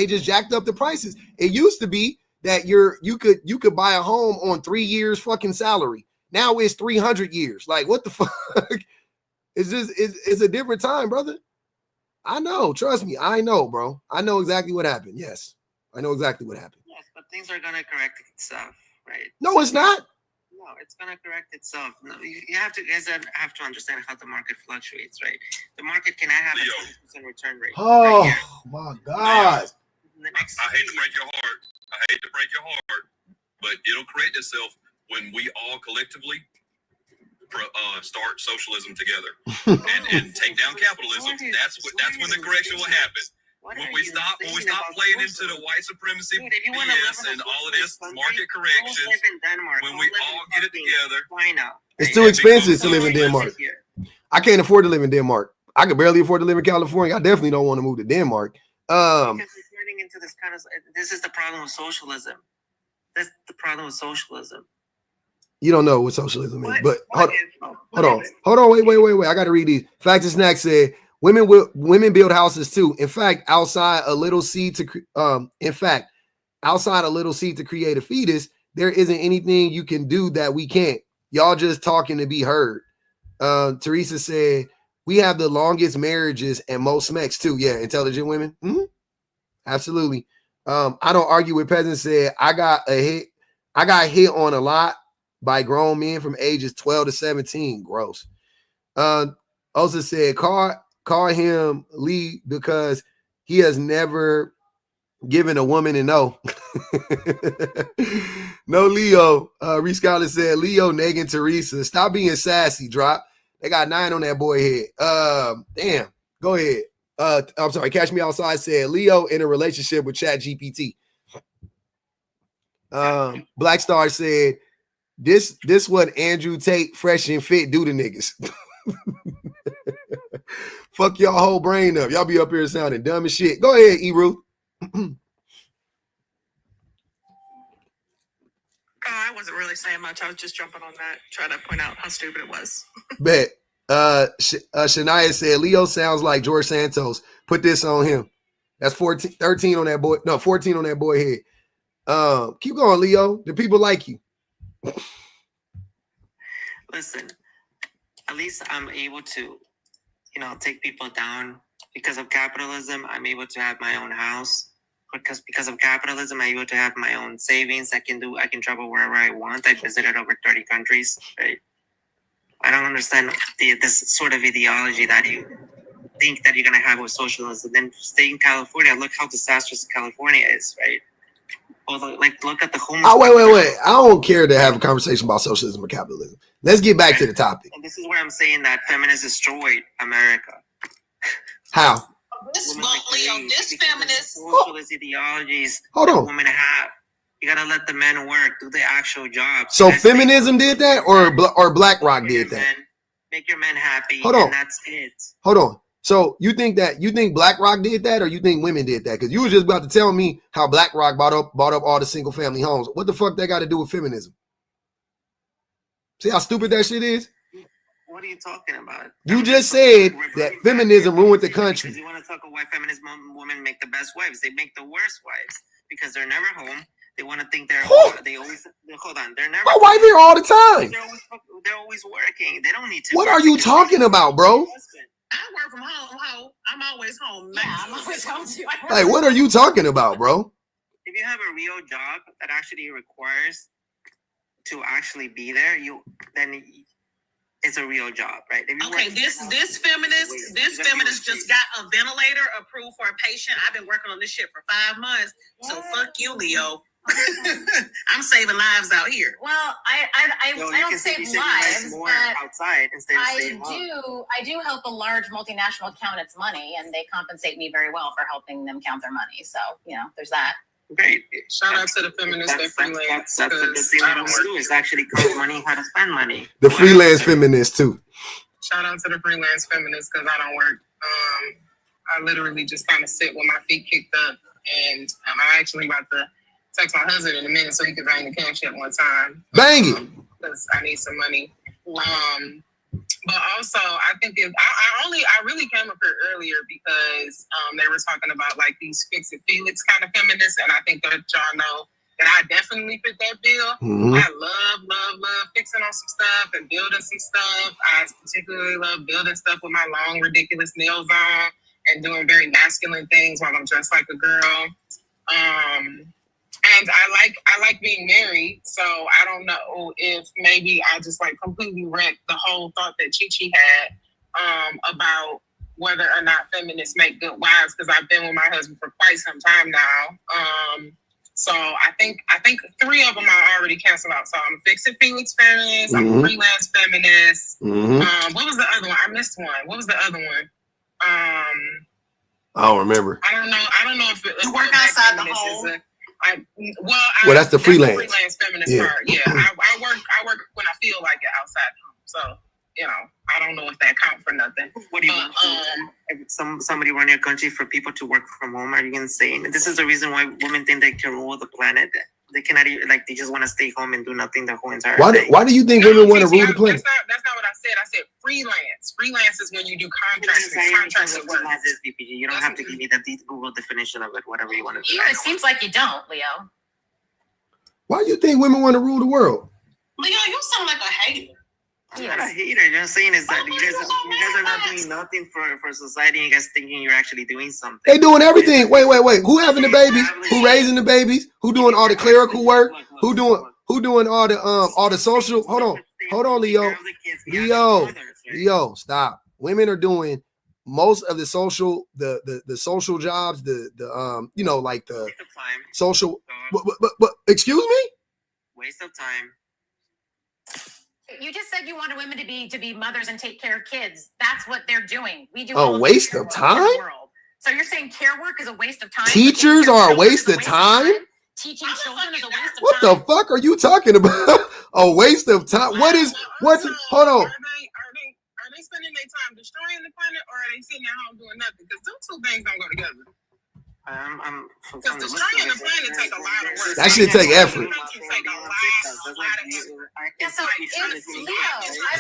just jacked up the prices. It used to be that you could buy a home on 3 years fucking salary. Now it's 300 years. Like what the fuck? It's a different time, brother. I know. Trust me. I know, bro. I know exactly what happened. Yes, I know exactly what happened. Yes, but things are gonna correct itself, right? No, it's not. No, it's gonna correct itself. No, you have to understand how the market fluctuates, right? The market cannot have a 20% return rate. Oh my God! I hate to break your heart, but it'll correct itself when we all collectively start socialism together and take down capitalism. That's when the correction will happen. When we stop playing into the white supremacy BS and all of this market corrections, when we all get it together. Why not? It's too expensive to live in Denmark. I can't afford to live in Denmark. I could barely afford to live in California. I definitely don't want to move to Denmark. Because it's turning into this kind of. This is the problem with socialism. That's the problem with socialism. You don't know what socialism is, but hold on. Wait. I got to read these. Facts and Snacks said, Women build houses too. In fact, outside a little seed to create a fetus, there isn't anything you can do that we can't. Y'all just talking to be heard. Teresa said, we have the longest marriages and most smecks too. Yeah, intelligent women. Mm-hmm. Absolutely. I don't argue with peasants. Said, I got hit on a lot by grown men from ages 12 to 17. Gross. Also said, call him Lee because he has never given a woman a no. No, Leo. Reese Scholar said, Leo negging Teresa. Stop being sassy, drop. They got 9 on that boy head. Damn. Go ahead. I'm sorry. Catch Me Outside said, Leo in a relationship with Chat GPT. Black Star said, this what Andrew Tate fresh and fit do to niggas. Fuck y'all whole brain up. Y'all be up here sounding dumb as shit. Go ahead, E-Ruth. I wasn't really saying much. I was just jumping on that, trying to point out how stupid it was. Bet. Shania said, Leo sounds like George Santos. Put this on him. That's 13 on that boy. No, 14 on that boy head. Keep going, Leo. The people like you. Listen, at least I'm able to, take people down. Because of capitalism, I'm able to have my own house. Because of capitalism, I'm able to have my own savings. I can travel wherever I want. I visited over 30 countries, right? I don't understand this sort of ideology that you think that you're going to have with socialism. Then stay in California. Look how disastrous California is, right? Well, look at the homeless. Oh, wait. I don't care to have a conversation about socialism or capitalism. Let's get back to the topic. And this is where I'm saying that feminists destroyed America. How? This feminist socialist ideologies that women have. You gotta let the men work, do the actual job. So feminism did that, or BlackRock did that? Make your men happy. Hold on. And that's it. Hold on. So you think BlackRock did that, or you think women did that? Because you were just about to tell me how BlackRock bought up all the single family homes. What the fuck that got to do with feminism? See how stupid that shit is? What are you talking about? You just said that feminism ruined the country. Because you want to talk about why feminist women make the best wives. They make the worst wives because they're never home. They want to think they always hold on. They're never. My wife here all the time. They're always working. They don't need to. What are you talking about, bro? I work from home. I'm always home. Yeah, I'm always home too. Like, what are you talking about, bro? If you have a real job that actually requires to actually be there, then it's a real job, right? Okay, this feminist just got a ventilator approved for a patient. I've been working on this shit for 5 months. So fuck you, Leo. I'm saving lives out here. Well, I don't save lives, but outside instead of I do help a large multinational count its money, and they compensate me very well for helping them count their money. So there's that. Great. Shout out to the feminists that freelance. That's a good thing I don't do is actually count money, how to spend money. The freelance feminists too. Shout out to the freelance feminists because I don't work. I literally just kind of sit with my feet kicked up, and I'm actually about to text my husband in a minute so he can bang the cash at one time. Bang it! Because I need some money. But also, I think I really came up here earlier because they were talking about like these fix it Felix kind of feminists, and I think that y'all know that I definitely fit that bill. Mm-hmm. I love fixing on some stuff and building some stuff. I particularly love building stuff with my long, ridiculous nails on and doing very masculine things while I'm dressed like a girl. And I like being married, so I don't know if maybe I just like completely wrecked the whole thought that Chi had about whether or not feminists make good wives, because I've been with my husband for quite some time now. So I think 3 of them I already canceled out. So I'm a Fix It Felix feminist, I'm a freelance feminist. Mm-hmm. What was the other one? I missed one. What was the other one? I don't remember. I don't know if it work outside the home. That's the freelance. That's the freelance feminist part. Yeah, I work when I feel like it outside home. So I don't know if that counts for nothing. What do you want? If somebody run your country for people to work from home? Are you insane? This is the reason why women think they can rule the planet. They cannot even, they just want to stay home and do nothing the whole entire day. Why do you think women want to rule the planet? That's not what I said. I said freelance. Freelance is when you do contracted work. You don't have to give me the Google definition of it, whatever you want to do. It seems like you don't, Leo. Why do you think women want to rule the world? Leo, you sound like a hater. I'm not a hater. You're saying is that you guys are not doing nothing for society. And you guys thinking you're actually doing something. They doing everything. Wait. Who having the babies? Who raising the babies? Who doing all the clerical work? Who doing all the social? Hold on, Leo. Leo, stop. Women are doing most of the social, the social jobs, the like the waste of time. Social. But excuse me? Waste of time. You just said you wanted women to be mothers and take care of kids. That's what they're doing. We do a waste of time. So you're saying care work is a waste of time? Teachers are a waste of time? Teaching children is a waste of time? What the fuck are you talking about? A waste of time? Hold on. Are they spending their time destroying the planet, or are they sitting at home doing nothing? Because those two things don't go together. Because destroying the planet take a lot of work. That should take effort.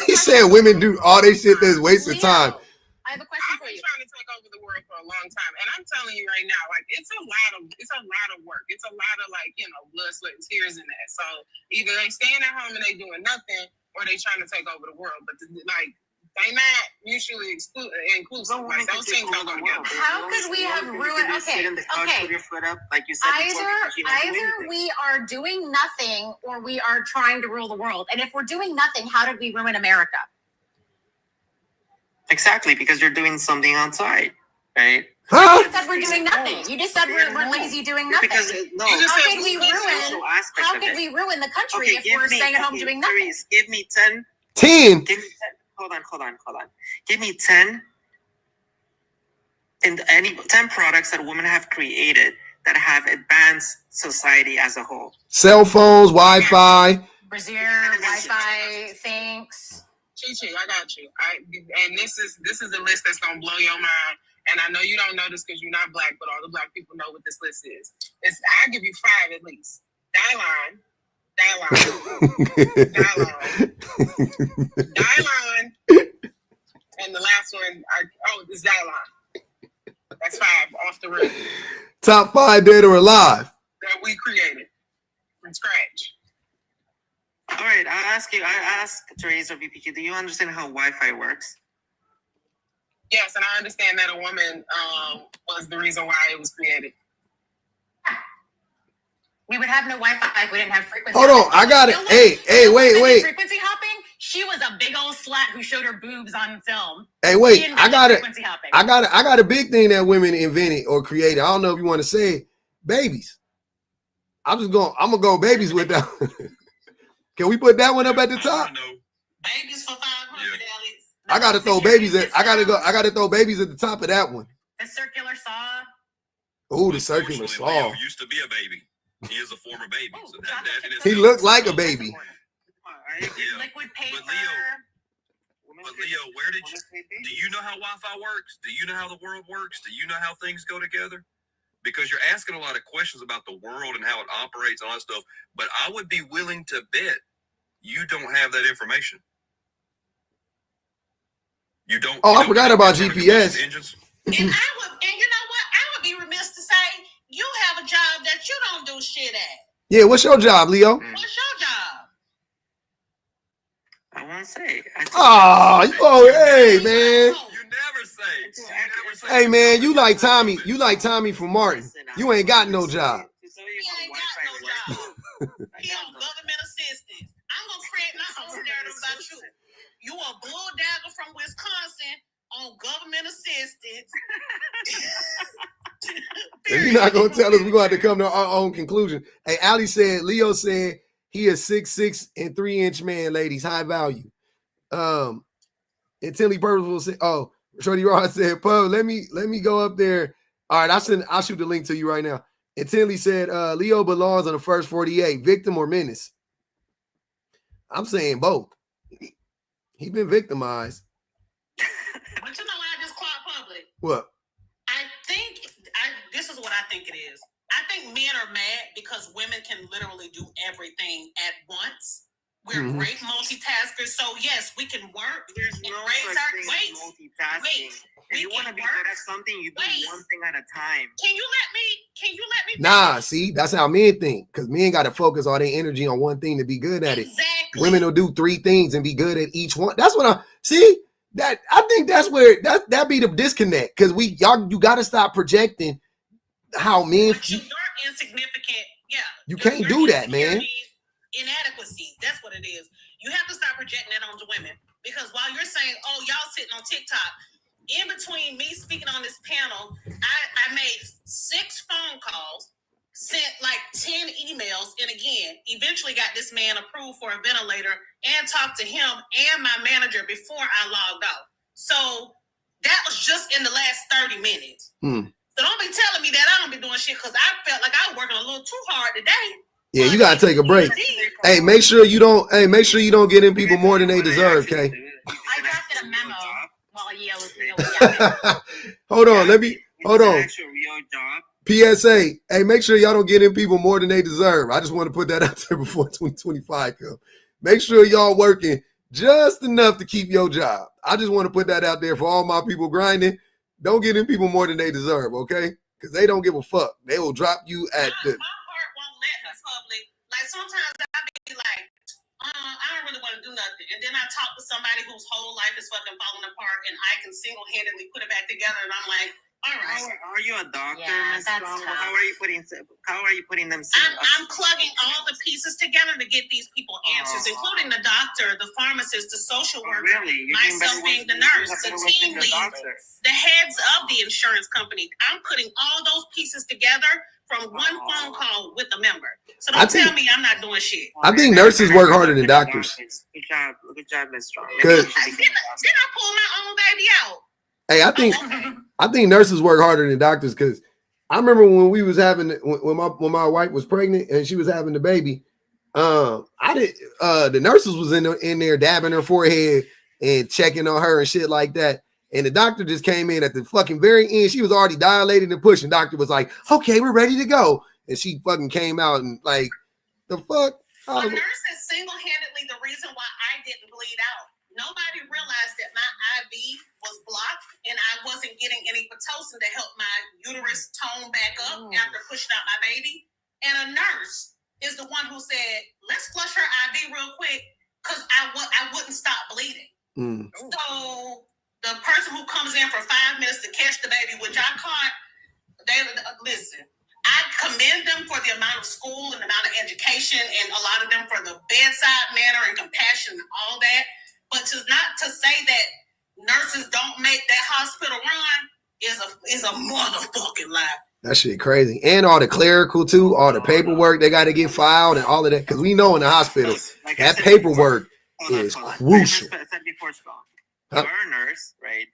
He said women do all they shit that's waste of time. I have a question for you. I've been trying to take over the world for a long time, and I'm telling you right now, like it's a lot of work. It's a lot of blood, sweat, and tears in that. So either they staying at home and they doing nothing, or they trying to take over the world. But they not mutually inclusive. Like those things don't go together. How could we have ruined? Okay. Put your foot up, like you said. Either we are doing nothing, or we are trying to rule the world. And if we're doing nothing, how did we ruin America? Exactly, because you're doing something outside, right? You said we're doing nothing. You just said we're lazy doing nothing. Because how could we ruin the country if we're staying at home doing nothing? Give me 10. 10. Give me 10. Hold on. Give me 10 and 10 products that women have created that have advanced society as a whole. Cell phones, Wi-Fi. Brazier, Wi-Fi, thanks. Chi, I got you. And this is the list that's gonna blow your mind. And I know you don't know this because you're not black, but all the black people know what this list is. I'll give you 5 at least. Dialine, and the last one, it's Dialine. That's 5 off the rip. Top 5 dead or alive that we created from scratch. All right, I ask Therese or BPQ, do you understand how Wi-Fi works? Yes, and I understand that a woman was the reason why it was created. We would have no Wi-Fi if we didn't have frequency. Hold on, I got it. Hey, wait. Frequency hopping? She was a big old slut who showed her boobs on film. Hey, wait, I got it. I got a big thing that women invented or created. I don't know if you want to say it. Babies. I'm gonna go babies with that. Can we put that one up at the top? Babies for $500. I gotta throw babies at. I gotta throw babies at the top of that one. The circular saw. Oh, the circular saw. Leo used to be a baby. He is a former baby. So he looked like a baby. Liquid paper. But Leo, do you know how Wi-Fi works? Do you know how the world works? Do you know how things go together? Because you're asking a lot of questions about the world and how it operates and all that stuff. But I would be willing to bet you don't have that information. You don't. Oh, I forgot about GPS. And you know what? I would be remiss to say you have a job that you don't do shit at. Yeah, what's your job, Leo? What's your job? I won't say. Hey, man. You never say. Hey, man, you like Tommy. You like Tommy from Martin. You ain't got no job. He ain't got no job. He on government assistance. I'm going to create my own narrative about you. You a bulldagger from Wisconsin on government assistance. If you're not going to tell us, we're going to have to come to our own conclusion. Hey, Leo said he is 6'6" and 3-inch man, ladies, high value. Intently purposeful said, Shorty Ross said, Poe, let me go up there. All right, I'll shoot the link to you right now. Intently said, Leo belongs on the first 48, victim or menace. I'm saying both. He been victimized. But you know what I just clocked public? What? This is what I think it is. I think men are mad because women can literally do everything at once. We're great multitaskers. So yes, we can work. There's no such thing as multitasking. If you want to be good at something, you do one thing at a time. Can you let me Nah, see, that's how men think. Because men got to focus all their energy on one thing to be good at it. Exactly. Women will do 3 things and be good at each one. That's what I see. That I think that's where that be the disconnect. Because you got to stop projecting how men. But you're insignificant. Yeah. You can't do that, man. Inadequacies. That's what it is. You have to stop projecting that onto women. Because while you're saying, oh, y'all sitting on TikTok, in between me speaking on this panel, I made 6 phone calls, sent like 10 emails, and again, eventually got this man approved for a ventilator and talked to him and my manager before I logged off. So that was just in the last 30 minutes. So don't be telling me that I don't be doing shit because I felt like I was working a little too hard today. Yeah, you gotta take a break. Hey, make sure you don't get in people more than they deserve, Kay. I drafted a memo while Leo was real. Hold on. PSA. Hey, make sure y'all don't get in people more than they deserve. I just want to put that out there before 2025 comes. Make sure y'all working just enough to keep your job. I just want to put that out there for all my people grinding. Don't get in people more than they deserve, okay? Because they don't give a fuck. They will drop you at the. My heart won't let me public. Like sometimes I be like, I don't really want to do nothing. And then I talk to somebody whose whole life is fucking falling apart and I can single-handedly put it back together and I'm like, all right. Are you a doctor, Ms. that's Strong? tough. How are you putting them? I'm plugging all the pieces together to get these people answers, including the doctor, the pharmacist, the social worker, myself being the nurse, the team lead, the heads of the insurance company. I'm putting all those pieces together from one phone call with a member. So don't tell me I'm not doing shit. I think nurses work harder than doctors. Good job, Ms. Strong. Did I pull my own baby out? Hey, I think nurses work harder than doctors because I remember when we was having when my wife was pregnant and she was having the baby. The nurses was in there dabbing her forehead and checking on her and shit like that. And the doctor just came in at the fucking very end. She was already dilated and pushing. Doctor was like, "Okay, we're ready to go," and she fucking came out and like, the fuck. The nurse is single-handedly the reason why I didn't bleed out. Nobody realized that my IV was blocked and I wasn't getting any Pitocin to help my uterus tone back up after pushing out my baby. And a nurse is the one who said, let's flush her IV real quick because I wouldn't stop bleeding. So the person who comes in for 5 minutes to catch the baby, which I caught, listen, I commend them for the amount of school and the amount of education and a lot of them for the bedside manner and compassion and all that. But to say that nurses don't make that hospital run is a motherfucking lie. That shit crazy. And all the clerical too, all the paperwork they got to get filed and all of that. Because we know in the hospital, that paperwork is crucial. I said before, Strong. You're a nurse, right?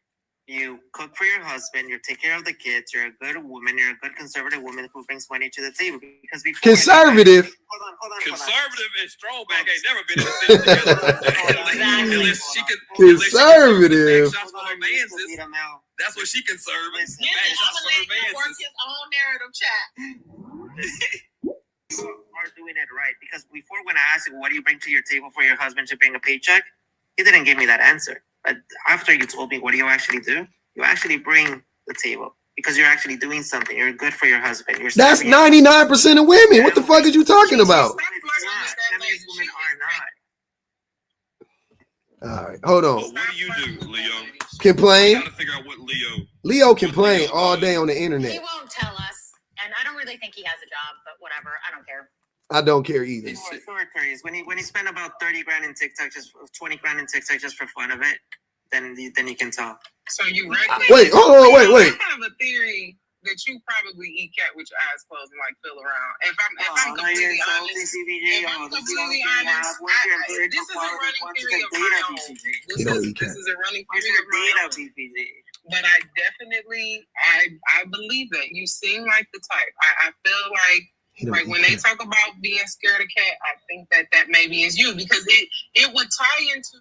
You cook for your husband. You take care of the kids. You're a good woman. You're a good conservative woman who brings money to the table. Because conservative. Hold on. Conservative and Strongback ain't never been in the city together. Unless she can. Conservative. That's what she can serve. Yes, I'm gonna work his own narrative chat. You are doing it right. Because before, when I asked you, what do you bring to your table for your husband to bring a paycheck? You didn't give me that answer. But after you told me, what do you actually do? You actually bring the table because you're actually doing something. You're good for your husband. That's 99% of women. What the fuck are you talking about? Women are not. All right, hold on. But what do you do, Leo? Complain. You gotta figure out what Leo complain all day on the internet. He won't tell us, and I don't really think he has a job, but whatever. I don't care. I don't care either. When he spent about 30 grand in TikTok, just 20 grand in TikTok just for fun of it, then you can tell. So you reckon? Wait. I have a theory that you probably eat cat with your eyes closed and like feel around. If I'm completely honest, this is a running theory of my own. This is a running theory of my own. But I definitely, I believe that you seem like the type. I feel like when they talk about being scared of cat, I think that maybe is you because it would tie into.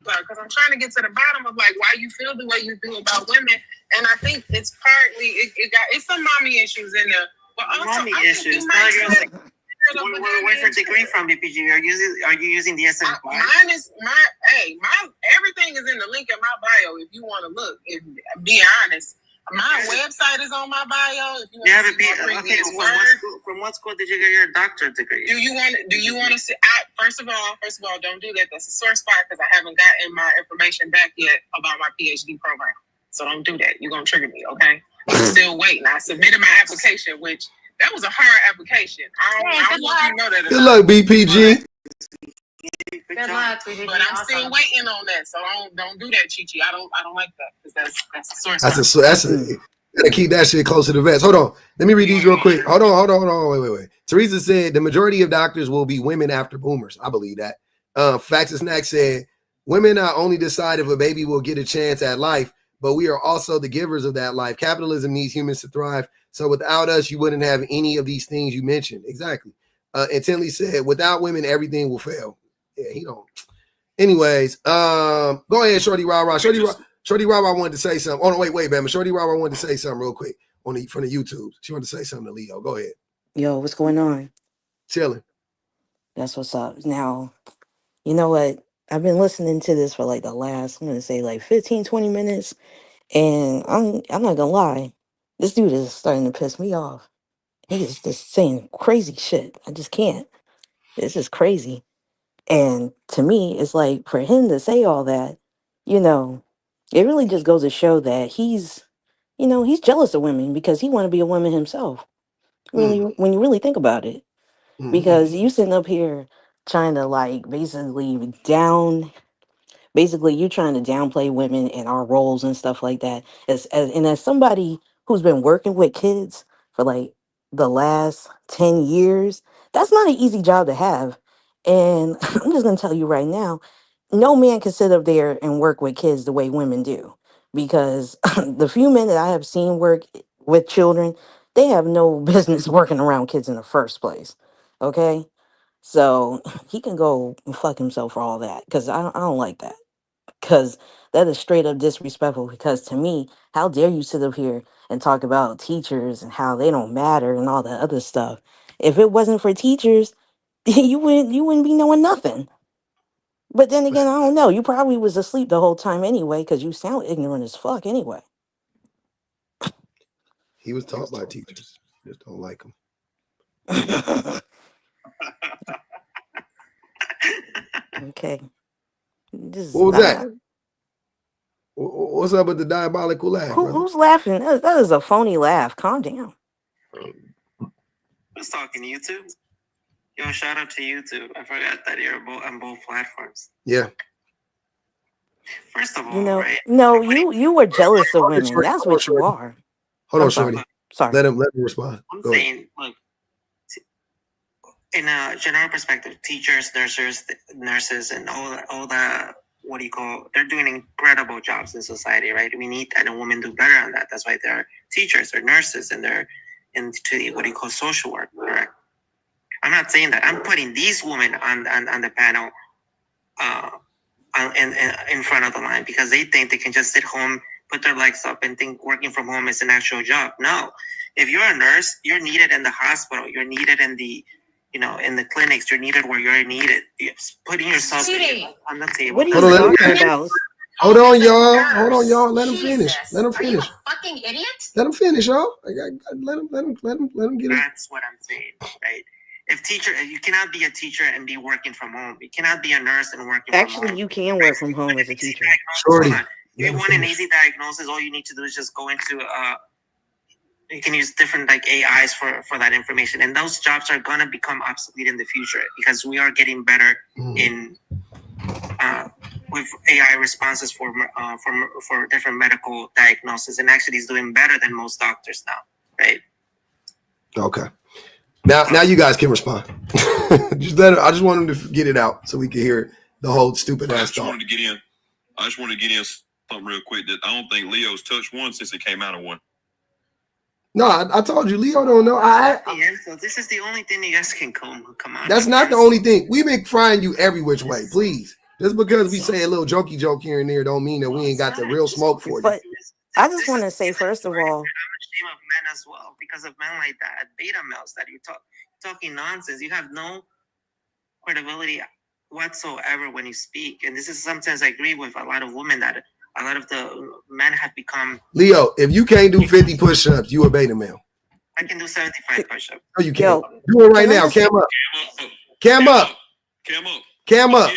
Because I'm trying to get to the bottom of like why you feel the way you do about women, and I think it's partly it's some mommy issues in there, but also mommy I think issues. you might Where's your degree from, BPG? Are you using the SM? Mine is everything is in the link in my bio. If you want to look, be honest. My website is on my bio. If you have from what school did you get your doctorate degree? Do you want to see? First of all, don't do that. That's a sore spot because I haven't gotten my information back yet about my PhD program. So don't do that. You're gonna trigger me, okay? I'm still waiting. I submitted my application, which that was a hard application. I don't know if you know that. Good luck, BPG. Good luck. But I'm still waiting on that. So don't do that, Chi-Chi. I don't like that because that's a source. That's a gotta keep that shit close to the vest. Hold on. Let me read these real quick. Hold on. Wait. Teresa said the majority of doctors will be women after boomers. I believe that. Facts and Snack said women not only decide if a baby will get a chance at life, but we are also the givers of that life. Capitalism needs humans to thrive. So without us, you wouldn't have any of these things you mentioned. Exactly. And Tinley said, without women, everything will fail. Yeah, he don't. Anyways, go ahead, Shorty Rah. Shorty Rah wanted to say something. Oh, no, wait, Bama. Shorty Rah wanted to say something real quick from the YouTube. She wanted to say something to Leo. Go ahead. Yo, what's going on? Chilling. That's what's up. Now, you know what? I've been listening to this for like the last, I'm going to say like 15, 20 minutes. And I'm not going to lie. This dude is starting to piss me off. He is just saying crazy shit. I just can't. It's just crazy. And to me, it's like for him to say all that, you know, it really just goes to show that he's jealous of women because he want to be a woman himself. Really, when you really think about it, because you sitting up here trying to like basically you trying to downplay women and our roles and stuff like that. As somebody who's been working with kids for like the last 10 years, that's not an easy job to have. And I'm just gonna tell you right now, no man can sit up there and work with kids the way women do. Because the few men that I have seen work with children, they have no business working around kids in the first place. Okay? So he can go and fuck himself for all that. Because I don't like that. Because that is straight up disrespectful. Because to me, how dare you sit up here and talk about teachers and how they don't matter and all that other stuff. If it wasn't for teachers, you wouldn't be knowing nothing. But then again, I don't know. You probably was asleep the whole time anyway, because you sound ignorant as fuck anyway. He was taught by teachers. Just don't like him. Okay. What was that? What's up with the diabolical laugh? Who's laughing? That is a phony laugh. Calm down. Who's talking? YouTube? Yo, shout out to YouTube. I forgot that you're on both platforms. Yeah. First of all, you were jealous of women. That's what you are. Hold on, Shorty. Sorry. Let him respond. I'm saying, look, in a general perspective, teachers, nurses, and all the what do you call? They're doing incredible jobs in society, right? We need that, and women do better on that. That's why they're teachers or nurses, and they're into what do you call social work, correct? I'm not saying that. I'm putting these women on the panel, in front of the line because they think they can just sit home, put their legs up, and think working from home is an actual job. No, if you're a nurse, you're needed in the hospital. You're needed in the clinics. You're needed where you're needed. You're putting yourself on the table. What are you talking about? Hold on, y'all. Let him finish. Let him finish. Are you a fucking idiot? Let him finish, y'all. Let him get it. That's what I'm saying, right? If you cannot be a teacher and be working from home. You cannot be a nurse and working from home. Actually, you can work from home as a teacher. Shorty. If you want an easy diagnosis, all you need to do is just go into you can use different like AIs for that information, and those jobs are gonna become obsolete in the future because we are getting better in with AI responses for different medical diagnoses, and actually is doing better than most doctors now, right? Okay. Now you guys can respond. I just want him to get it out so we can hear the whole stupid ass talk. I just wanted to get in something real quick that I don't think Leo's touched one since it came out of one. No, I told you, Leo don't know. So this is the only thing you guys can come on. That's not the only thing. We've been frying you every which way, please. Just because we say a little jokey joke here and there don't mean that we ain't got the real smoke for you. But I just want to say, first of all, I'm ashamed of men as well because of men like that, beta males that you talk. talking nonsense. You have no credibility whatsoever when you speak. And this is sometimes I agree with a lot of women that a lot of the men have become. Leo, if you can't do 50 push-ups, you a beta male. I can do 75 push-ups. No, you can't. Do it right now. Cam up. Cam up. Cam up. Cam up.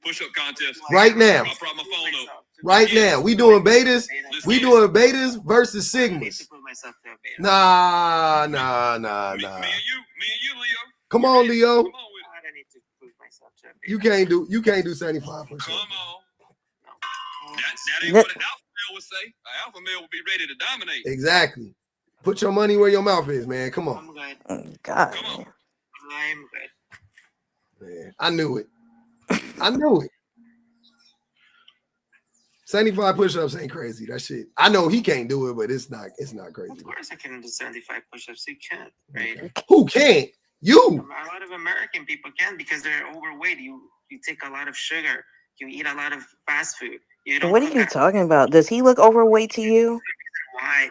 Push-up contest. Right now. I brought my phone up. Right now. We doing betas. We doing betas versus sigmas. Nah. Me and you, Leo. Come on, Leo. Come on with it. I need to prove myself to a beta. You can't do 75 push-ups. Come on. That ain't what an alpha male would say. An alpha male would be ready to dominate. Exactly. Put your money where your mouth is, man. Come on. I'm good. God. Come on. I'm good. Man, I knew it. I knew it. 75 push-ups ain't crazy. That shit. I know he can't do it, but it's not crazy. Of course I can do 75 push-ups. You can't, right? Who can't? You. A lot of American people can because they're overweight. You take a lot of sugar. You eat a lot of fast food. What are you talking about? Does he look overweight to you? Why?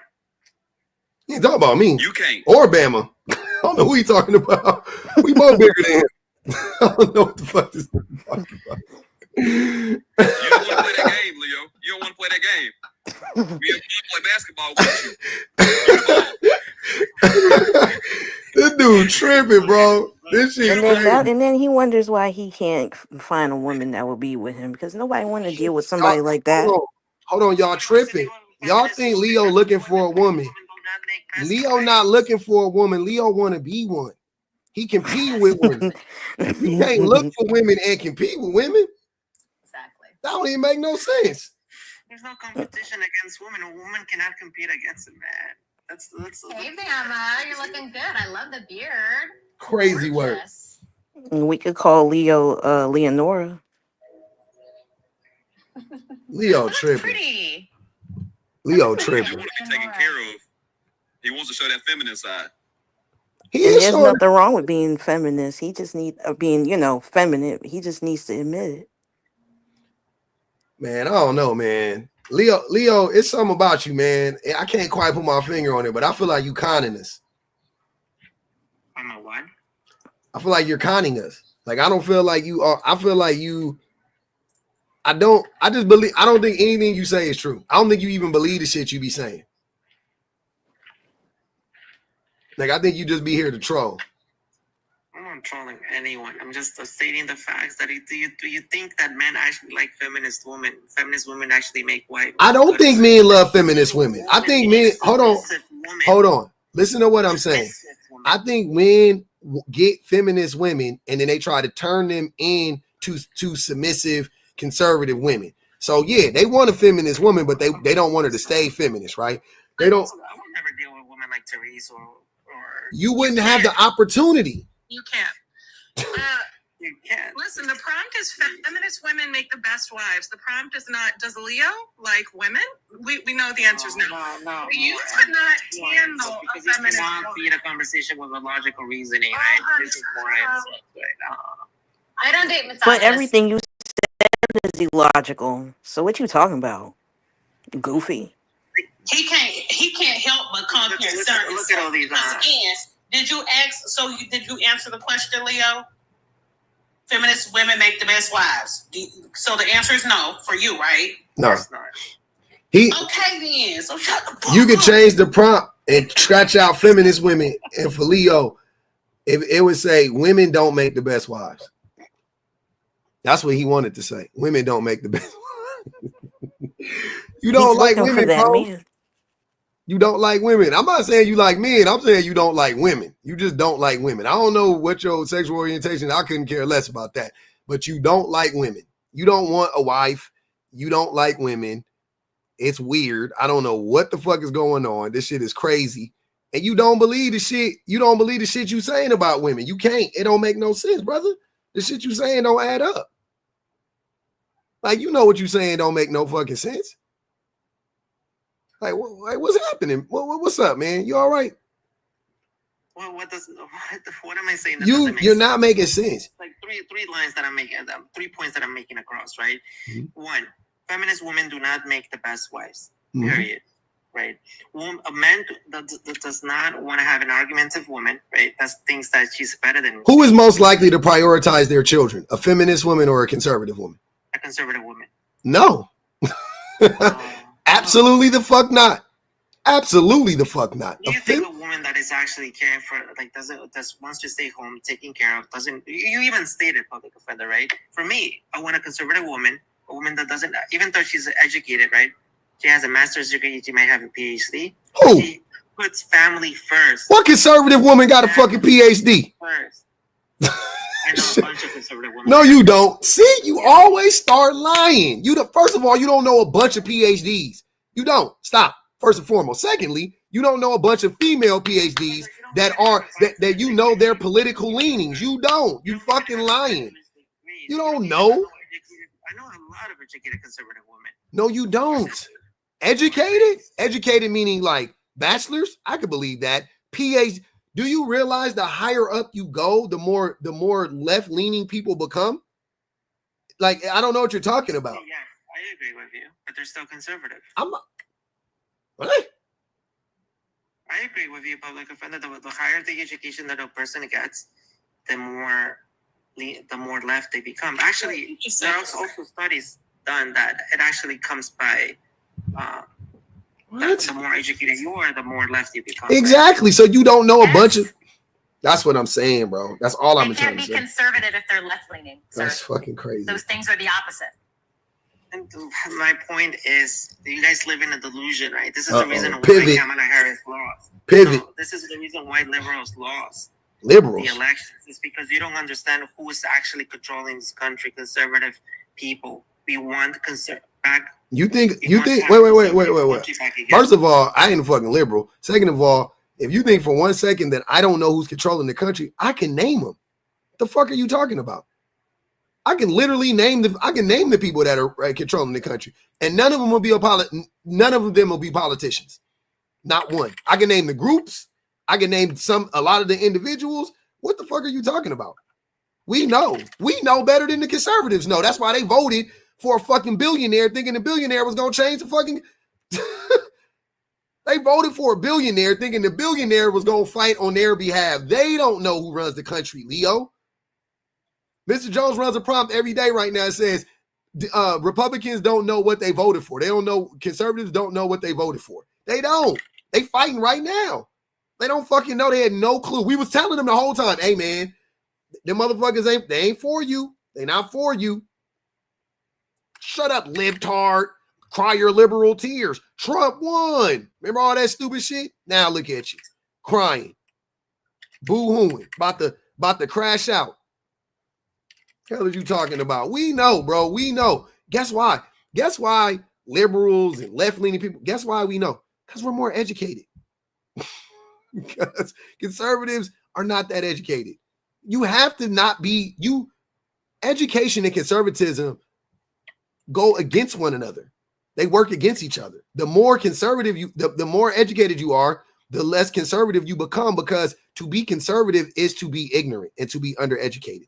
You ain't talking about me. You can't. Or Bama. I don't know who you talking about. We both bigger than him. I don't know what the fuck this is talking about. You don't want to play that game, Leo. You don't want to play that game. We have to play basketball with you. This dude tripping, bro. This shit and then he wonders why he can't find a woman that will be with him because nobody want to deal with somebody like that. Hold on, y'all tripping. Y'all think Leo looking for a woman. Leo not looking for a woman. Leo want to be one. He compete with women. You can't look for women and compete with women. Exactly. That don't even make no sense. There's no competition against women. A woman cannot compete against a man. That's Hey, Bama, you're looking good. I love the beard. Crazy work. We could call Leo Leonora. Leo tripping. Pretty. Leo He tripping. want to be taken care of. He wants to show that feminine side. There's nothing wrong with being feminist. He just needs being, feminine. He just needs to admit it. Man, I don't know, man. Leo, it's something about you, man. I can't quite put my finger on it, but I feel like you conning us. I'm a what? I feel like you're conning us. Like I don't feel like you are. I feel like you. I don't think anything you say is true. I don't think you even believe the shit you be saying. Like I think you just be here to troll. I'm not trolling anyone. I'm just stating the facts. That do you think that men actually like feminist women? Feminist women actually make white. I don't think men love feminist women. I think men. Hold on. Listen to what I'm saying. I think men get feminist women and then they try to turn them into submissive conservative women. So yeah, they want a feminist woman, but they don't want her to stay feminist, right? They don't. I would never deal with women like Therese or. You wouldn't have the opportunity. You can't. You can't. Listen, the prompt is feminist women make the best wives. The prompt is not, does Leo like women? We know the answer is no. No. You could not handle because a feminist you want to feed a conversation with a logical reasoning, right? This is more I don't date misogynists. But everything you said is illogical. So what you talking about? Goofy. He can't help but come here. Look at all these. Did you answer the question, Leo? Feminist women make the best wives. So the answer is no for you, right? No. Okay then. So shut the fuck You could up. change the prompt and scratch out feminist women, and for Leo, it would say women don't make the best wives. That's what he wanted to say. Women don't make the best wives. You don't like women, bro. You don't like women. I'm not saying you like men. I'm saying you don't like women. You just don't like women. I don't know what your sexual orientation. I couldn't care less about that. But you don't like women. You don't want a wife. You don't like women. It's weird. I don't know what the fuck is going on. This shit is crazy. And you don't believe the shit. You don't believe the shit you saying about women. You can't. It don't make no sense, brother. The shit you saying don't add up. Like, you know what you saying don't make no fucking sense. Like, what's happening? What's up, man? You all right? Well, what am I saying? You're not making sense. Like three lines that I'm making, 3 points that I'm making across, right? Mm-hmm. One, feminist women do not make the best wives. Mm-hmm. Period. right? A man that does not want to have an argumentative woman, right? That thinks that she's better than. Who is most likely to prioritize their children? A feminist woman or a conservative woman? A conservative woman. No. Absolutely the fuck not. Absolutely the fuck not. Do you think a woman that is actually caring for, like, wants to stay home, taking care of, you even stated public offender, right? For me, I want a conservative woman, a woman that doesn't, even though she's educated, right? She has a master's degree, she might have a PhD. Who? She puts family first. What conservative woman got a fucking PhD? First. I know a bunch of conservative women. No, you don't. See, you always start lying. First of all, you don't know a bunch of PhDs. You don't. Stop. First and foremost. Secondly, you don't know a bunch of female PhDs that you know their political leanings. You don't. You fucking lying. You don't know. I know a lot of educated conservative women. No, you don't. Educated? Educated meaning like bachelor's? I could believe that. PhD. Do you realize the higher up you go, the more left-leaning people become? Like, I don't know what you're talking about. Yeah, I agree with you, but they're still conservative. What? I agree with you, public offender. The higher the education that a person gets, the more left they become. Actually, there are also studies done that it actually comes by the more educated you are, the more left you become. Exactly. So you don't know a bunch of. That's what I'm saying, bro. That's all I'm trying to say. They can't be conservative if they're left-leaning. That's fucking crazy. Those things are the opposite. And my point is, you guys live in a delusion, right? This is the reason why Kamala Harris lost. Pivot. So this is the reason why liberals lost. Liberals. The elections is because you don't understand who is actually controlling this country. Conservative people. We want back. You think? Wait. First of all, I ain't a fucking liberal. Second of all, if you think for 1 second that I don't know who's controlling the country, I can name them. The fuck are you talking about? I can literally name the people that are controlling the country, and none of them will be politicians. Not one. I can name the groups. I can name a lot of the individuals. What the fuck are you talking about? We know better than the conservatives know. That's why they voted for a fucking billionaire, thinking the billionaire was gonna change the fucking. They voted for a billionaire, thinking the billionaire was gonna fight on their behalf. They don't know who runs the country, Leo. Mr. Jones runs a prompt every day right now. It says Republicans don't know what they voted for. They don't know. Conservatives don't know what they voted for. They don't. They fighting right now. They don't fucking know. They had no clue. We was telling them the whole time, hey, man, them motherfuckers ain't for you. They not for you. Shut up, libtard. Cry your liberal tears. Trump won. Remember all that stupid shit? Now look at you. Crying. Boo-hooing. About to crash out. Hell are you talking about? We know, bro. We know. Guess why? Guess why liberals and left-leaning people, guess why we know? Because we're more educated. Because conservatives are not that educated. You have to not be, education and conservatism go against one another. They work against each other. The more conservative the more educated you are, the less conservative you become, because to be conservative is to be ignorant and to be undereducated.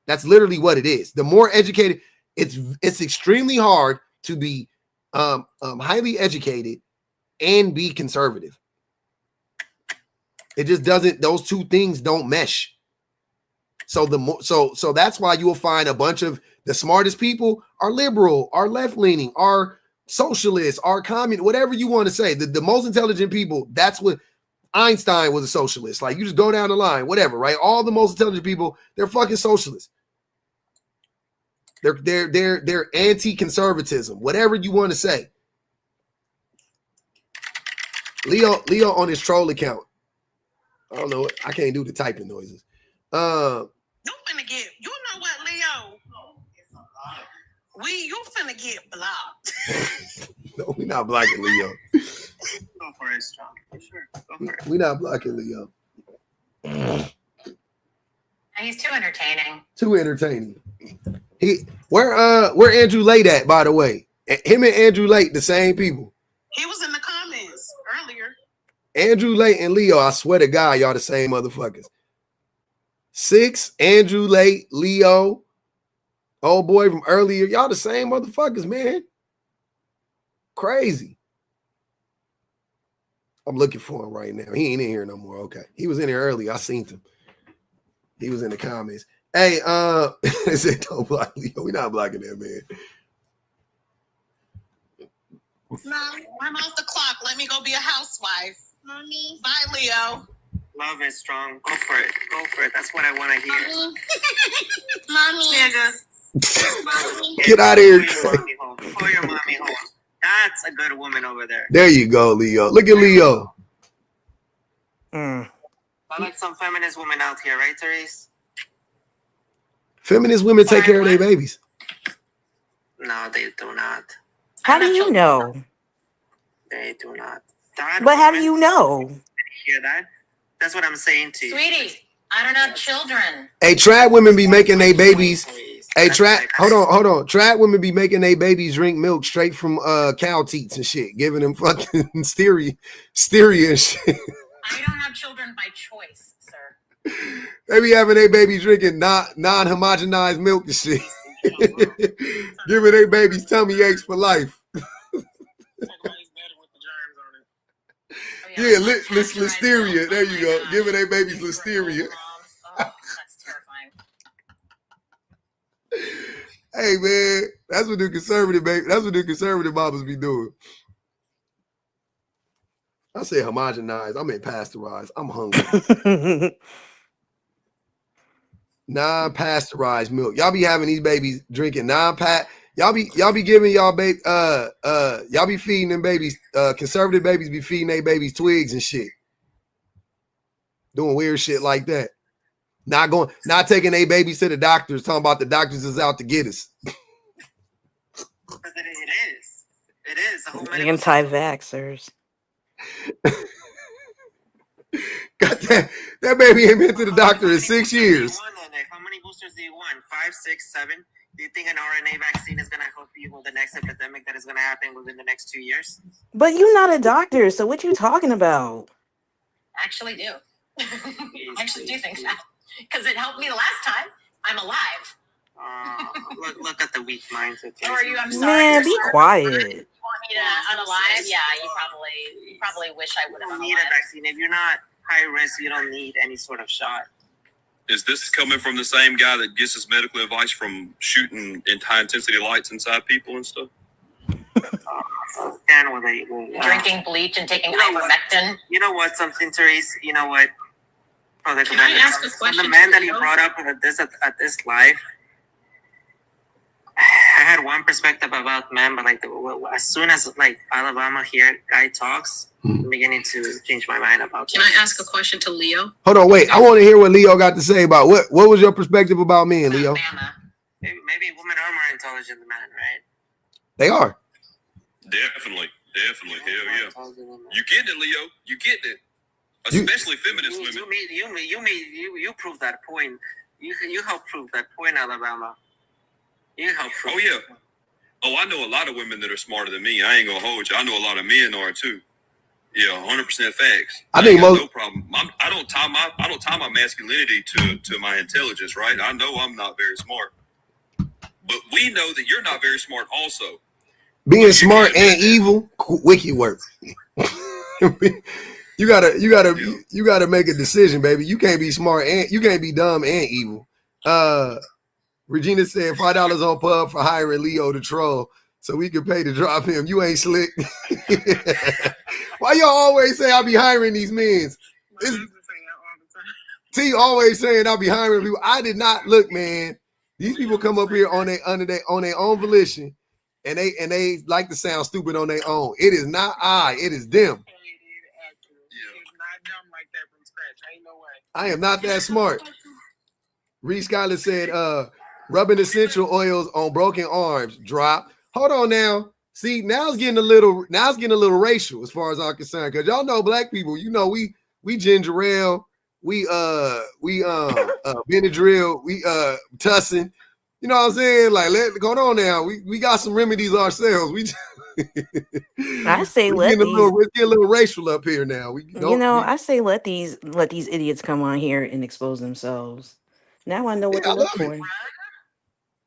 That's literally what it is. The more educated, it's extremely hard to be highly educated and be conservative. It just doesn't, those two things don't mesh. So so that's why you will find a bunch of the smartest people are liberal, are left-leaning, are socialists, are communist, whatever you want to say. The most intelligent people, that's what Einstein was, a socialist. Like, you just go down the line, whatever, right? All the most intelligent people, they're fucking socialists. They're anti-conservatism, whatever you want to say. Leo on his troll account. I don't know. I can't do the typing noises. You finna get, you know what, Leo? You finna get blocked. No, we're not blocking Leo. Go for it, John. For sure. Go for it. We're not blocking Leo. He's too entertaining. Too entertaining. Where Andrew Late at, by the way? Him and Andrew Late, the same people. He was in the comments earlier. Andrew Late and Leo, I swear to God, y'all the same motherfuckers. 6, Andrew Late, Leo, old boy from earlier, y'all the same motherfuckers, man. Crazy. I'm looking for him right now. He ain't in here no more. Okay. He was in here early. I seen him. He was in the comments. Hey, it said don't block Leo. We're not blocking that man. Mom, I'm off the clock. Let me go be a housewife. Mommy. Bye, Leo. Love is strong. Go for it. Go for it. That's what I want to hear. Mommy. Mommy. Get out of here. Pull your mommy home. That's a good woman over there. There you go, Leo. Look at Leo. I like some feminist women out here, right, Therese? Feminist women take care of their babies. No, they do not. How do you know? They do not. But how do you know? Hear that? That's what I'm saying to you. Sweetie, I don't have children. Hey, trad women be making their babies. Hey, hold on. Trad women be making their babies drink milk straight from cow teats and shit, giving them fucking stereo and shit. I don't have children by choice, sir. They be having their babies drinking non-homogenized milk and shit. Giving their babies tummy aches for life. Yeah, listeria. There you go. Giving their babies listeria. Oh, that's terrifying. Hey man, that's what the conservative mamas be doing. I say homogenized. I meant pasteurized. I'm hungry. Non-pasteurized milk. Y'all be having these babies drinking y'all be giving y'all y'all be feeding them babies, conservative babies be feeding their babies twigs and shit. Doing weird shit like that. Not taking their babies to the doctors, talking about the doctors is out to get us. It is. Anti-vaxxers. Got that baby ain't been to the doctor in 6 years. How many boosters do you want? 5, 6, 7? Do you think an RNA vaccine is going to help you with the next epidemic that is going to happen within the next 2 years? But you're not a doctor, so what you talking about? I actually do. I actually do think that. Because it helped me the last time. I'm alive. Look at the weak mindset. Or are you? I'm sorry. Man, be quiet. You want me to unalive? Yeah, you probably wish I would have. You don't need a vaccine. If you're not high risk, you don't need any sort of shot. Is this coming from the same guy that gets his medical advice from shooting in high intensity lights inside people and stuff? Drinking bleach and taking ivermectin. You know what? Something, Therese. You know what? Can I ask a question? The man that you brought up at this live, I had one perspective about men, but like as soon as like Alabama here guy talks, I'm beginning to change my mind about. Can I ask a question to Leo? Hold on, wait. I want to hear what Leo got to say about what was your perspective about men, Leo? Maybe women are more intelligent than men, right? They are. Definitely. Hell yeah. You getting it, Leo? You getting it? Especially feminist women. You proved that point. You helped prove that point, Alabama. You helped prove. Oh yeah. Oh, I know a lot of women that are smarter than me. I ain't gonna hold you. I know a lot of men are too. Yeah, 100% facts. I think no problem. I don't tie my masculinity to my intelligence, right? I know I'm not very smart, but we know that you're not very smart also. Being smart and evil, wiki work. You gotta make a decision, baby. You can't be smart and you can't be dumb and evil. Regina said $5 on Pub for hiring Leo to troll so we can pay to drop him. You ain't slick. Why y'all always say I be hiring these men? T always saying I'll be hiring people. I did not look, man. These people come up here on their own volition, and they like to sound stupid on their own. It is not I, it is them. I am not that smart. Reese Skyler said, rubbing essential oils on broken arms. Drop. Hold on now. See, now it's getting a little racial as far as I'm concerned. Because y'all know black people, you know, we ginger ale, we Benadryl, we tussin. You know what I'm saying? Like, go on now. We got some remedies ourselves. I say let's get a little racial up here now. I say let these idiots come on here and expose themselves. Now I know what to look for.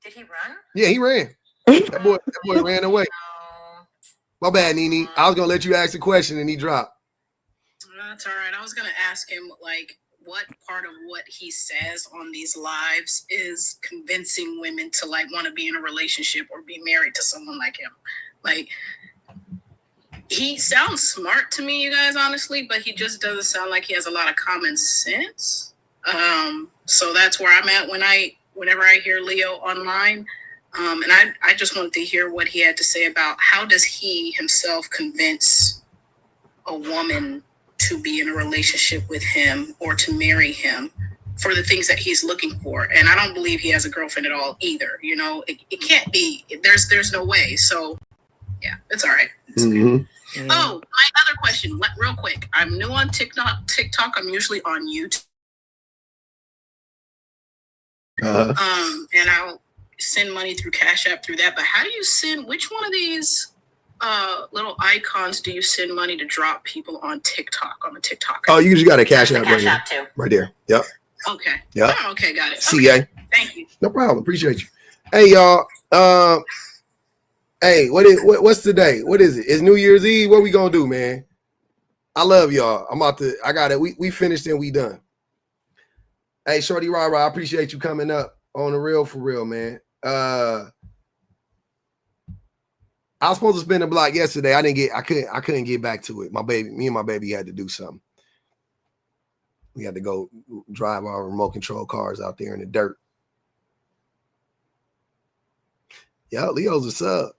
Did he run? Yeah, he ran. That boy ran away. My bad, Nene. I was gonna let you ask a question and he dropped. That's all right. I was gonna ask him like what part of what he says on these lives is convincing women to like want to be in a relationship or be married to someone like him. Like he sounds smart to me, you guys, honestly, but he just doesn't sound like he has a lot of common sense. So that's where I'm at whenever I hear Leo online. And I just wanted to hear what he had to say about how does he himself convince a woman to be in a relationship with him or to marry him for the things that he's looking for. And I don't believe he has a girlfriend at all either. You know, it can't be. There's no way. So yeah, it's all right. It's okay. Oh, my other question, real quick. I'm new on TikTok. I'm usually on YouTube. And I'll send money through Cash App through that. But how do you send? Which one of these little icons do you send money to drop people on TikTok on the TikTok? Oh, you just got a Cash App too. right there. Yep. Okay. Yep. Oh, okay, got it. CA. Okay. Thank you. No problem. Appreciate you. Hey, y'all. Hey, what's today? What is it? It's New Year's Eve. What we gonna do, man? I love y'all. I got it. We finished and we done. Hey, Shorty Rara, I appreciate you coming up on the real for real, man. I was supposed to spin the block yesterday. I couldn't get back to it. Me and my baby had to do something. We had to go drive our remote control cars out there in the dirt. Y'all, Leo's a sub.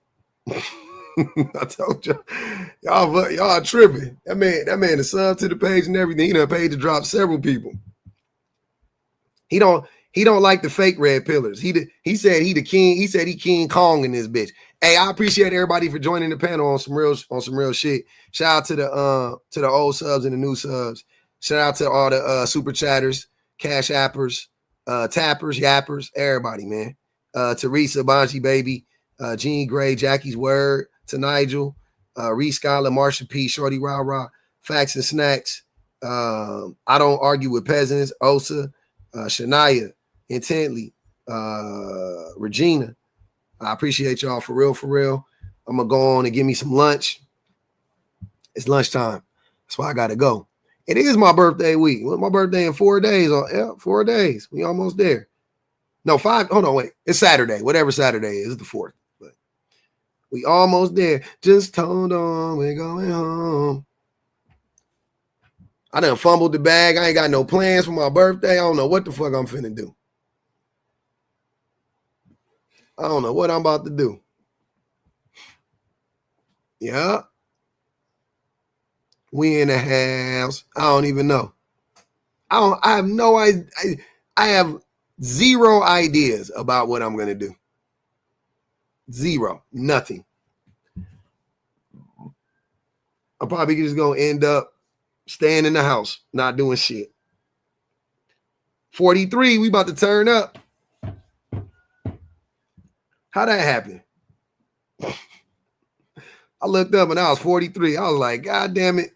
I told y'all tripping. That man is sub to the page and everything. He done paid to drop several people. He don't like the fake red pillars. He said he the king. He said he King Kong in this bitch. Hey, I appreciate everybody for joining the panel on some real shit. Shout out to the old subs and the new subs. Shout out to all the super chatters, cash appers, tappers, yappers, everybody, man. Teresa, Bonji Baby, Jean Gray, Jackie's Word, to Nigel, Reese Scholar, Marsha P, Shorty Rah Rah, Facts and Snacks. I don't argue with peasants, Osa, Shania, Intently, Regina. I appreciate y'all for real. I'm gonna go on and give me some lunch. It's lunchtime. That's why I gotta go. It is my birthday week. Well, my birthday in 4 days. 4 days. We almost there. No, 5. Hold on, wait. It's Saturday. Whatever Saturday is, it's the 4th. But we almost there. Just hold on. We're going home. I done fumbled the bag. I ain't got no plans for my birthday. I don't know what the fuck I'm finna do. I don't know what I'm about to do. Yeah. We in the house. I don't even know. I have no idea. I have zero ideas about what I'm gonna do. Zero. Nothing. I'm probably just gonna end up staying in the house, not doing shit. 43, we about to turn up. How'd that happen? I looked up and I was 43. I was like, God damn it.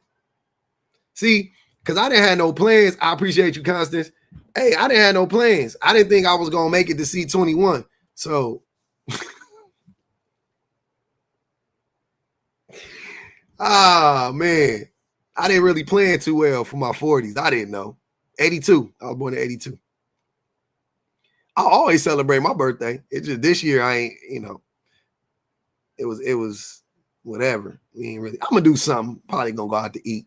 See, because I didn't have no plans. I appreciate you, Constance. Hey, I didn't have no plans. I didn't think I was going to make it to C21. So, man. I didn't really plan too well for my 40s. I didn't know. 82. I was born in 82. I always celebrate my birthday. It's just this year I ain't, it was whatever. We ain't really. I'm gonna do something. Probably gonna go out to eat.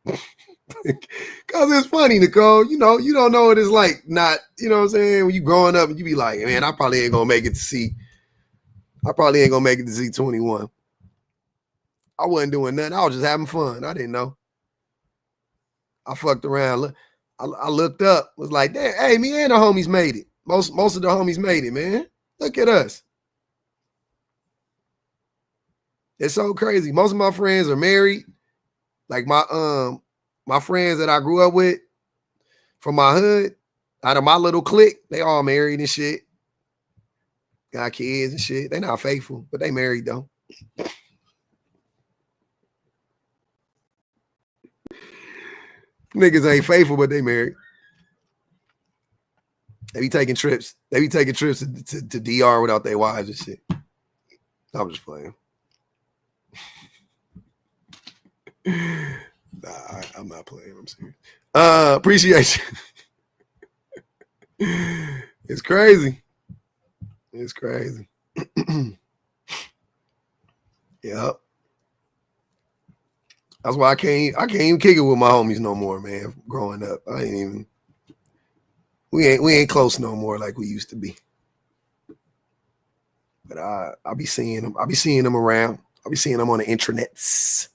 Cause it's funny, Nicole. You don't know what it's like. Not, you know what I'm saying? When you growing up and you be like, man, I probably ain't gonna make it to C21. I wasn't doing nothing. I was just having fun. I didn't know. I fucked around. I looked up. Was like, damn, hey, me and the homies made it. Most of the homies made it, man. Look at us. It's so crazy. Most of my friends are married. Like my friends that I grew up with from my hood, out of my little clique, they all married and shit. Got kids and shit. They not faithful, but they married though. Niggas ain't faithful, but they married. They be taking trips. To DR without their wives and shit. I'm just playing. Nah, I'm not playing. I'm serious. Appreciate you. It's crazy. It's crazy. Yep. That's why I can't even kick it with my homies no more, man. Growing up, we ain't close no more like we used to be. But I'll be seeing them. I'll be seeing them around. I'll be seeing them on the intranets.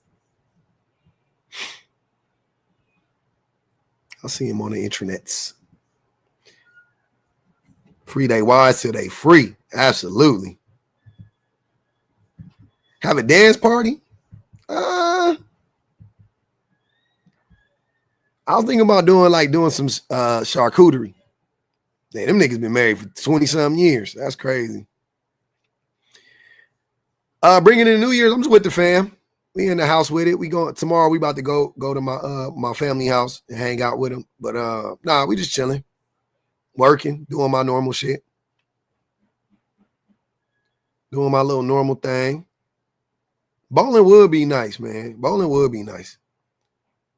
I'll see them on the intranets. Free they wise till they free. Absolutely. Have a dance party? I was thinking about doing some charcuterie. Man, them niggas been married for 20-something years. That's crazy. Bringing in the New Year's, I'm just with the fam. We in the house with it. We going tomorrow. We about to go to my family house and hang out with them. But nah, we just chilling, working, doing my normal shit, doing my little normal thing. Bowling would be nice, man. Bowling would be nice.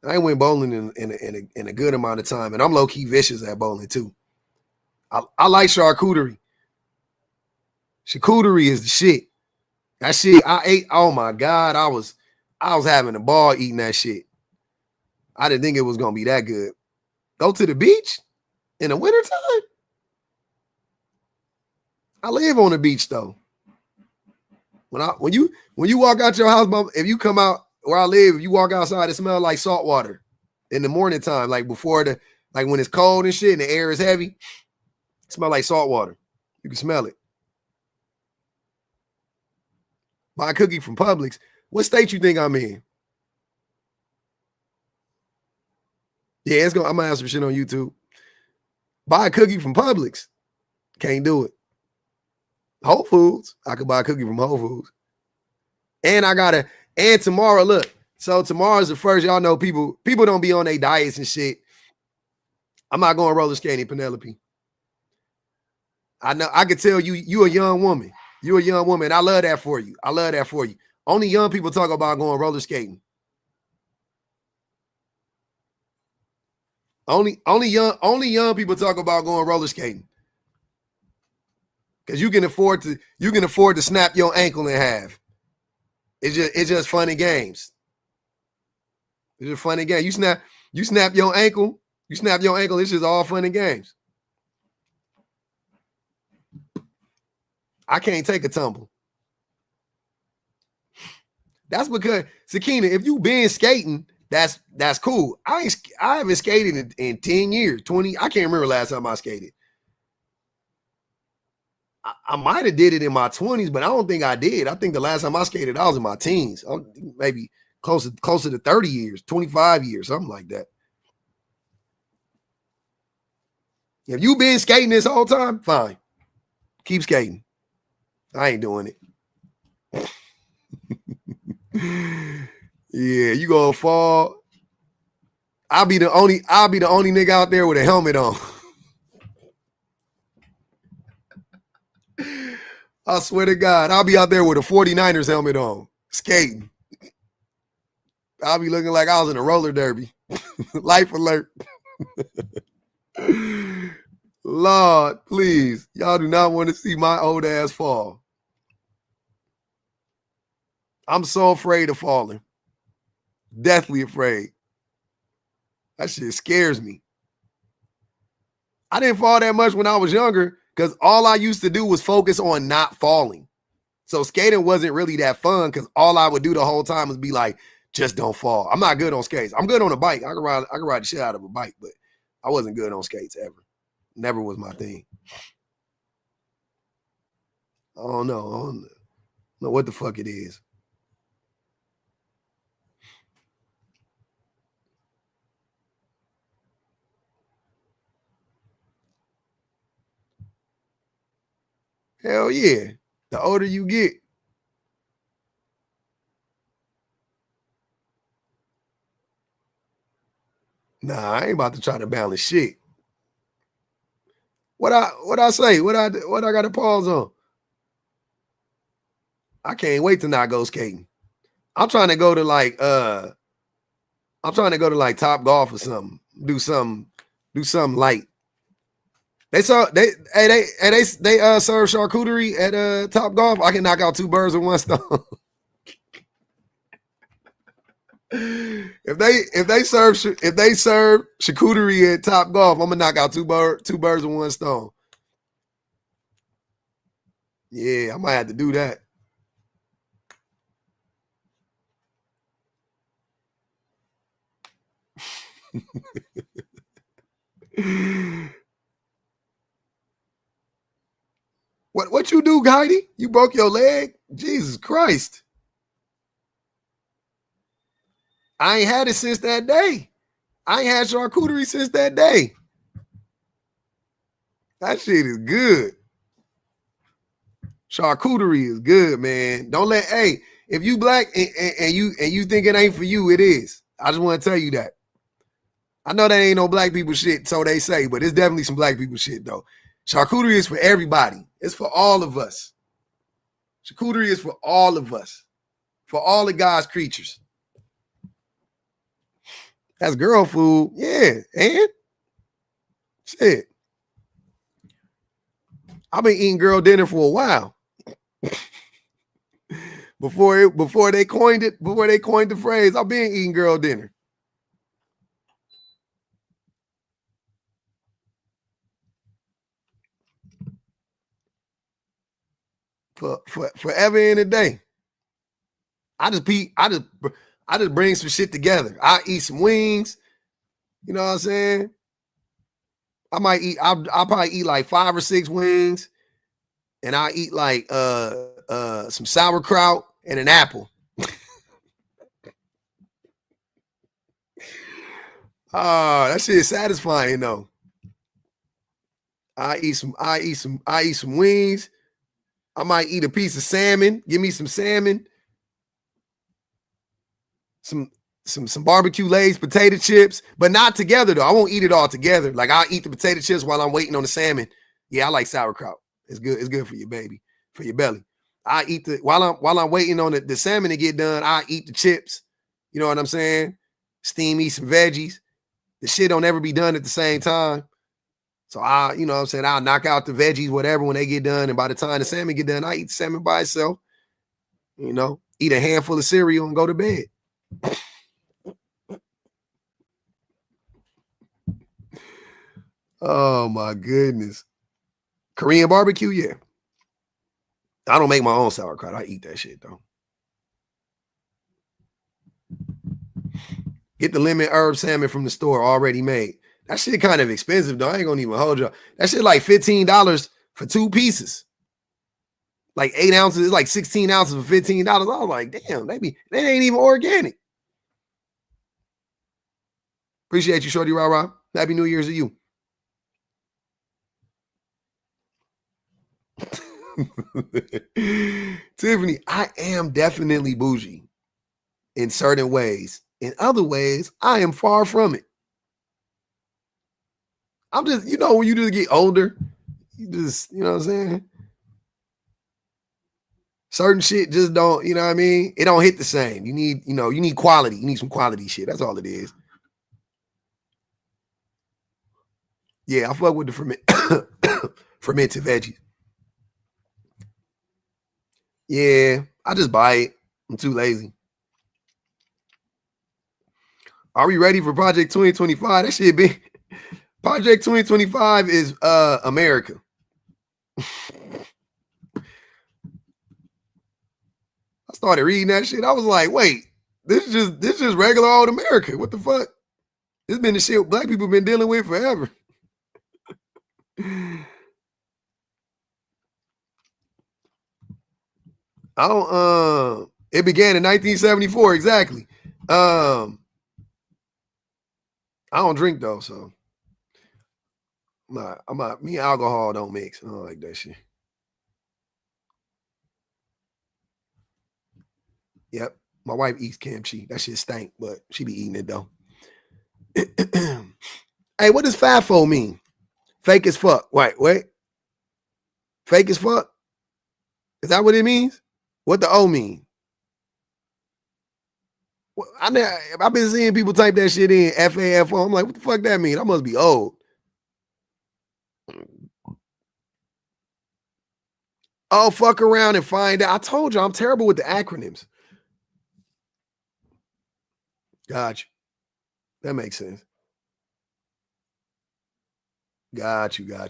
I ain't went bowling in a good amount of time, and I'm low key vicious at bowling too. I like charcuterie. Charcuterie is the shit. That shit I ate. Oh my God, I was having a ball eating that shit. I didn't think it was gonna be that good. Go to the beach in the wintertime. I live on the beach though. When you walk out your house, if you come out where I live, if you walk outside, it smells like salt water in the morning time, like when it's cold and shit and the air is heavy. It smells like salt water. You can smell it. Buy a cookie from Publix. What state you think I'm in? Yeah, I'm gonna have some shit on YouTube. Buy a cookie from Publix. Can't do it. Whole Foods. I could buy a cookie from Whole Foods. And tomorrow, look. So tomorrow's the first. Y'all know people don't be on their diets and shit. I'm not going roller skating, Penelope. I know. I could tell you a young woman. You're a young woman. I love that for you. Only young people talk about going roller skating. Only young people talk about going roller skating. Because you can afford to snap your ankle in half. It's just fun and games. It's just fun and games. You snap your ankle. It's just all fun and games. I can't take a tumble. That's because, Sakina, if you been skating, that's cool. I haven't skated in 10 years, 20. I can't remember last time I skated. I might have did it in my 20s, but I don't think I did. I think the last time I skated, I was in my teens. Maybe closer to 30 years, 25 years, something like that. If you been skating this whole time, fine. Keep skating. I ain't doing it. Yeah, you gonna fall. I'll be the only nigga out there with a helmet on. I swear to God, I'll be out there with a 49ers helmet on, skating. I'll be looking like I was in a roller derby. Life alert. Lord, please. Y'all do not want to see my old ass fall. I'm so afraid of falling. Deathly afraid. That shit scares me. I didn't fall that much when I was younger because all I used to do was focus on not falling. So skating wasn't really that fun because all I would do the whole time was be like, just don't fall. I'm not good on skates. I'm good on a bike. I can ride the shit out of a bike, but I wasn't good on skates ever. Never was my thing. I don't know what the fuck it is. Hell yeah. The older you get. Nah, I ain't about to try to balance shit. What I say? What I got to pause on? I can't wait to not go skating. I'm trying to go to I'm trying to go to like Top Golf or something. Do something light. They serve charcuterie at Top Golf. I can knock out 2 birds with 1 stone. if they serve charcuterie at Top Golf, I'm gonna knock out 2 birds with 1 stone. Yeah, I might have to do that. What you do, Heidi? You broke your leg? Jesus Christ. I ain't had it since that day. I ain't had charcuterie since that day. That shit is good. Charcuterie is good, man. Don't let, hey, if you black and you think it ain't for you, it is. I just want to tell you that. I know that ain't no black people shit, so they say, but it's definitely some black people shit, though. Charcuterie is for everybody. It's for all of us. Charcuterie is for all of us. For all of God's creatures. That's girl food. Yeah, and shit. I've been eating girl dinner for a while. Before they coined the phrase, I've been eating girl dinner. For forever and a day. I just bring some shit together. I eat some wings. You know what I'm saying? I'll probably eat like 5 or 6 wings, and I eat like some sauerkraut and an apple. That shit is satisfying though. I eat some wings. I might eat a piece of salmon. Give me some salmon. Some barbecue Lay's potato chips, but not together though. I won't eat it all together. Like I'll eat the potato chips while I'm waiting on the salmon. Yeah, I like sauerkraut. It's good. It's good for your baby, for your belly. I eat while I'm waiting on the salmon to get done. I eat the chips. You know what I'm saying? Steam, eat some veggies. The shit don't ever be done at the same time. So you know what I'm saying? I'll knock out the veggies, whatever, when they get done. And by the time the salmon get done, I eat the salmon by itself. You know, eat a handful of cereal and go to bed. Oh my goodness. Korean barbecue, yeah. I don't make my own sauerkraut. I eat that shit though. Get the lemon herb salmon from the store already made. That shit kind of expensive though. I ain't gonna even hold you. That shit like $15 for 2 pieces. Like 8 ounces, it's like 16 ounces for $15. I was like, damn, they ain't even organic. Appreciate you, Shorty Rah. Happy New Year's to you. Tiffany, I am definitely bougie in certain ways. In other ways, I am far from it. I'm just, you know, when you just get older, you just, you know what I'm saying? Certain shit just don't, you know what I mean? It don't hit the same. You need quality. You need some quality shit. That's all it is. Yeah, I fuck with the fermented veggies. Yeah, I just buy it. I'm too lazy. Are we ready for Project 2025? That shit be Project 2025 is America. I started reading that shit. I was like, wait, this is just regular old America. What the fuck? This been the shit black people been dealing with forever. It began in 1974, exactly. I don't drink though, so me and alcohol don't mix. I don't like that shit. Yep. My wife eats kimchi. That shit stank, but she be eating it though. Hey, what does FAFO mean? Fake as fuck. Wait. Fake as fuck? Is that what it means? What the O mean? I've been seeing people type that shit in FAFO. I'm like, what the fuck that mean? I must be old. Oh, fuck around and find out. I told you I'm terrible with the acronyms. Gotcha. That makes sense. Got you. I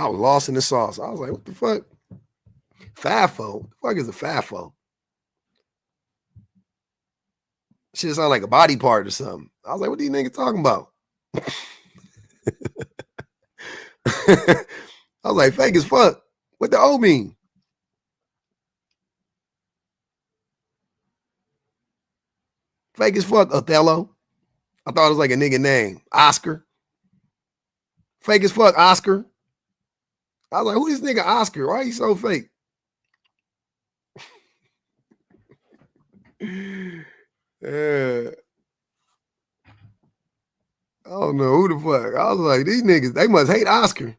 was lost in the sauce. I was like, what the fuck? FAFO? What the fuck is a FAFO? Shit sound like a body part or something. I was like, what these niggas talking about? I was like, fake as fuck. What the O mean? Fake as fuck, Othello. I thought it was like a nigga name. Oscar. Fake as fuck, Oscar. I was like, who this nigga Oscar? Why he so fake? Yeah. I don't know who the fuck. I was like, these niggas, they must hate Oscar.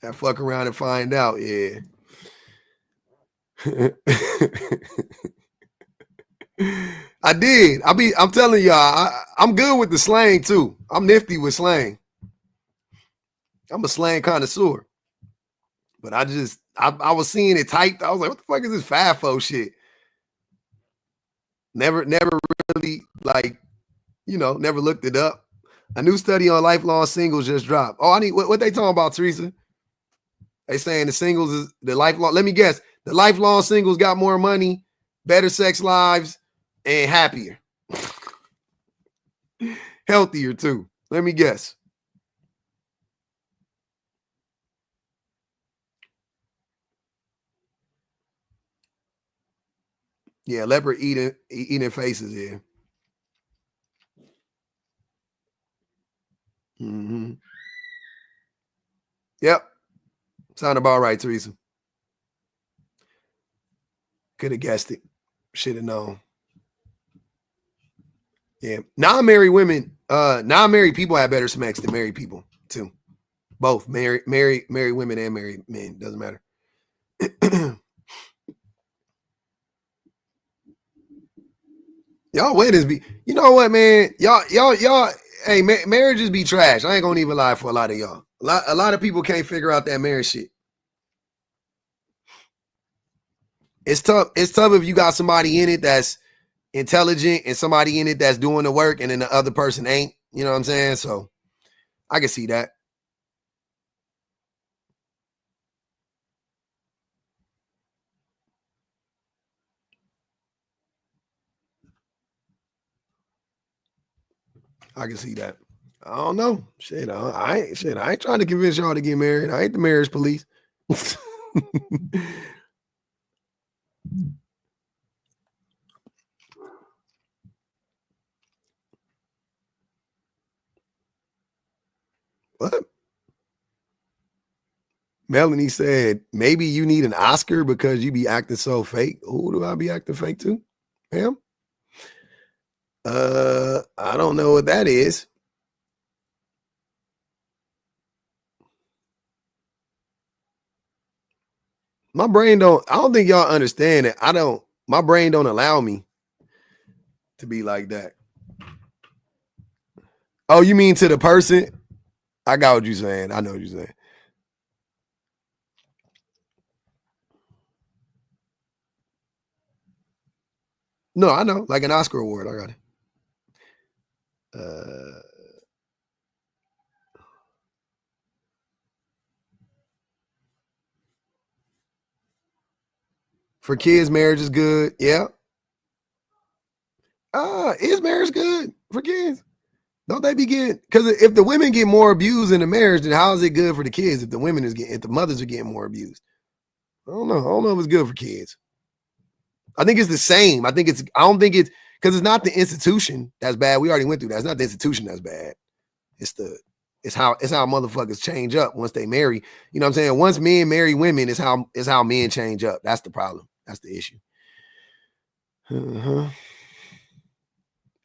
That fuck around and find out, yeah. I did. I'm telling y'all, I'm good with the slang too. I'm nifty with slang. I'm a slang connoisseur. But I was seeing it typed. I was like, what the fuck is this FAFO shit? Never really, like, never looked it up. A new study on lifelong singles just dropped. Oh, I need what they talking about, Teresa? They saying the singles is the lifelong. Let me guess. The lifelong singles got more money, better sex lives, and happier. Healthier too. Let me guess. Yeah, leopard eating faces, yeah. Mm-hmm. Yep. Sound about right, Teresa. Could have guessed it. Should have known. Yeah. Non-married women, non-married people have better sex than married people, too. Both married women and married men. Doesn't matter. Y'all weddings be, you know what, man? Y'all, hey, marriages be trash. I ain't gonna even lie for a lot of y'all. A lot of people can't figure out that marriage shit. It's tough. It's tough if you got somebody in it that's intelligent and somebody in it that's doing the work and then the other person ain't. You know what I'm saying? So I can see that. I can see that. I don't know. Shit, I ain't trying to convince y'all to get married. I ain't the marriage police. What? Melanie said, maybe you need an Oscar because you be acting so fake. Who do I be acting fake to? Ma'am? I don't know what that is. My brain I don't think y'all understand it. My brain don't allow me to be like that. Oh, you mean to the person? I got what you're saying. I know what you're saying. No, I know. Like an Oscar award. I got it. For kids, marriage is good. Yeah. Is marriage good for kids? Don't they be getting? Because if the women get more abused in the marriage, then how is it good for the kids if the mothers are getting more abused? I don't know if it's good for kids. I think it's the same. I don't think it's because it's not the institution that's bad. We already went through that. It's not the institution that's bad. It's how motherfuckers change up once they marry. You know what I'm saying? Once men marry women, is how men change up. That's the problem. That's the issue.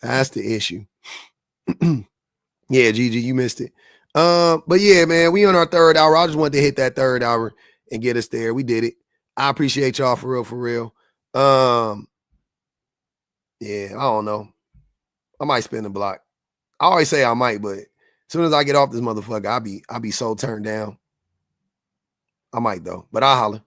That's the issue. Yeah, Gigi, you missed it. But yeah, man, we on our third hour. I just wanted to hit that third hour and get us there. We did it. I appreciate y'all for real. Yeah, I don't know. I might spin the block. I always say I might, but as soon as I get off this motherfucker, I'll be so turned down. I might though, but I'll holler.